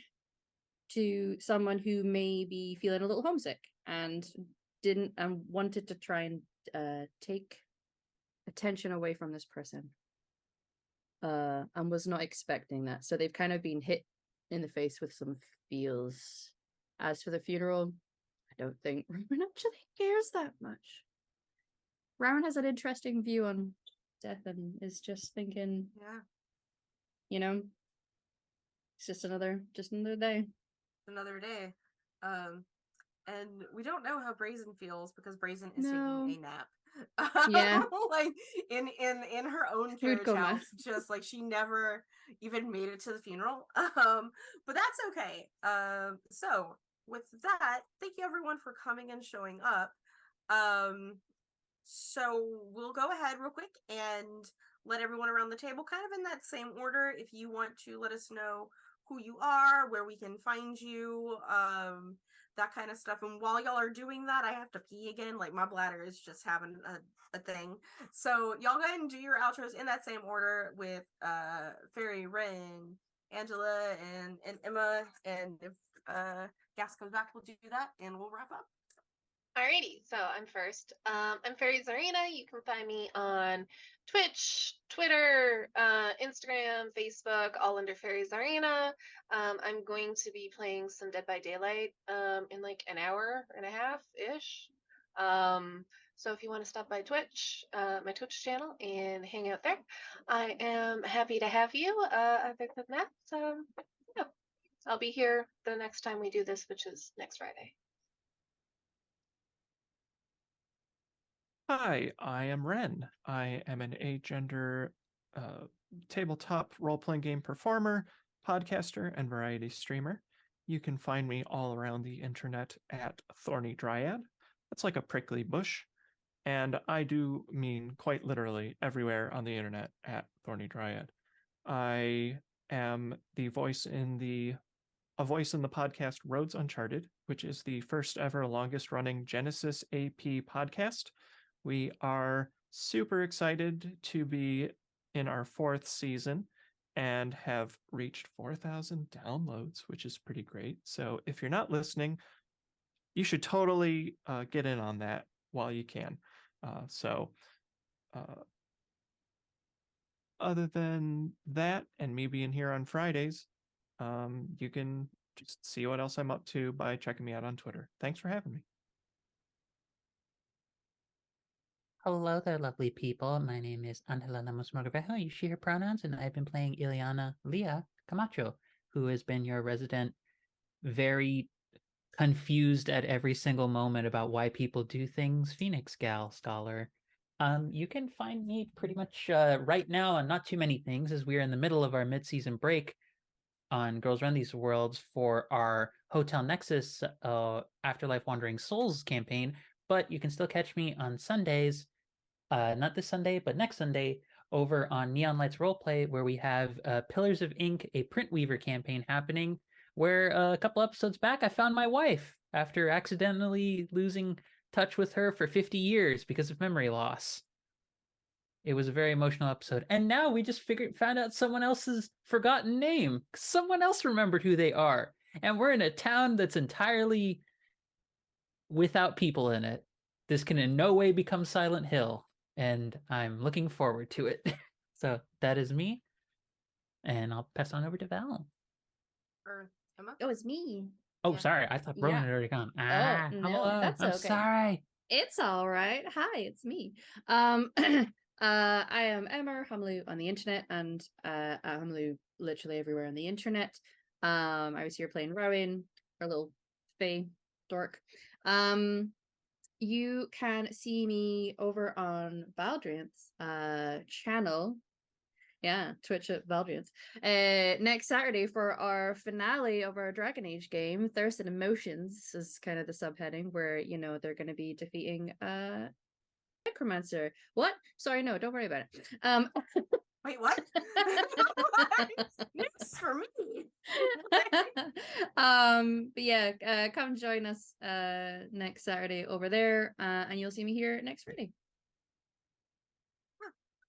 to someone who may be feeling a little homesick and didn't and wanted to try and take attention away from this person, and was not expecting that. So they've kind of been hit in the face with some feels. As for the funeral, I don't think Rowan actually cares that much. Rowan has an interesting view on death and is just thinking, it's just another day. Another day. And we don't know how Brazen feels because Brazen is No. taking a nap. Yeah. Like in her own Food carriage coma. house, just like she never even made it to the funeral. But that's okay. So with that, thank you everyone for coming and showing up. So we'll go ahead real quick and let everyone around the table, kind of in that same order, if you want to let us know who you are, where we can find you, that kind of stuff. And while y'all are doing that, I have to pee again. Like my bladder is just having a thing. So y'all go ahead and do your outros in that same order with Fairy, Ren, Angela, and Emma. And if Gas comes back, we'll do that and we'll wrap up. Alrighty, so I'm first. I'm Fairy Zarina. You can find me on Twitch, Twitter, Instagram, Facebook, all under Fairy Zarina. I'm going to be playing some Dead by Daylight in like an hour and a half ish. So if you want to stop by Twitch, my Twitch channel, and hang out there, I am happy to have you. Other than that, yeah, I'll be here the next time we do this, which is next Friday. Hi, I am Ren. I am an agender tabletop role-playing game performer, podcaster, and variety streamer. You can find me all around the internet at Thorny Dryad. That's like a prickly bush. And I do mean quite literally everywhere on the internet at Thorny Dryad. I am a voice in the podcast Roads Uncharted, which is the first ever longest running Genesis AP podcast. We are super excited to be in our 4th season and have reached 4,000 downloads, which is pretty great. So if you're not listening, you should totally get in on that while you can. Other than that, and me being here on Fridays, you can just see what else I'm up to by checking me out on Twitter. Thanks for having me. Hello there, lovely people. My name is Angela Lemos Morgavejo. You share pronouns, and I've been playing Ileana Leah Camacho, who has been your resident, very confused at every single moment about why people do things, Phoenix Gal scholar. You can find me pretty much right now on not too many things, as we are in the middle of our mid-season break on Girls Run These Worlds for our Hotel Nexus Afterlife Wandering Souls campaign, but you can still catch me on Sundays, not this Sunday, but next Sunday, over on Neon Lights Roleplay, where we have Pillars of Ink, a print weaver campaign happening, where a couple episodes back I found my wife after accidentally losing touch with her for 50 years because of memory loss. It was a very emotional episode. And now we just found out someone else's forgotten name. Someone else remembered who they are. And we're in a town that's entirely without people in it. This can in no way become Silent Hill. And I'm looking forward to it. So that is me. And I'll pass on over to Val. Or Emma? Oh, it's me. Oh, Yeah. sorry. I thought Ronan Yeah. had already gone. No, Hello. that's I'm okay. sorry. It's all right. Hi, it's me. I am Emma Hamlu on the internet, and Hamlu literally everywhere on the internet. I was here playing Rowan, our little fae dork. you can see me over on Valdriant's channel. Yeah, Twitch at Valdriant's. Next Saturday for our finale of our Dragon Age game, Thirst and Emotions is kind of the subheading where, you know, they're going to be defeating Necromancer. What? Sorry, no, don't worry about it. Wait, what? News for me. But yeah, come join us next Saturday over there, and you'll see me here next Friday.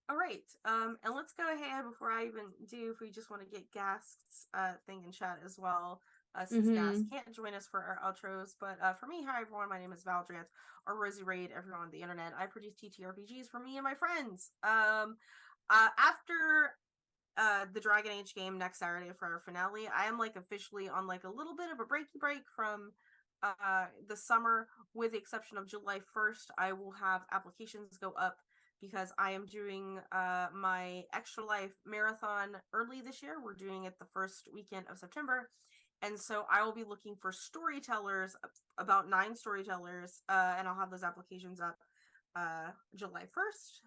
All right. And let's go ahead before I even do, if we just want to get Gask's thing in chat as well. Since Gas can't join us for our outros, but for me, hi everyone, my name is Valdriant, or Rosie Raid, everyone on the internet. I produce TTRPGs for me and my friends. After the Dragon Age game next Saturday for our finale, I am like officially on like a little bit of a break from the summer, with the exception of July 1st. I will have applications go up because I am doing my Extra Life marathon early this year. We're doing it the first weekend of September. And so I will be looking for storytellers, about 9 storytellers, and I'll have those applications up July 1st.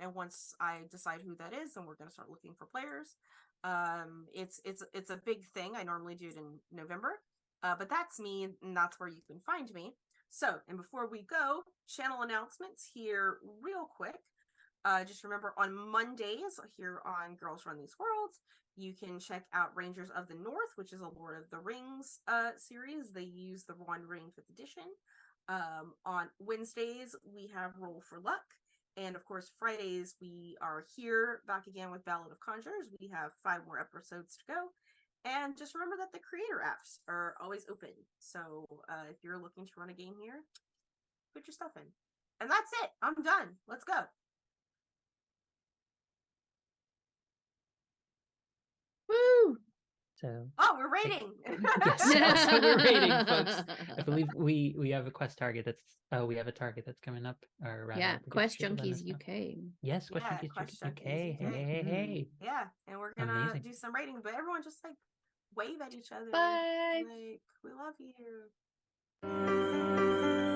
And once I decide who that is, then we're going to start looking for players. It's a big thing. I normally do it in November, but that's me, and that's where you can find me. So, and before we go, channel announcements here real quick. Just remember, on Mondays here on Girls Run These Worlds, you can check out Rangers of the North, which is a Lord of the Rings series. They use the One Ring 5th edition. On Wednesdays, we have Roll for Luck. And of course, Fridays, we are here back again with Ballad of Conjurers. We have 5 more episodes to go. And just remember that the creator apps are always open. So if you're looking to run a game here, put your stuff in. And that's it. I'm done. Let's go. Woo! So we're rating. yes, so we're rating, folks. I believe we have a quest target we have a target that's coming up. Or rather, Yeah, Quest Junkies UK. Yes, Quest Yeah, Junkies Quest UK. Junkies UK. Hey. Yeah, and we're gonna Amazing. do some rating, but everyone just like wave at each other. Bye. Like, we love you.